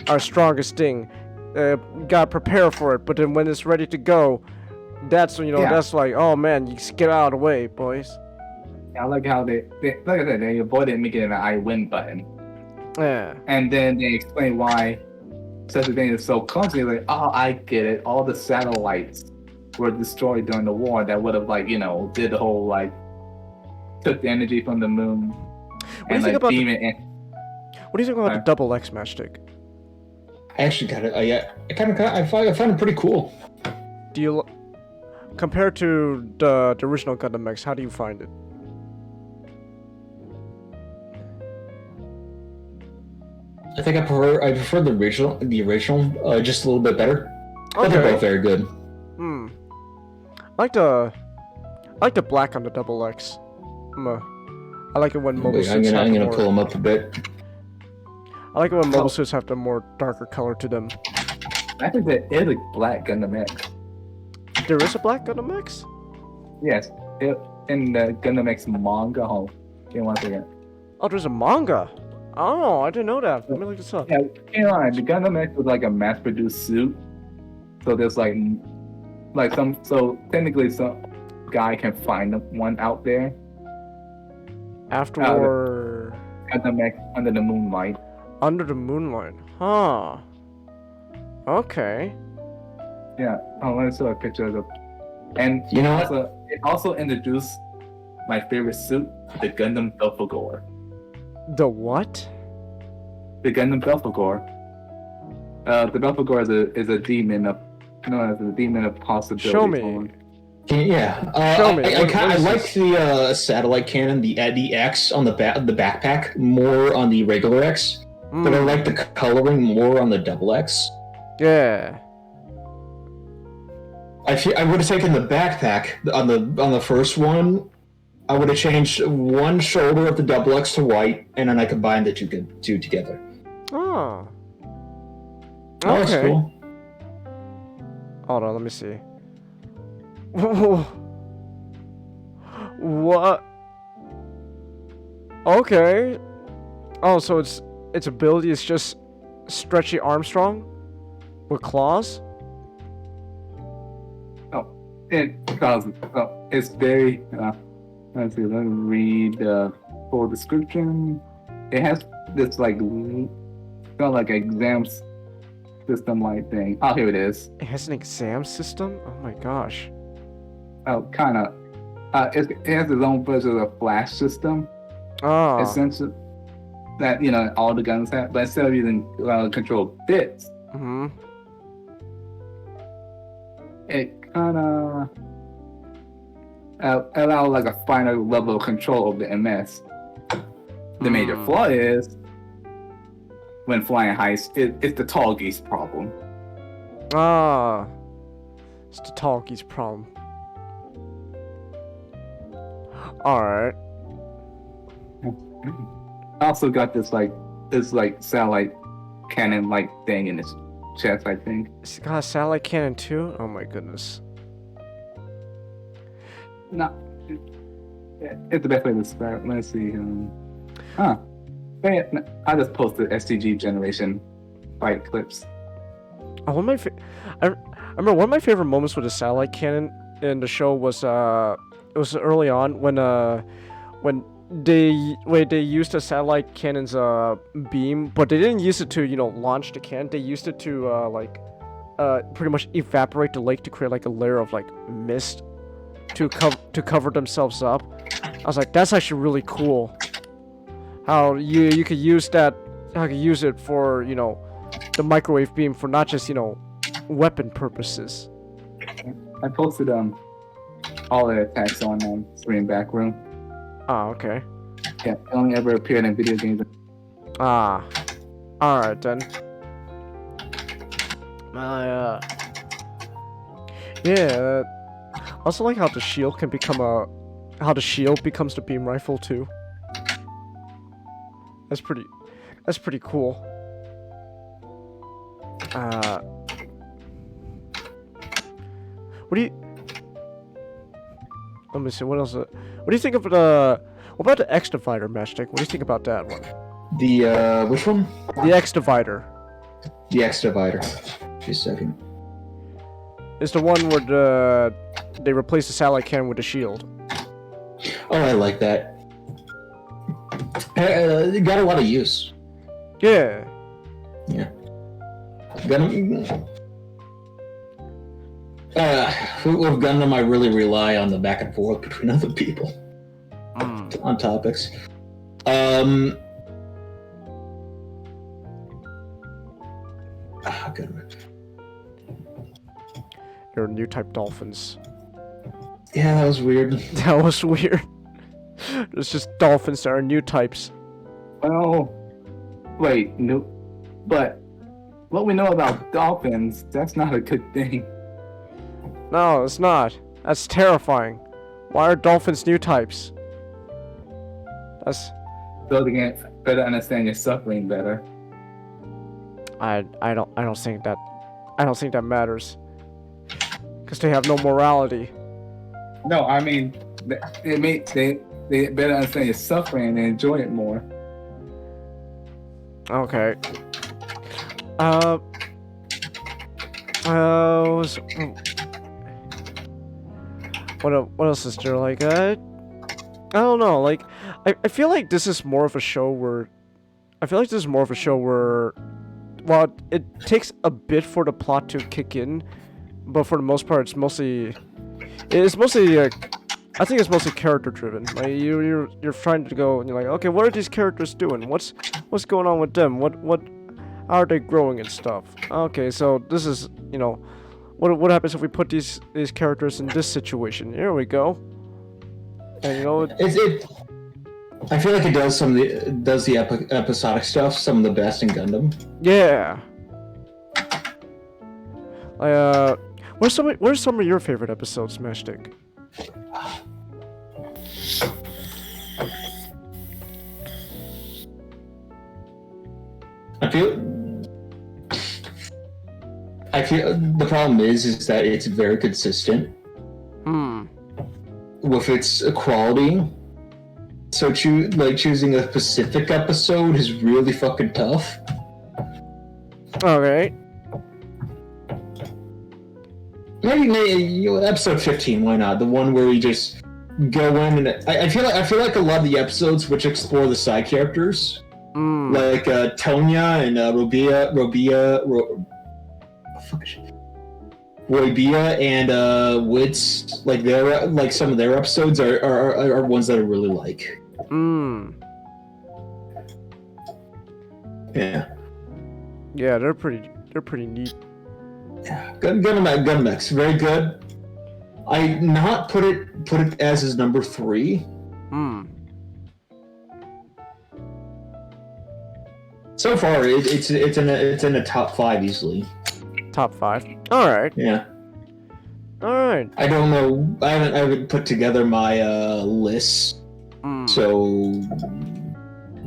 our strongest thing. Gotta prepare for it. But then when it's ready to go, that's when that's like, oh man, you just get out of the way, boys. I like how they like I said, they avoided making it an I win button. Yeah. And then they explain why such a thing is so clumsy. Like, oh, I get it. All the satellites were destroyed during the war that would have did the whole took the energy from the moon and beam it in. What do you think about the double X matchstick? I actually got it. I find it pretty cool. Do you compared to the original Gundam X? How do you find it? I think I prefer the original, just a little bit better. But they're both very good. I like the black on the double X. I like it when mobile suits have I'm gonna pull them up a bit. I like it when mobile suits have the more darker color to them. I think there is a black Gundam X. There is a black Gundam X? Yes, in the Gundam X manga. Hold on, give me 1 second. Oh, there's a manga. Oh, I didn't know that. Let me look this up. Yeah, can't lie. The Gundam X was like a mass-produced suit, so there's like some. So technically, some guy can find one out there. After Gundam X Under the Moonlight. Under the Moonlight, huh? Okay. Yeah, I want to show a picture of the. And You know it also introduced my favorite suit, the Gundam Belphegor. The what? The Gundam Belphegor. The Belphegor is a demon of known as a demon of possibility. Show me. Yeah. Show me. I like the satellite cannon, the X on the backpack more on the regular X, but I like the coloring more on the double X. Yeah. I would have taken the backpack on the first one. I would have changed one shoulder of the double X to white, and then I combined the two together. Oh. Oh, that's Okay. cool. Hold on, let me see. What? Okay. Oh, so its ability is just Stretchy Armstrong with claws? It's very. Let's see. Let me read the full description. It has this like exam system like thing. Oh, here it is. It has an exam system? Oh my gosh. Oh, kind of. It has its own version of a flash system. Ah. Essentially, that all the guns have, but instead of using control bits, it kind of allow like a finer level of control of the MS. The major flaw is when flying heights, it's the tall geese problem. Ah. It's the talkie's problem. Alright. Also got this satellite cannon like thing in its chest, I think. It's got a satellite cannon too? Oh my goodness. No, it's the best way to describe it. Let's see. I just posted STG generation fight clips. Oh, I remember one of my favorite moments with the satellite cannon in the show was it was early on when they used the satellite cannon's beam, but they didn't use it to launch the cannon. They used it to pretty much evaporate the lake to create like a layer of like mist to cover themselves up. I was like, that's actually really cool. How you could use that, how you could use it for the microwave beam for not just weapon purposes. I posted all the attacks on Screen Back Room. Ah, okay. Yeah, it only ever appeared in video games. Ah, all right then. Yeah. I also like how the shield can become how the shield becomes the beam rifle too. That's pretty cool. What do you? Let me see. What else? What do you think of the? What about the X Divider, Matchstick? What do you think about that one? The which one? The X Divider. The X Divider. Just a second. It's the one where they replace the satellite cannon with the shield. Oh, I like that. It got a lot of use. Yeah. Yeah. With Gundam, I really rely on the back and forth between other people on topics. Good. Your new type dolphins. Yeah, that was weird. That was weird. It's just dolphins that are new types. Oh, wait, no, but what we know about dolphins, that's not a good thing. No, it's not. That's terrifying. Why are dolphins new types? That's. So they can better understand your suffering better. I don't think that matters. Because they have no morality. No, I mean, they better understand your suffering and enjoy it more. Okay. What else is there? Like, I don't know. Like, I feel like this is more of a show where, well, it takes a bit for the plot to kick in, but for the most part, it's mostly I think it's mostly character driven. Like you're trying to go and you're like, okay, what are these characters doing? What's going on with them? How are they growing and stuff? Okay, so this is, you know, what happens if we put these characters in this situation? Here we go. And you know, I feel like it does the episodic stuff some of the best in Gundam. yeah. Where's some of your favorite episodes, Smashstick? I feel the problem is that it's very consistent. With its quality. So choosing a specific episode is really fucking tough. Okay. Maybe episode 15. Why not? The one where we just go in and I feel like a lot of the episodes which explore the side characters, like Tonya and Roybia and Wits, like some of their episodes are ones that I really like. Yeah. Yeah, they're pretty neat. Yeah, Gundam X, very good. I not put it as his number 3. So far, it's in a top 5 easily. Top 5. All right. Yeah. All right. I don't know. I haven't put together my list, so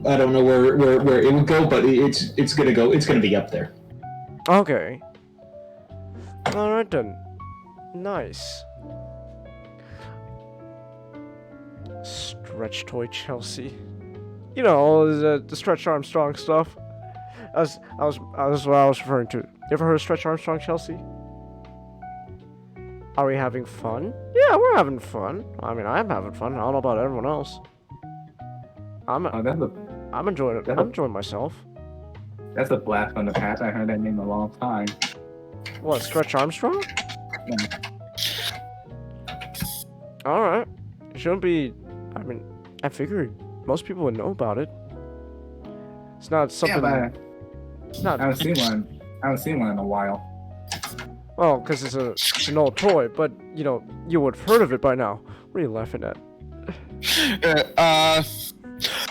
I don't know where it would go. But it's gonna go. It's gonna be up there. Okay. All right then. Nice. Stretch toy Chelsea. You know, the Stretch Armstrong stuff. That's what I was referring to. You ever heard of Stretch Armstrong, Chelsea? Are we having fun? Yeah, we're having fun. I mean, I'm having fun. I don't know about everyone else. I'm enjoying it. I'm enjoying myself. That's a blast from the past. I haven't heard that name in a long time. What, Stretch Armstrong? Yeah. Alright. It shouldn't be... I mean, I figured most people would know about it. It's not something... Yeah, but it's not... I haven't seen one in a while. Well, because it's an old toy, but, you know, you would have heard of it by now. What are you laughing at?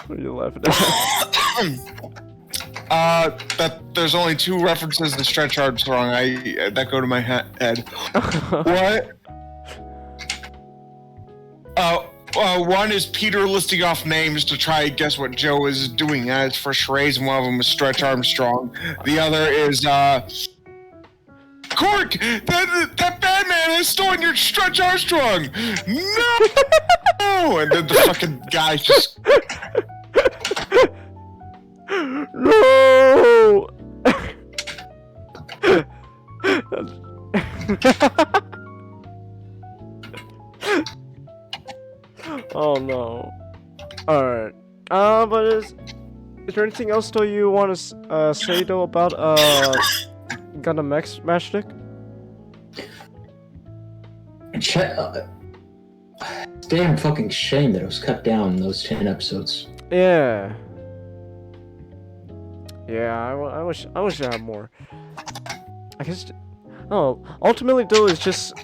What are you laughing at? That there's only 2 references to Stretch Armstrong that go to my head. What? One is Peter listing off names to try and guess what Joe is doing at his first raise, and one of them is Stretch Armstrong. The other is, Cork! That bad man has stolen your Stretch Armstrong! No! And then the fucking guy just... No! Oh no. Alright. But is there anything else though you want to say though about Gundam X, Matchstick? Damn fucking shame that it was cut down in those 10 episodes. Yeah. Yeah, I wish I had more. I guess. Oh, ultimately though, it's just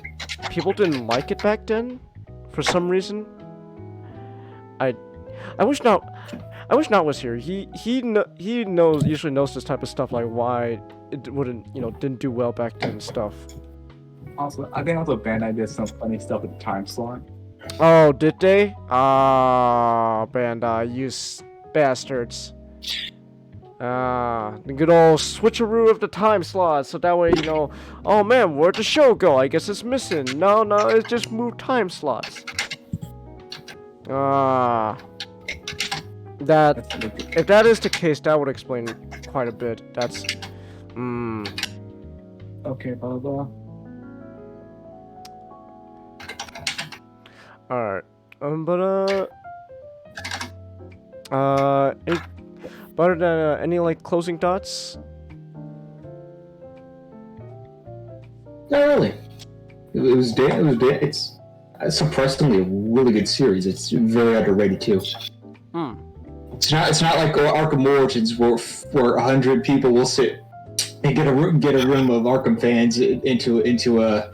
people didn't like it back then, for some reason. I wish Not was here. He usually knows this type of stuff, like why it didn't do well back then and stuff. Also, I think also Bandai did some funny stuff with the time slot. Oh, did they? Ah, Bandai, you bastards. The good old switcheroo of the time slot, so that way, you know, oh man, where'd the show go? I guess it's missing. No, it's just moved time slots. That if that is the case, that would explain quite a bit. That's Okay, Baba. Alright. Any, but any like closing thoughts? Not really. It's surprisingly a really good series. It's very underrated too. It's not like Arkham Origins where 100 people will sit and get a room of Arkham fans into a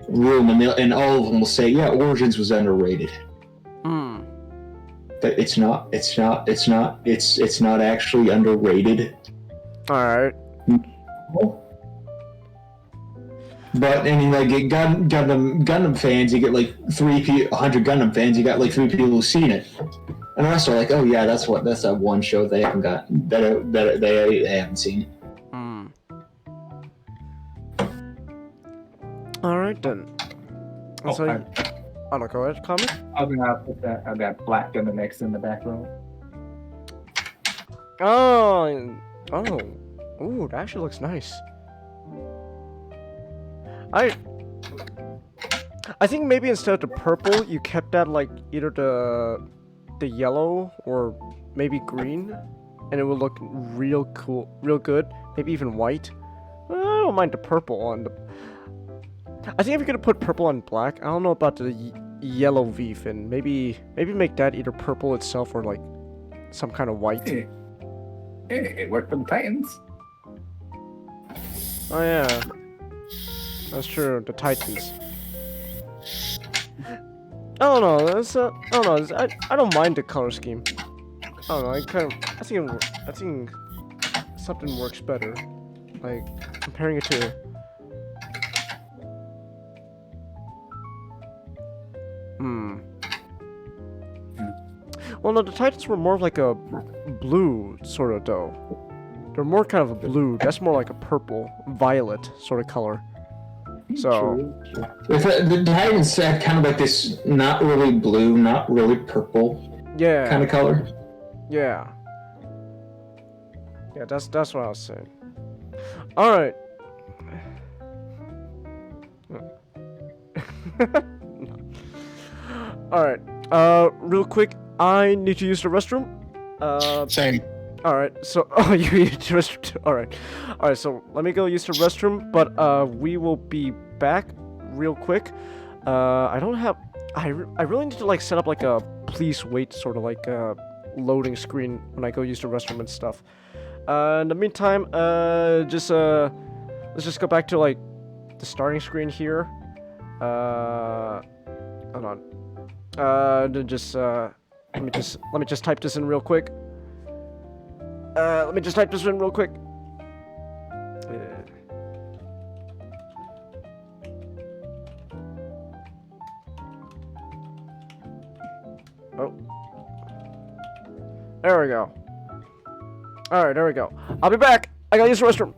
room and all of them will say, yeah, Origins was underrated. But it's not actually underrated. Alright. But I mean, like Gundam fans, you get like 100 Gundam fans, you got like 3 people who've seen it, and the rest are like, oh yeah, that's that one show they haven't got that they haven't seen. All right then. So, no, go ahead, comment. I was gonna put that black Gundam X in the background. Oh, ooh, that actually looks nice. I think maybe instead of the purple, you kept that like either the yellow or maybe green, and it would look real cool, real good. Maybe even white. I don't mind the purple on the. I think if you're gonna put purple on black, I don't know about the yellow V fin. Maybe make that either purple itself or like some kind of white. Hey, it worked for the Titans. Oh yeah. That's true, the Titans. I don't know. I don't know. I don't mind the color scheme. I don't know. I think something works better. Like comparing it to. Well, no, the Titans were more of like a blue sort of though. They're more kind of a blue. That's more like a purple, violet sort of color. So the Titans had kind of like this, not really blue, not really purple, kind of color. Yeah, that's what I was saying. All right. All right. Real quick, I need to use the restroom. Same. All right. So, you use the restroom. All right. So let me go use the restroom. But we will be back real quick. I really need to like set up like a please wait sort of like loading screen when I go use the restroom and stuff. In the meantime, let's just go back to like the starting screen here. Hold on. Let me just type this in real quick. Let me just type this in real quick. Oh. There we go. Alright, there we go. I'll be back. I gotta use the restroom.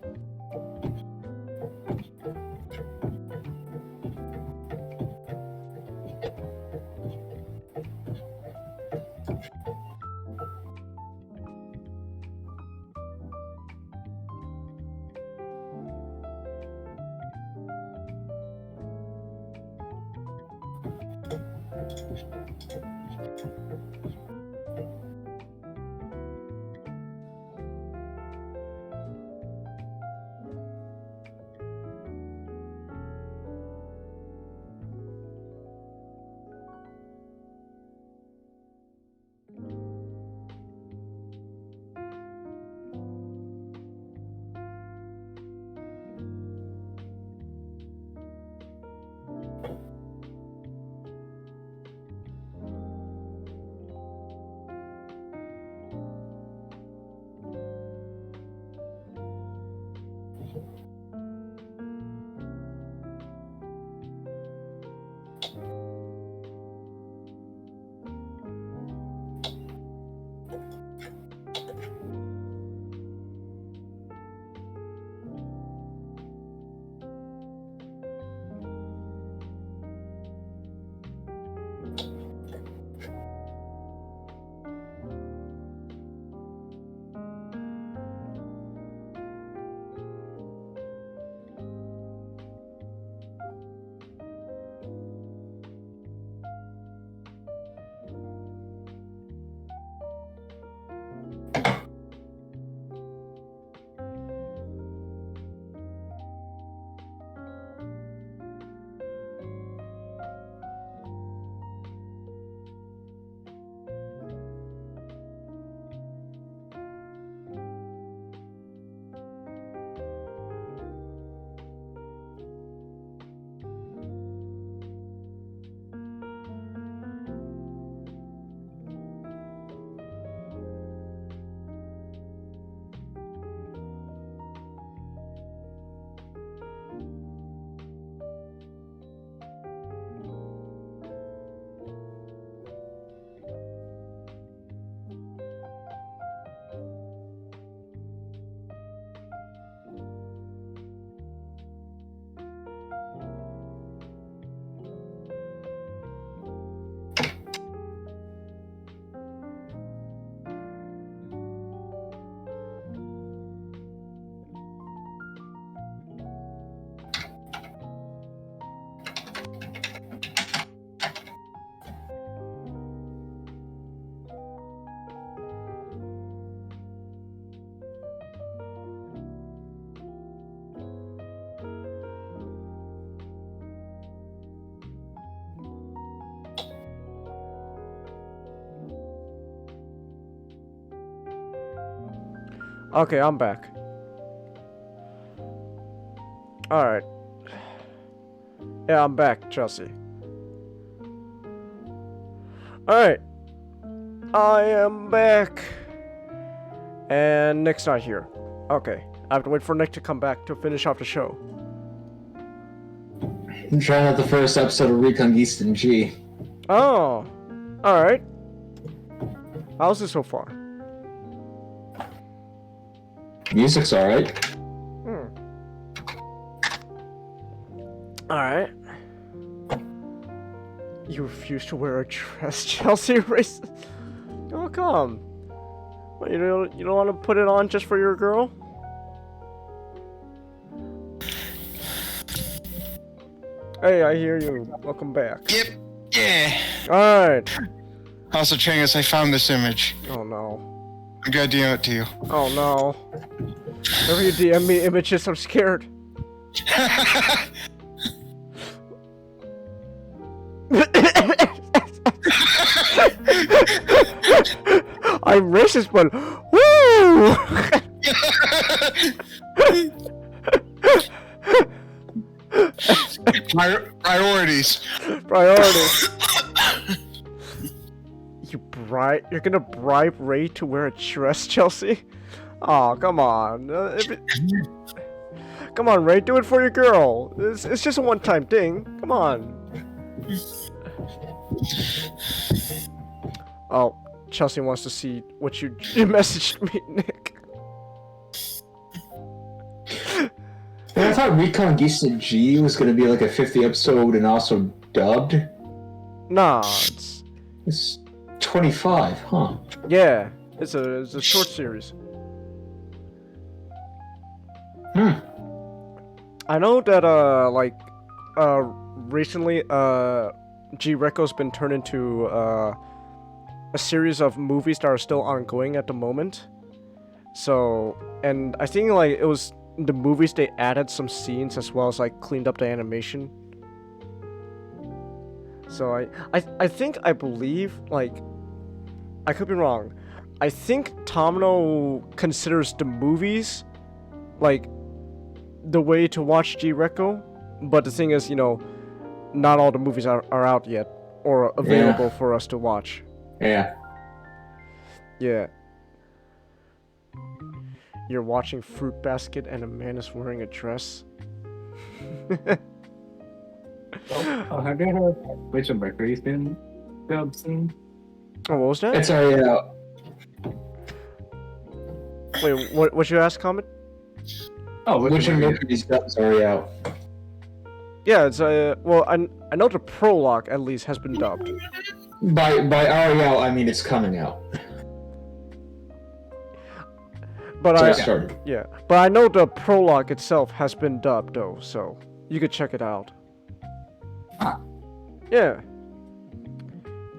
Okay, I'm back. Alright. Yeah, I'm back, Chelsea. Alright. I am back. And Nick's not here. Okay. I have to wait for Nick to come back to finish off the show. I'm trying out the first episode of Reconquista G. Oh. Alright. How's it so far? Music's alright. Alright. You refuse to wear a dress, Chelsea race. Oh, come. What, you don't want to put it on just for your girl? Hey, I hear you. Welcome back. Yep. Yeah. Alright. Also, Changhis, I found this image. Oh no. I'm gonna DM it to you. Oh no. Whenever you DM me images, I'm scared. I'm racist, but woo! Priorities. Priorities. You're gonna bribe Ray to wear a dress, Chelsea? Oh, come on. Come on, Ray, do it for your girl. It's just a one-time thing. Come on. Oh, Chelsea wants to see what you messaged me, Nick. I thought Reconquista G was gonna be like a 50 episode and also dubbed. Nah, It's 25, huh? yeah, it's a short series. I know that recently G Reco's been turned into a series of movies that are still ongoing at the moment. So, and I think like it was the movies they added some scenes as well as like cleaned up the animation. So I believe, like, I could be wrong. I think Tomino considers the movies like the way to watch G Reco, but the thing is, you know, not all the movies are out yet or available for us to watch. Yeah. Yeah. You're watching Fruit Basket and a man is wearing a dress. Have you heard Restroom Break been dubbed soon? Oh, what was that? It's already out. Wait, what you ask, Comment? Oh, Which of these dubs already out? Yeah, it's well, I know the prologue at least has been dubbed. By already out, I mean it's coming out. But Just started. yeah, but I know the prologue itself has been dubbed though, so you could check it out. Ah. Yeah.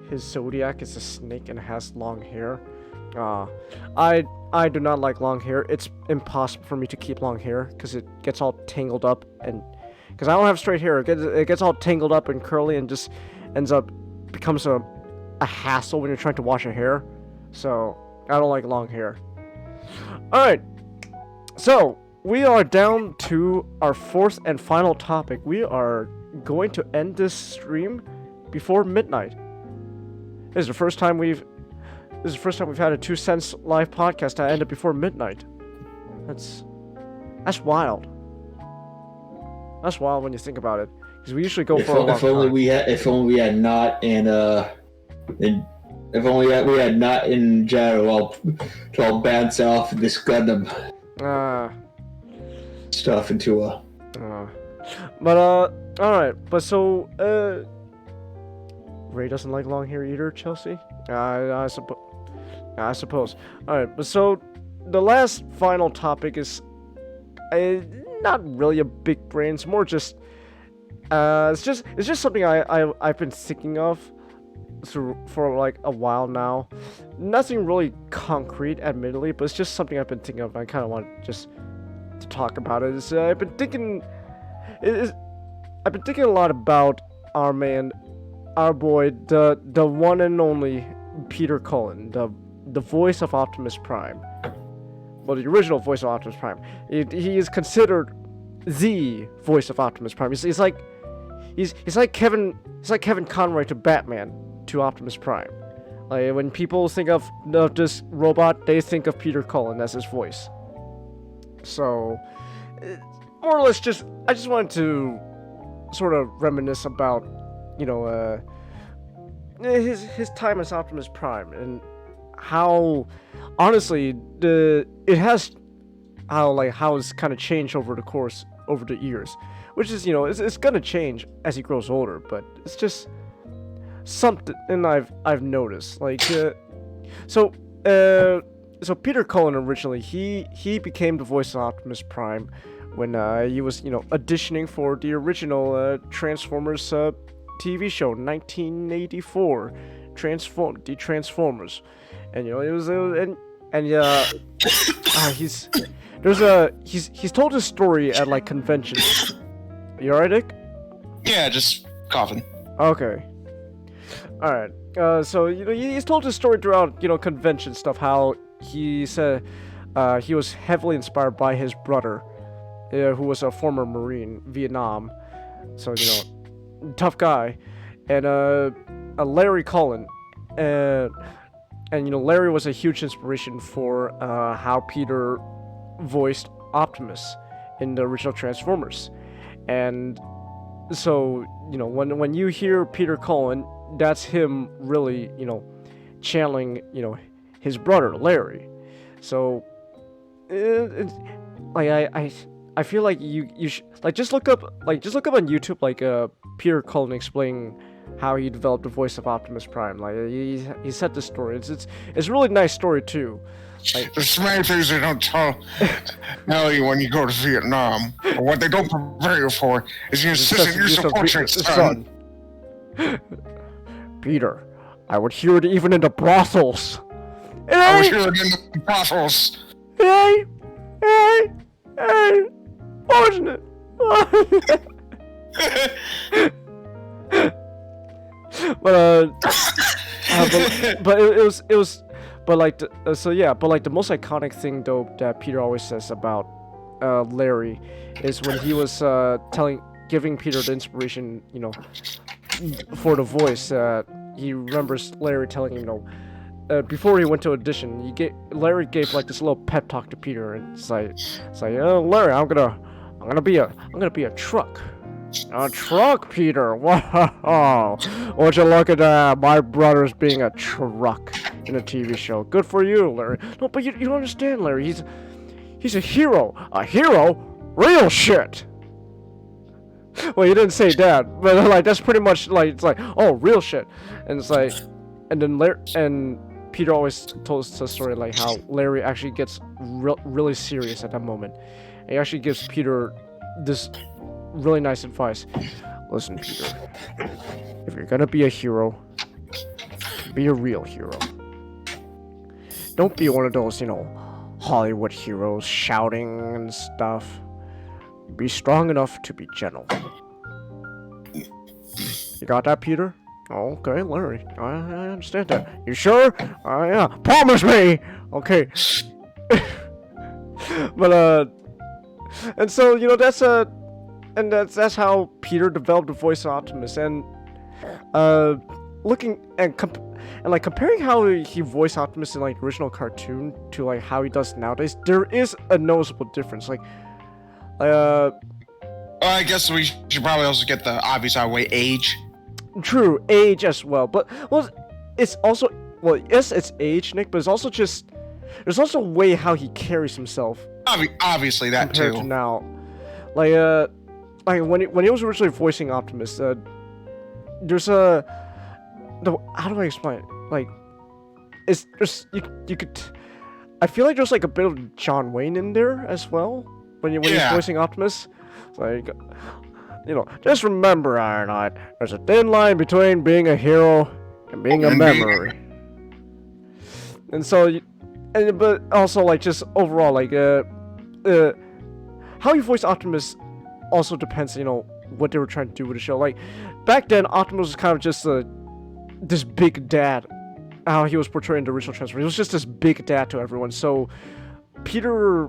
His zodiac is a snake and has long hair. I do not like long hair. It's impossible for me to keep long hair because it gets all tangled up, and because I don't have straight hair, it gets all tangled up and curly and just becomes a hassle when you're trying to wash your hair. So I don't like long hair. All right, so we are down to our fourth and final topic. We are going to end this stream before midnight. This is the first time we've had a 2 cents live podcast that ended before midnight. That's wild. That's wild when you think about it, because we usually go for a long If only time. we had not we had not in general to all bounce off this Gundam stuff into a. But all right. But so Ray doesn't like long hair either, Chelsea. I suppose. All right. But so the last final topic is not really a big brain. It's more just it's just something I've been thinking of for like a while now. Nothing really concrete, admittedly, but it's just something I've been thinking of. I kind of want just to talk about it. I've been thinking a lot about our man, our boy, the one and only Peter Cullen, the voice of Optimus Prime. the original voice of Optimus Prime. He is considered the voice of Optimus Prime. He's like Kevin Conroy to Batman to Optimus Prime. Like when people think of this robot, they think of Peter Cullen as his voice. So, more or less, I just wanted to sort of reminisce about, his time as Optimus Prime and how, honestly, how it's kind of changed over the years, which is it's gonna change as he grows older, but it's just something I've noticed. Like, so Peter Cullen originally he became the voice of Optimus Prime when he was auditioning for the original Transformers TV show 1984, the Transformers, and he's told his story at like conventions. You alright, Dick? Yeah, just coughing. Okay. Alright. So he's told his story throughout convention stuff. How he said he was heavily inspired by his brother, who was a former Marine, Vietnam. So tough guy, and Larry Cullen, and Larry was a huge inspiration for how Peter voiced Optimus in the original Transformers. And so when you hear Peter Cullen, that's him really channeling his brother Larry. So I feel like you should just look up on YouTube Peter Cullen explaining how he developed the voice of Optimus Prime. Like he said the story. It's a really nice story too. Like, there's so many things they don't tell you when you go to Vietnam. Or what they don't prepare you for is you insist on use of portrait, son. Peter, I would hear it even in the brothels. I would hear it in the brothels. Hey, wasn't it? But the most iconic thing though that Peter always says about Larry is when he was giving Peter the inspiration, for the voice. He remembers Larry telling him, before he went to audition, Larry gave like this little pep talk to Peter, and it's like, Larry, I'm gonna be a truck. A truck, Peter. Wow. Would you look at that? My brother's being a truck in a TV show. Good for you, Larry. No, but you don't understand, Larry. He's a hero. A hero? Real shit. Well, he didn't say that, but like that's pretty much like it's like, oh, real shit. And it's like, and then and Peter always told us the story like how Larry actually gets really serious at that moment. And he actually gives Peter this really nice advice. Listen, Peter, if you're gonna be a hero, be a real hero. Don't be one of those, Hollywood heroes shouting and stuff. Be strong enough to be gentle. You got that, Peter? Okay, Larry. I understand that. You sure? Yeah. Promise me! Okay. But, and so, that's how Peter developed the voice of Optimus. And, looking and comparing how he voiced Optimus in, like, the original cartoon to, like, how he does nowadays, there is a noticeable difference. Like, I guess we should probably also get the obvious out of the way, age. True, age as well. But, it's also, yes, it's age, Nick, but it's also just, there's also a way how he carries himself. Obviously, that compared too. To now. Like when he was originally voicing Optimus, there's how do I explain it? Like, you could, I feel like there's like a bit of John Wayne in there as well when he's voicing Optimus. It's like, just remember, Ironhide, there's a thin line between being a hero and being a memory. And so, but also like just overall like how you voice Optimus also depends, what they were trying to do with the show. Like back then, Optimus was kind of just this big dad. How he was portrayed in the original Transformers, he was just this big dad to everyone. So Peter.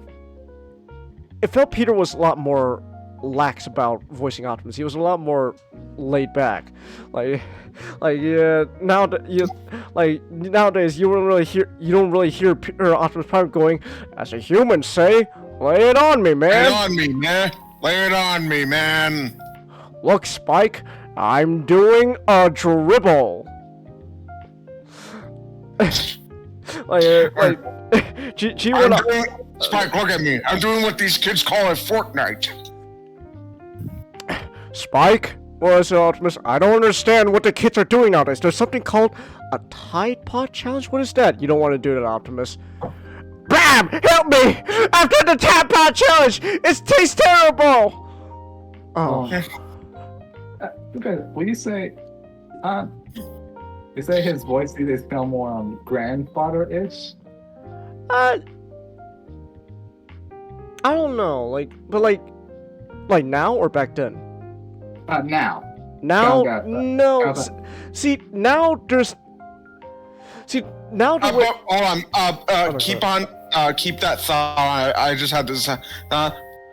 It felt Peter was a lot more lax about voicing Optimus. He was a lot more laid back. Like yeah. Nowadays you don't really hear Optimus Prime going, "As a human, say, lay it on me, man. Lay it on me, man. Lay it on me, man. Look, Spike, I'm doing a dribble." Spike, look at me. I'm doing what these kids call a Fortnite. Spike? What is it, Optimus? I don't understand what the kids are doing nowadays. There's something called a Tide Pod Challenge? What is that? You don't want to do that, Optimus. Bam! Help me! I've done the Tide Pod Challenge! It tastes terrible! Oh. When you say his voice is kind of more grandfather-ish? I don't know, but now or back then? Now. Now, no. See, now there's. See, now the way. Hold on. Keep that thought. I just had this.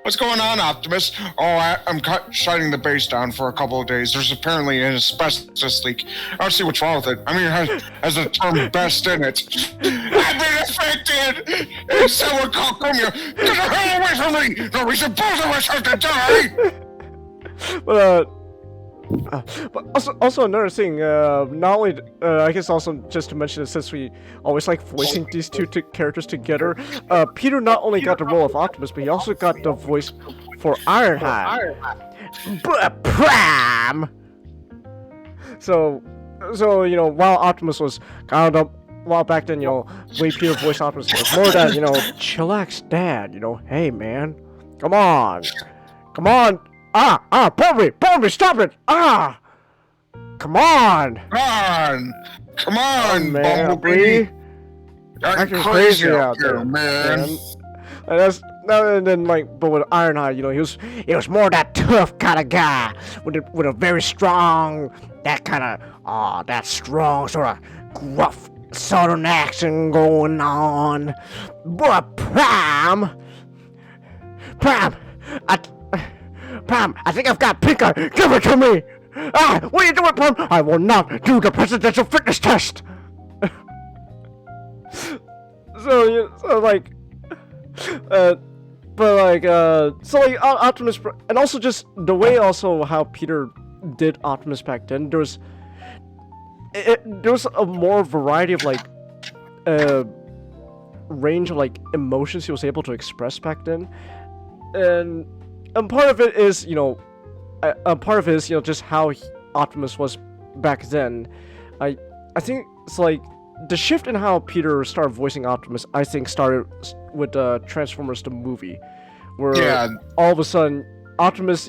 What's going on, Optimus? I'm shutting the base down for a couple of days. There's apparently an asbestos leak. I don't see what's wrong with it. I mean, it has the term "best" in it. I've been affected! And someone called Gumya! Get the hell away from me! No, we should both of us have to die! But also another thing, not only, I guess also just to mention it, since we always like voicing these two characters together, Peter not only got the role of Optimus, but he also got the voice for Ironhide. Pram! So, while Optimus was kind of, while back then, way Peter voiced Optimus was more that, chillax dad, hey man, come on. Bumblebee, stop it! Come on, man, Bumblebee! Acting crazy out there, man. And then but with Ironhide, he was more that tough kind of guy with a very strong, that strong sort of gruff southern accent going on. But Pram, Pam, I think I've got Pinker. Give it to me. What are you doing, Pam? I will not do the presidential fitness test. Optimus, and also just the way also how Peter did Optimus back then. There was a more variety of range of emotions he was able to express back then, and part of it is just how Optimus was back then. I think it's the shift in how Peter started voicing Optimus, I think, started with Transformers the movie, where all of a sudden Optimus,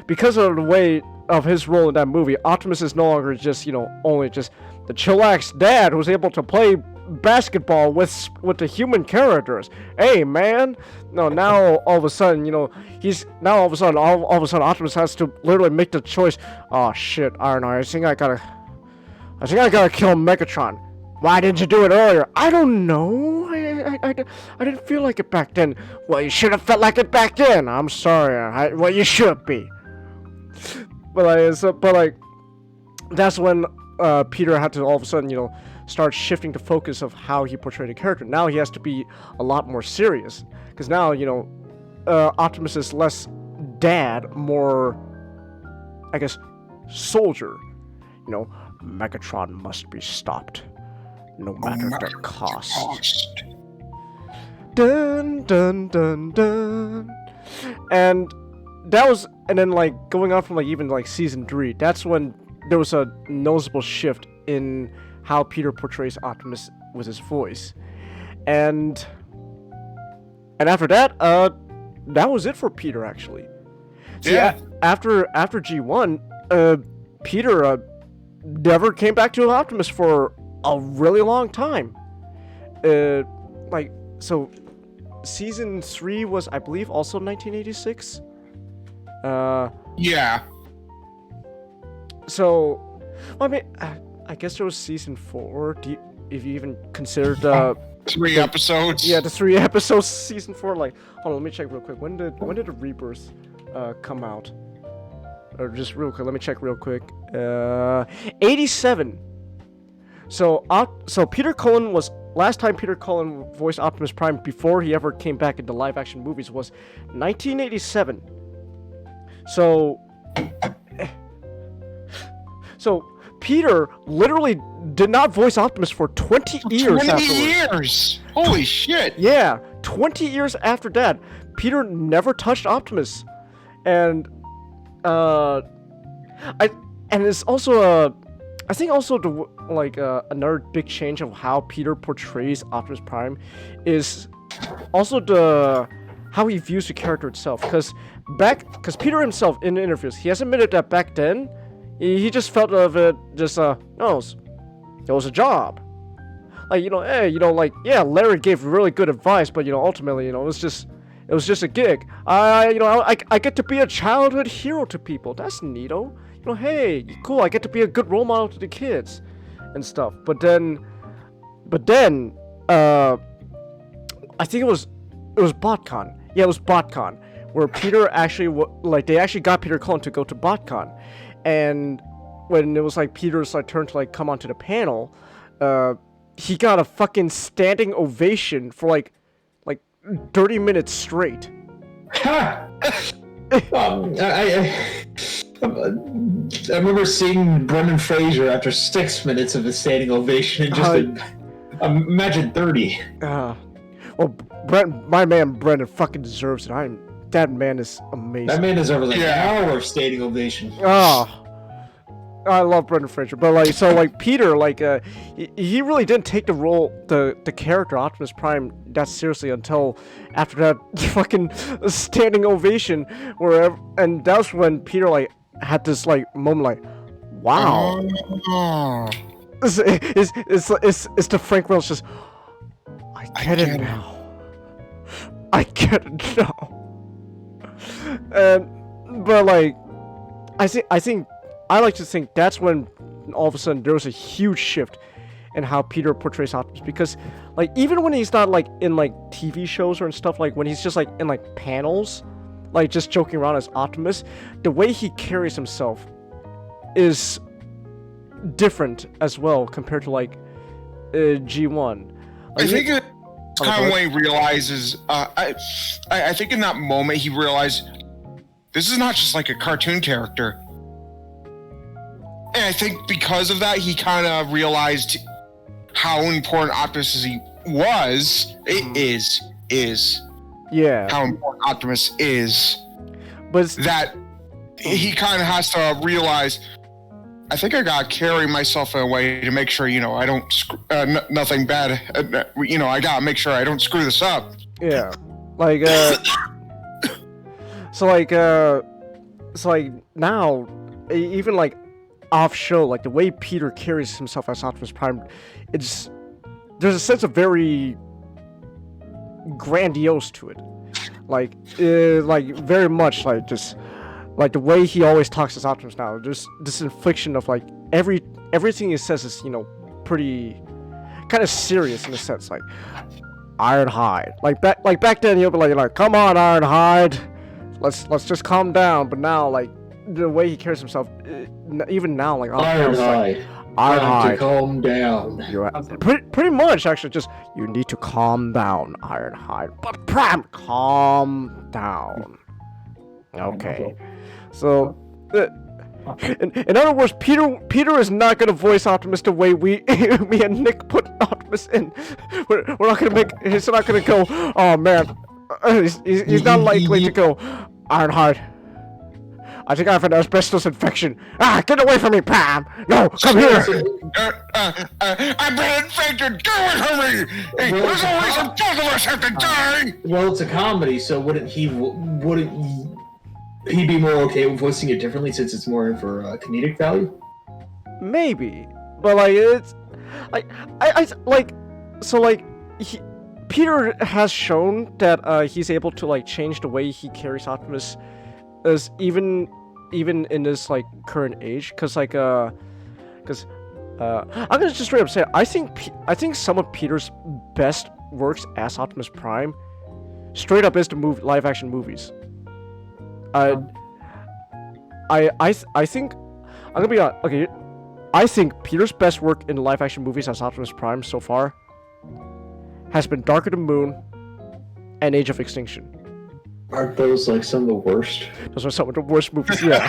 because of the way of his role in that movie, Optimus is no longer just only just the chillax dad who's able to play basketball with the human characters. Hey man, no, now all of a sudden Optimus has to literally make the choice. Oh shit, Ironhide, I think I gotta kill Megatron. Why didn't you do it earlier? I don't know. I didn't feel like it back then. Well, you should have felt like it back then. I'm sorry. Well, you should be. But that's when Peter had to all of a sudden start shifting the focus of how he portrayed the character. Now he has to be a lot more serious, because now Optimus is less dad, more, I guess, soldier. Megatron must be stopped, no matter the cost. Dun dun dun dun. And then going on from even season 3, that's when there was a noticeable shift in how Peter portrays Optimus with his voice, and after that, that was it for Peter actually. After G1, Peter never came back to Optimus for a really long time. So season 3 was, I believe, also 1986. So, I mean, I guess there was season 4. If you even considered 3 episodes. Yeah, the 3 episodes, season 4. Like, hold on, let me check real quick. When did the Rebirth come out? Or just real quick, let me check real quick. 87. So Peter Cullen was last time Peter Cullen voiced Optimus Prime before he ever came back into live action movies was 1987. So Peter literally did not voice Optimus for 20 years 20 afterwards. years! Holy shit! Yeah, 20 years after that, Peter never touched Optimus, and it's also I think also another big change of how Peter portrays Optimus Prime is also how he views the character itself, because Peter himself in interviews he has admitted that back then he just felt of it just it was a job. Like, Larry gave really good advice, but, ultimately, it was just a gig. I get to be a childhood hero to people. That's neato. Hey, cool, I get to be a good role model to the kids and stuff. But then, I think it was BotCon. Yeah, it was BotCon, where Peter actually, they actually got Peter Cullen to go to BotCon. And when it was, Peter's, turn to, come onto the panel, he got a fucking standing ovation for 30 minutes straight. I remember seeing Brendan Fraser after 6 minutes of a standing ovation and just imagine 30. Well, my man Brendan fucking deserves it. That man is amazing. That man deserves an hour of standing ovation. I love Brendan Fraser, but Peter, he really didn't take the character Optimus Prime that seriously until after that fucking standing ovation, and that's when Peter had this moment wow. It's the Frank Wells just I get it now. I get it now. But I like to think that's when all of a sudden there was a huge shift in how Peter portrays Optimus, because even when he's not in TV shows or stuff, when he's just in panels, just joking around as Optimus, the way he carries himself is different as well compared to G1. I think it's kind of when he realizes. I think in that moment he realized this is not just a cartoon character. And I think because of that, he kind of realized how important Optimus is. Yeah. How important Optimus is. But that he kind of has to realize, I think I gotta carry myself in a way to make sure, I don't nothing bad. I gotta make sure I don't screw this up. Yeah. Now, even off show, the way Peter carries himself as Optimus Prime, there's a sense of very grandiose to it, very much just the way he always talks as Optimus now. There's this inflection of everything he says is pretty kind of serious in a sense, Ironhide. Back then he'll be come on Ironhide, let's just calm down. But now the way he carries himself, even now, Ironhide, to calm down. Pretty much, actually, just you need to calm down, Ironhide. But Prime, calm down. Okay, so in other words, Peter is not gonna voice Optimus the way me and Nick put Optimus in. We're not gonna make. He's not gonna go. Oh man, he's not likely to go. Ironhide, I think I have an asbestos infection. Get away from me, Pam! No, come here! I've been infected! Get away from me! Hey, there's a reason both of us have to die! Well, it's a comedy, so wouldn't he be more okay with voicing it differently since it's more for comedic value? Maybe, but it's Peter has shown that he's able to change the way he carries Optimus, as even in this current age, because I'm gonna just straight up say it. I think some of Peter's best works as Optimus Prime, straight up, is the live action movies. I think I'm gonna be honest. Okay, I think Peter's best work in live action movies as Optimus Prime so far has been Dark of the Moon and Age of Extinction. Aren't those like some of the worst? Those are some of the worst movies. Yeah.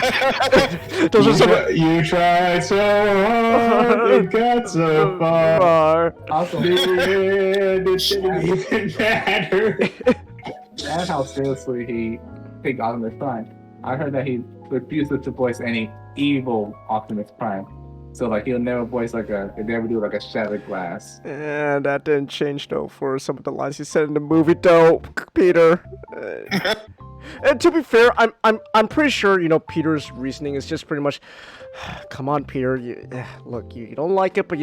Those are some. You tried so hard, you got so far. Also, It didn't even matter. and how seriously he takes Optimus Prime. I heard that he refuses to voice any evil Optimus Prime. So like he'll never voice he'll never do like a Shattered Glass. And that didn't change though for some of the lines he said in the movie though, Peter. And to be fair, I'm pretty sure Peter's reasoning is just pretty much, come on Peter, look, you don't like it, but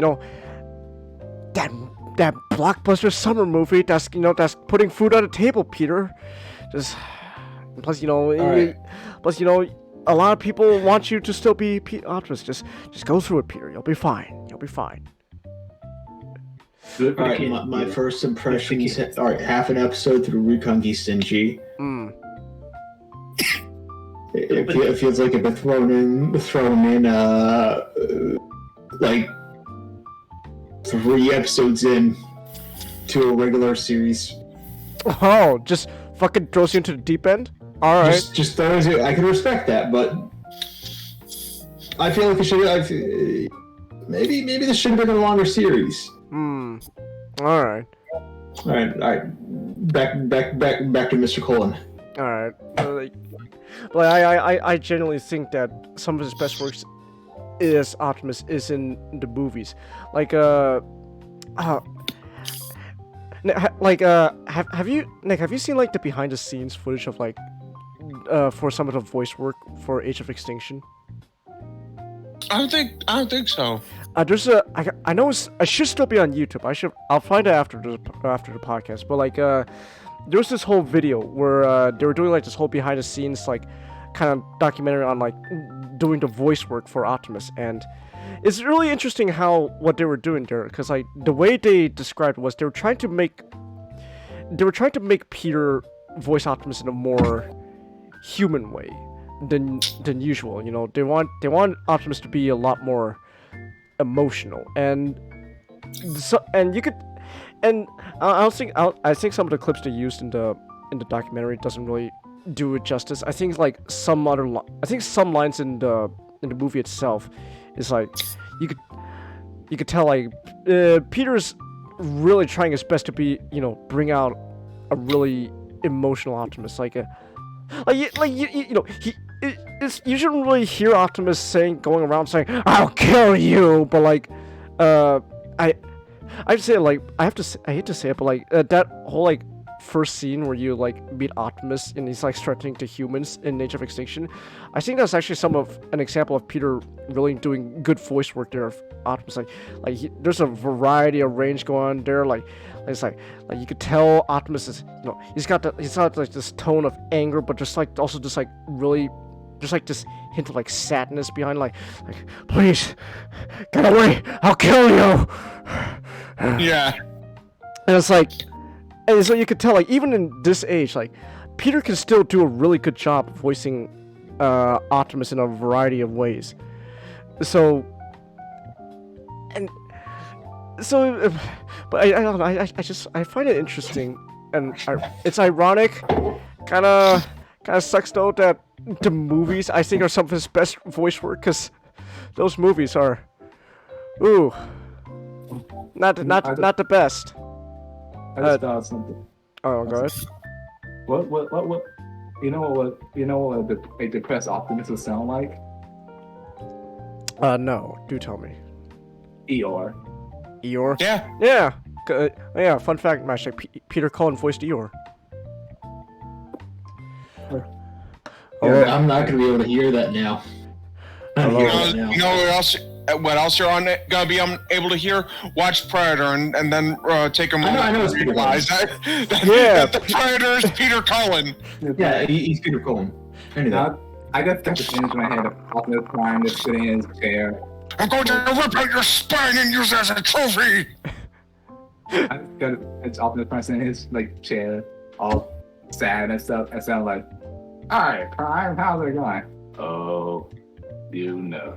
that blockbuster summer movie that's putting food on the table, Peter. Just plus right. A lot of people want you to still be Optimus. Just go through it, Peter. You'll be fine. You'll be fine. Good. All right, my first impressions. All right, half an episode through Reconquisting. It feels like I've been thrown in like 3 episodes in to a regular series. Oh, just fucking throws you into the deep end? Alright. Just throws you. I can respect that, but I feel like it should have. Maybe this should have been a longer series. Alright. Alright. Back to Mr. Cullen. Alright. I genuinely think that some of his best works is Optimus is in the movies. Have you seen like the behind the scenes footage of for some of the voice work for Age of Extinction? I don't think so. There's I know it should still be on YouTube. I'll find it after the podcast. But there was this whole video where they were doing this whole behind the scenes kind of documentary on doing the voice work for Optimus, and it's really interesting what they were doing there, because the way they described it was they were trying to make Peter voice Optimus in a more human way than usual. They want Optimus to be a lot more emotional, and I think some of the clips they used in the documentary doesn't really do it justice. I think some lines in the movie itself is you could tell Peter's really trying his best to be bring out a really emotional Optimus. You shouldn't really hear Optimus going around saying "I'll kill you," but I'd say I hate to say it, but that whole first scene where you meet Optimus and he's threatening to humans in Age of Extinction, I think that's actually an example of Peter really doing good voice work there of Optimus. There's a variety of range going on there. It's you could tell Optimus is he's got this tone of anger, but just also just really just this hint of sadness behind please get away, I'll kill you. Yeah. And it's and so you could tell even in this age Peter can still do a really good job voicing Optimus in a variety of ways. But I don't know, I find it interesting, and it's ironic, kind of sucks though that the movies I think are some of his best voice work, because those movies are not the best. I just thought of something. Oh, go ahead. What? You know what a depressed Optimus would sound like? No. Do tell me. Eeyore. Eeyore? Yeah. Yeah. Yeah. Fun fact, Mash. Peter Cullen voiced Eeyore. I'm not gonna be able to hear that now. You know what else you're gonna be able to hear? Watch Predator and then take a moment I know to realize that the Predator is Peter Cullen. Yeah, he's Peter Cullen. I knew that. I just got this image in my head of Optimus Prime just sitting in his chair, I'm going to rip out your spine and use it as a trophy! It's Optimus Prime in his like chair, all sad and stuff. And sound like, "Hi, Prime, how's it going?" "Oh, you know."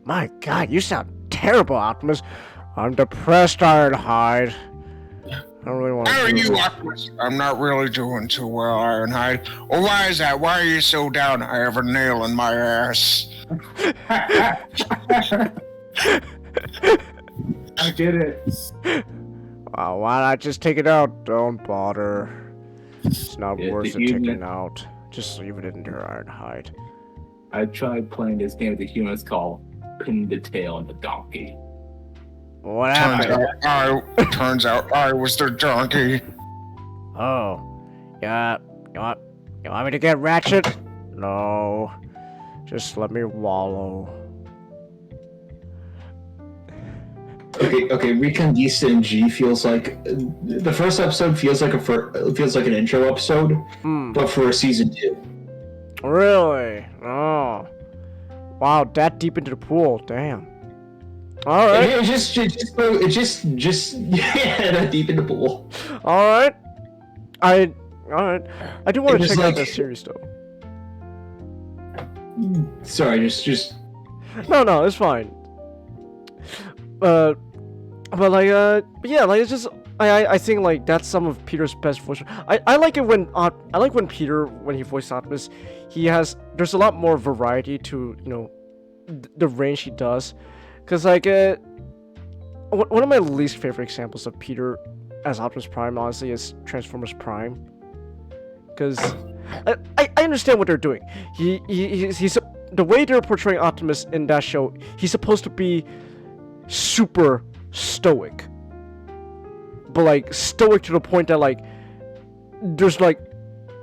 My God, you sound terrible, Optimus. I'm depressed, Ironhide. I don't really want to. How are you, Optimus? I'm not really doing too well, Ironhide. Well, why is that? Why are you so down? I have a nail in my ass. I get it. Why not just take it out? Don't bother. It's not worth it taking out. Just leave it in there, Ironhide. I tried playing this game with the humans called Pin the Tail on the Donkey. What happened? Turns out I was the donkey. Oh. Yeah. You want me to get Ratchet? No. Just let me wallow. Okay. Recon Geese and G feels like the first episode feels like an intro episode, but for a season 2. Really? Oh. Wow, that deep into the pool. Damn. All right. It just yeah, that deep in the pool. All right. I do want to check out this series though. Sorry, just. No, it's fine. But it's just I think like that's some of Peter's best voice. I like it when Peter, when he voiced Optimus, there's a lot more variety to the range he does, because like one of my least favorite examples of Peter as Optimus Prime honestly is Transformers Prime, because I understand what they're doing. He's the way they're portraying Optimus in that show. He's supposed to be super stoic, but like stoic to the point that like there's like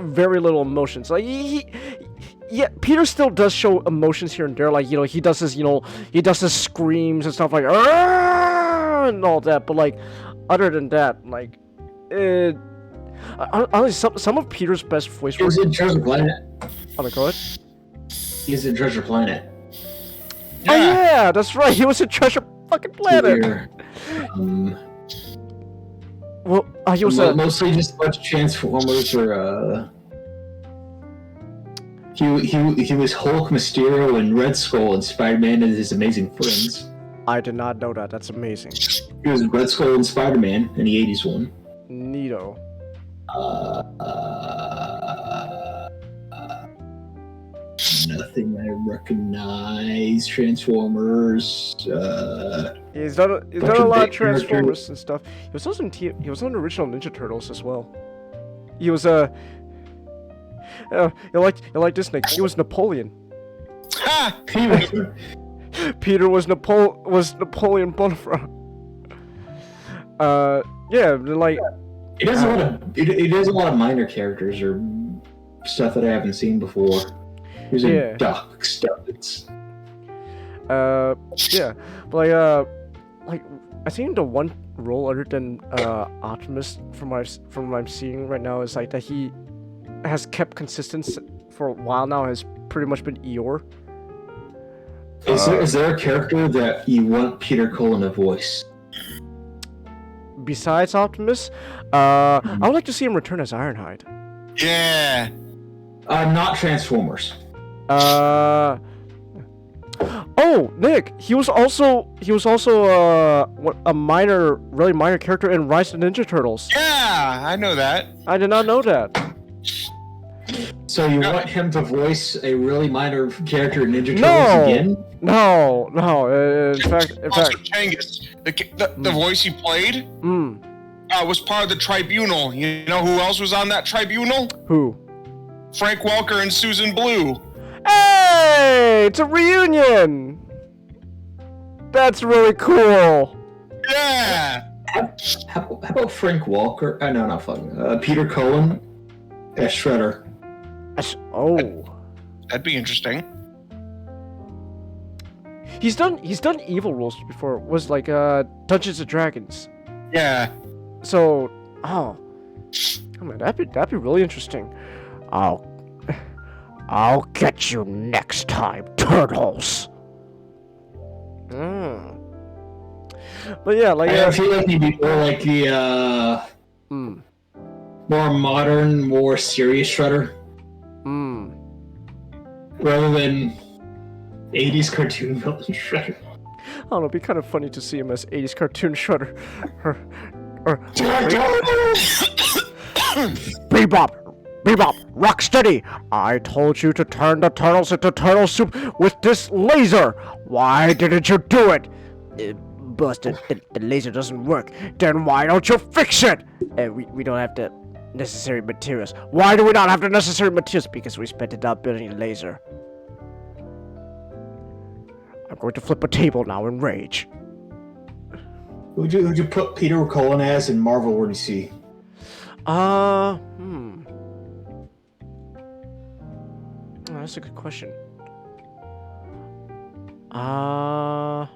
very little emotions. Like Peter still does show emotions here and there. Like he does his screams and stuff like and all that. But like other than that, like honestly, some of Peter's best voice work. Is it Treasure Planet? Oh my God. He's in Treasure Planet. Yeah. Oh yeah, that's right. He was in Treasure fucking Planet. Well, he was mostly just a bunch of Transformers or he was Hulk, Mysterio, and Red Skull, and Spider-Man and his amazing friends. I did not know that. That's amazing. He was Red Skull and Spider-Man in the 80s one. Neato. Nothing I recognize. Transformers. He's done a lot of Transformers and stuff. He was also he was on the original Ninja Turtles as well. He was you like this Nick? He was Napoleon. Ha! Peter was Napoleon Bonaparte. Yeah, like it has a lot of minor characters or stuff that I haven't seen before. He was in Doc Stubbins. Yeah, but like I think the one role other than Optimus from what I'm seeing right now is like that he has kept consistent for a while now has pretty much been Eeyore. Is there a character that you want Peter Cullen to voice? Besides Optimus, I would like to see him return as Ironhide. Yeah. Not Transformers. Oh, Nick, he was also a really minor character in Rise of the Ninja Turtles. Yeah, I know that. I did not know that. So you want him to voice a really minor character in Ninja Turtles again? No. In fact, Changhis, the voice he played, was part of the tribunal. You know who else was on that tribunal? Who? Frank Welker and Susan Blue. Hey, it's a reunion. That's really cool. Yeah. How about Frank Welker? No, not fucking. Peter Cullen as Shredder. That'd be interesting. He's done evil roles before. It was like Dungeons and Dragons. Yeah. So, oh man, that'd be really interesting. I'll get you next time, turtles. But yeah, like I feel like he'd be more like the more modern, more serious Shredder. Rather than 80s cartoon villain Shredder. I don't know, it'd be kind of funny to see him as 80s cartoon Shredder. Bebop, rock steady! I told you to turn the turtles into turtle soup with this laser! Why didn't you do it? Busted, the laser doesn't work. Then why don't you fix it? We don't have the necessary materials. Why do we not have the necessary materials? Because we spent it out building a laser. I'm going to flip a table now in rage. Who'd you put Peter Cullen as in Marvel or DC? Oh, that's a good question. I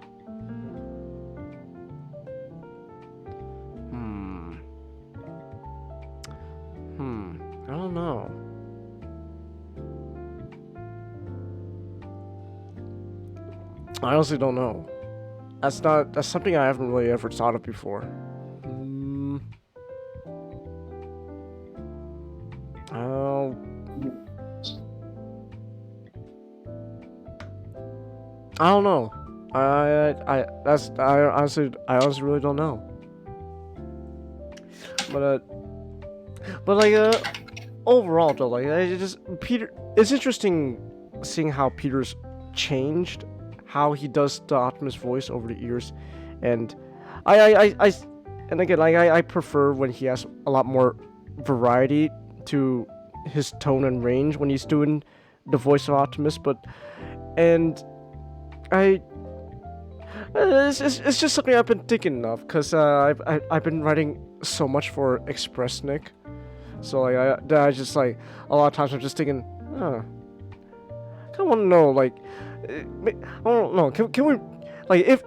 don't know. I honestly don't know. That's something I haven't really ever thought of before. I don't know. I honestly really don't know. But like overall though, like it's interesting seeing how Peter's changed, how he does the Optimus voice over the years, and I prefer when he has a lot more variety to his tone and range when he's doing the voice of Optimus, it's just something I've been thinking of, because I've been writing so much for Expressnik, so like I just like a lot of times I'm just thinking, I kind of want to know, like, I don't know, can we, like, if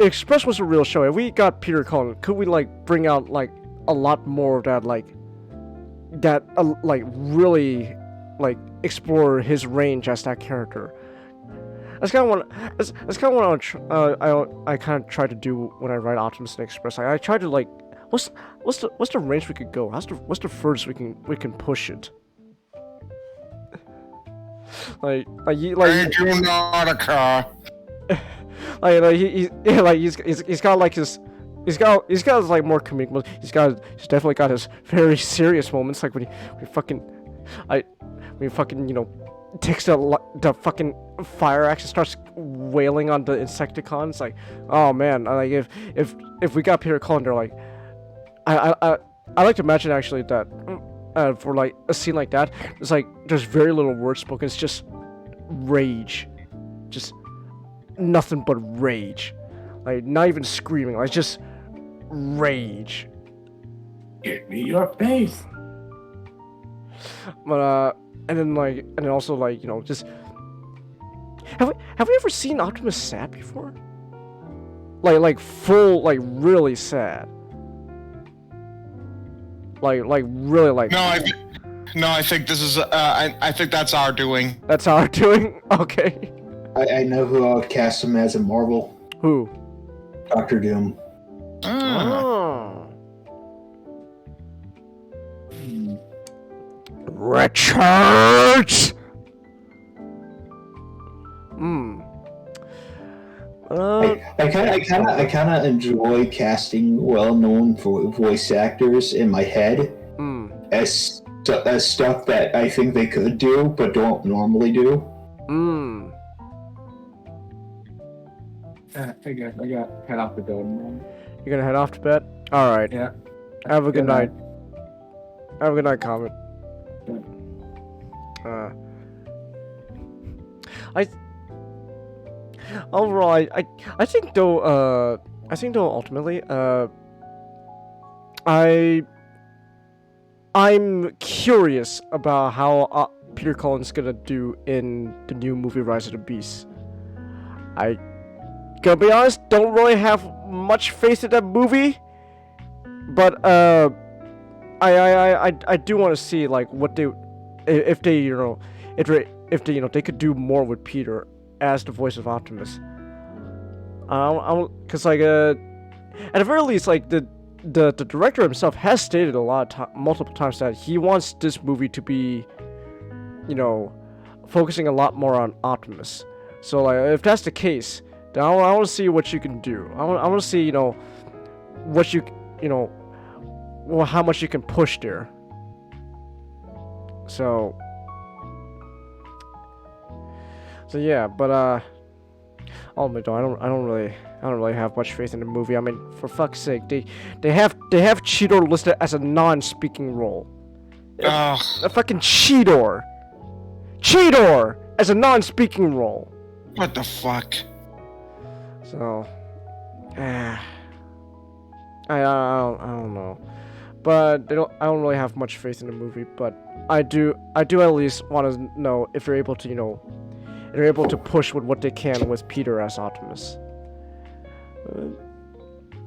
Express was a real show, if we got Peter Cullen, could we like bring out like a lot more of that, like really like explore his range as that character? That's kind of what I kind of try to do when I write Optimus and Express. I try to like, what's the range we could go? What's the furthest we can push it? I do not occur. He's got like his. He's got like more comedic moments. He's definitely got his very serious moments, like when he fucking you know, takes the fucking fire axe and starts wailing on the Insecticons. Like, oh man, like if we got Peter Cullen, they're like, I like to imagine actually that for like a scene like that, it's like there's very little words spoken. It's just rage, just nothing but rage, like not even screaming, like just rage. Give me your face. But and then also like, you know, just have we ever seen Optimus sad before? Like full, like really sad. Like really like. No, I think this is. I think that's our doing. That's our doing. Okay. I know who I would cast him as in Marvel. Who? Dr. Doom. Oh. Richard. I kind of enjoy casting well-known voice actors in my head as stuff that I think they could do but don't normally do. I got head off the building. You're gonna head off to bed? All right. Yeah. Have a good night. Have a good night, Comet. Overall, I think though ultimately, I'm curious about how Peter Cullen's gonna do in the new movie Rise of the Beast. I gonna be honest, don't really have much faith in that movie, but I do want to see like what they, if if they, they could do more with Peter as the voice of Optimus. Cause like at the very least, like the director himself has stated multiple times that he wants this movie to be, focusing a lot more on Optimus. So like if that's the case, then I want to see what you can do. I want to see what how much you can push there. So yeah, but ultimately though, I don't really have much faith in the movie. I mean, for fuck's sake, they have Cheetor listed as a non-speaking role. A fucking Cheetor as a non-speaking role. What the fuck? So, I don't know, but I don't really have much faith in the movie. But I do at least want to know if they're able to they're able to push with what they can with Peter as Optimus.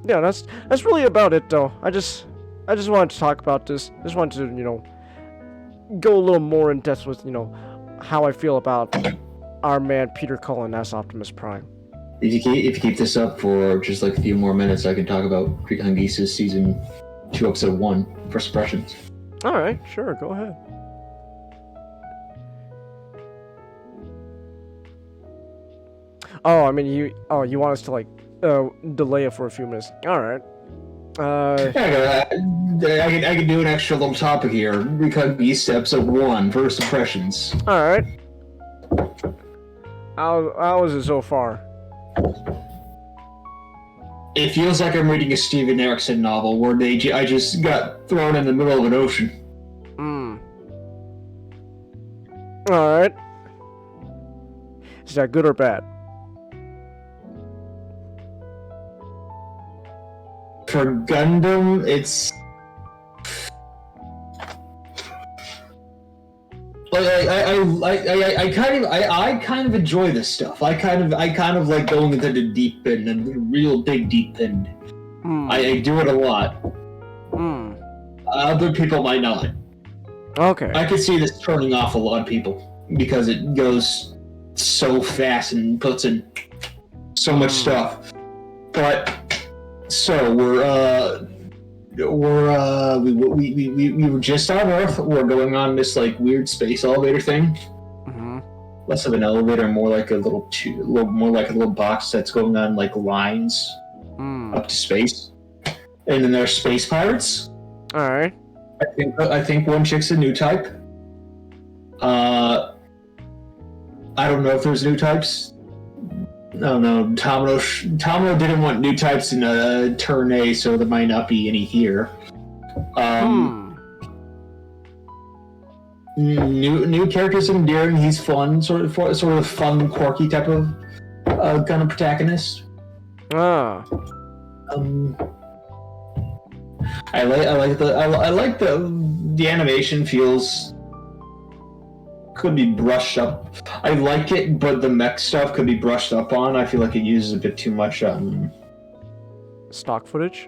Yeah, that's really about it though. I just wanted to talk about this. Just wanted to go a little more in depth with how I feel about our man Peter Cullen as Optimus Prime. If you keep this up for just like a few more minutes, I can talk about Changhis' season 2, episode 1, First Impressions. All right, sure, go ahead. Oh, I mean you want us to like delay it for a few minutes. All right. I can do an extra little topic here. Changhis episode 1, First Impressions. All right. How is it so far? It feels like I'm reading a Steven Erikson novel where I just got thrown in the middle of an ocean. Alright. Is that good or bad? For Gundam, it's... I kind of enjoy this stuff. I kind of like going into the deep end, and the real big deep end. I do it a lot. Other people might not. Okay. I could see this turning off a lot of people because it goes so fast and puts in so much stuff. But so we were just on Earth. We're going on this like weird space elevator thing. Less of an elevator, more like a little box that's going on like lines up to space. And then there's space pirates. All right. I think one chick's a new type. I don't know if there's new types. No, Tomino didn't want new types in Turn A, so there might not be any here. New characters endearing. He's fun, sort of fun, quirky type of kind of protagonist. I like the animation feels could be brushed up. I like it, but the mech stuff could be brushed up on. I feel like it uses a bit too much stock footage,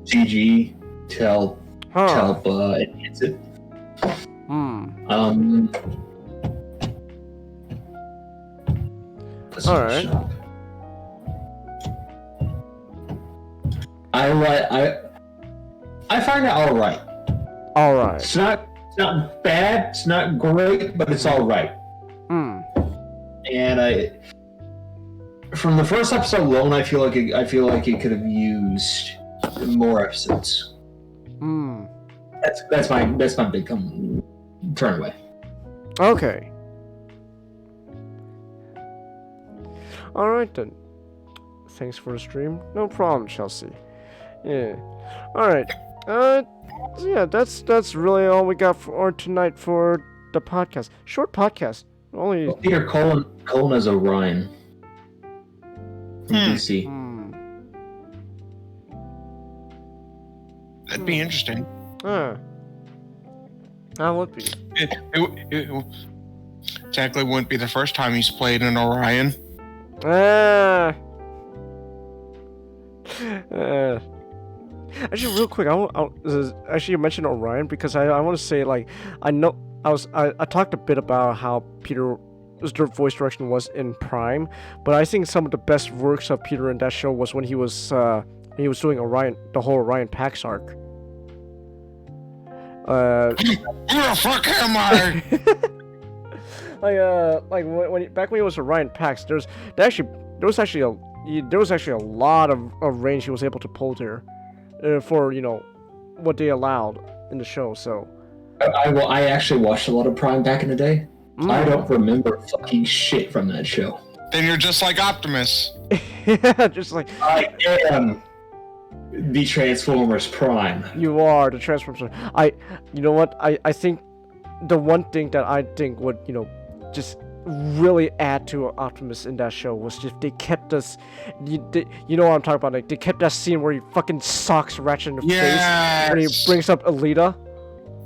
CG to help enhance it. All right. I find it all right. All right. It's not bad. It's not great, but it's all right. And from the first episode alone, I feel like it could have used more episodes. That's my big turn away. Okay. All right then. Thanks for the stream. No problem, Chelsea. Yeah. All right. Yeah, that's really all we got for tonight for the podcast. Short podcast. Only Peter Cullen as Orion. From DC. That'd be interesting. That would be. It technically wouldn't be the first time he's played an Orion. Actually, real quick, actually you mentioned Orion because I want to say like I know I talked a bit about how Peter's voice direction was in Prime, but I think some of the best works of Peter in that show was when he was doing the whole Orion Pax arc. Who the fuck am I? Back when he was Orion Pax, there was actually a lot of range he was able to pull there, for what they allowed in the show. So I actually watched a lot of Prime back in the day. I don't remember fucking shit from that show. Then you're just like Optimus. just like I am the Transformers Prime. you are the Transformers. You know what? I think the one thing that I think would just really add to Optimus in that show was if they kept us. You know what I'm talking about? Like they kept that scene where he fucking socks Ratchet in the face when he brings up Alita.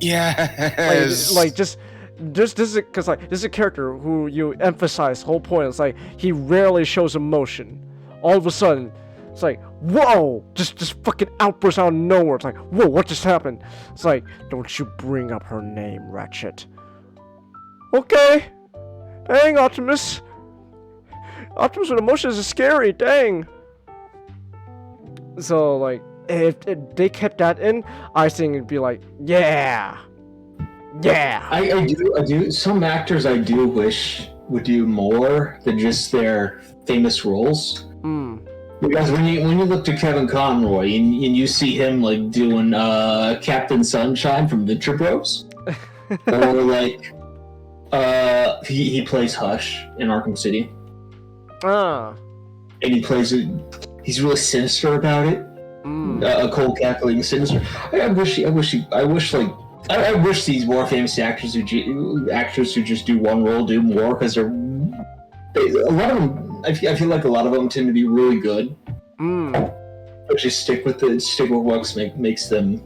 Yes. Just this is because this is a character who you emphasize the whole point. It's like he rarely shows emotion. All of a sudden, it's like whoa, just fucking outburst out of nowhere. It's like whoa, what just happened? It's like don't you bring up her name, Ratchet. Okay, dang Optimus. Optimus with emotions is scary. Dang. So like if they kept that in, I think it'd be like yeah. I do. Some actors I do wish would do more than just their famous roles. Because when you look to Kevin Conroy and you see him like doing Captain Sunshine from Venture Bros, or like he plays Hush in Arkham City. And he's really sinister about it. A cold calculating sinister. I wish these more famous actors who just do one role do more, because a lot of them. I feel like a lot of them tend to be really good, but just stick with what makes them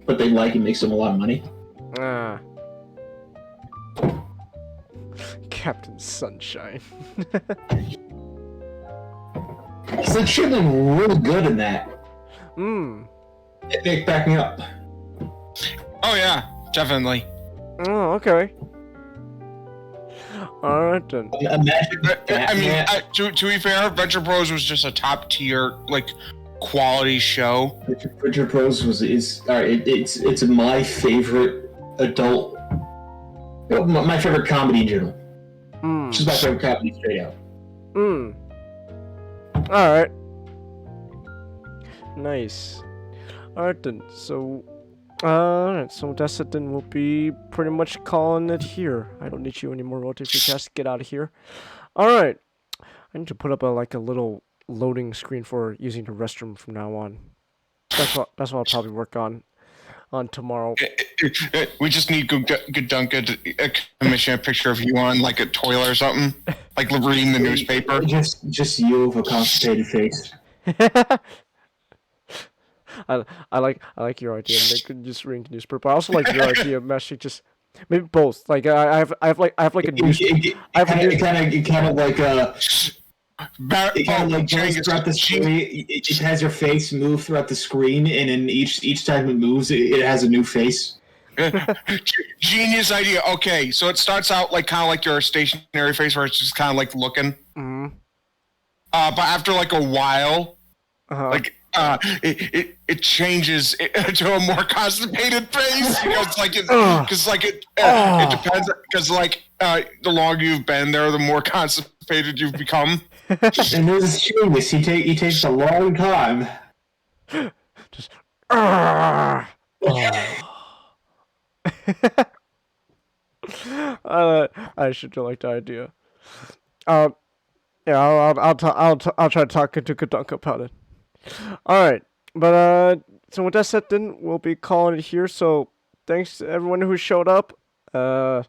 what they like and makes them a lot of money. Captain Sunshine. He's like should have been really good in that. Nick, back me up. Oh yeah, definitely. Oh, okay. Alright then. To be fair, Venture Bros was just a top tier quality show. Venture Bros it's my favorite adult, my favorite comedy in general. Just my favorite comedy straight out. Alright. Nice. Alright then, so that's it then. We'll be pretty much calling it here. I don't need you anymore, Rotate Cast. Get out of here. Alright. I need to put up a little loading screen for using the restroom from now on. That's what I'll probably work on tomorrow. We just need Gundam to commission a picture of you on like a toilet or something, like reading the newspaper. Just you with a constipated face. I like your idea. They could just read the newspaper. But I also like your idea of meshing just maybe both. Like I have a news. It kind of like goes throughout the screen. It has your face move throughout the screen, and then each time it moves, it has a new face. Genius idea. Okay, so it starts out kind of like your stationary face, where it's just kind of like looking. But after a while, it changes to a more constipated face because it depends, because the longer you've been there, the more constipated you've become. And this is Changhis. He takes a long time. Just I should like the idea. Yeah, I'll try to talk to Gundam about it. Alright, but so with that said then, we'll be calling it here, so thanks to everyone who showed up, yeah,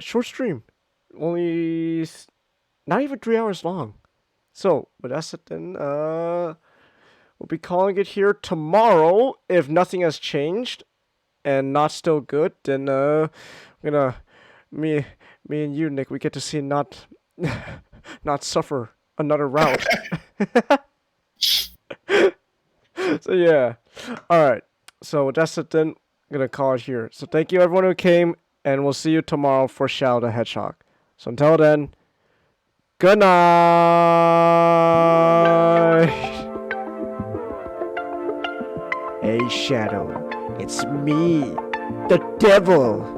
short stream, only not even 3 hours long, so with that said then, we'll be calling it here tomorrow, if nothing has changed, and not still good, then, me and you, Nick, we get to see not suffer another round. So yeah, all right. So that's it then. gonna call it here. So thank you everyone who came, and we'll see you tomorrow for Shadow the Hedgehog. So until then, good night. Hey Shadow, it's me, the devil.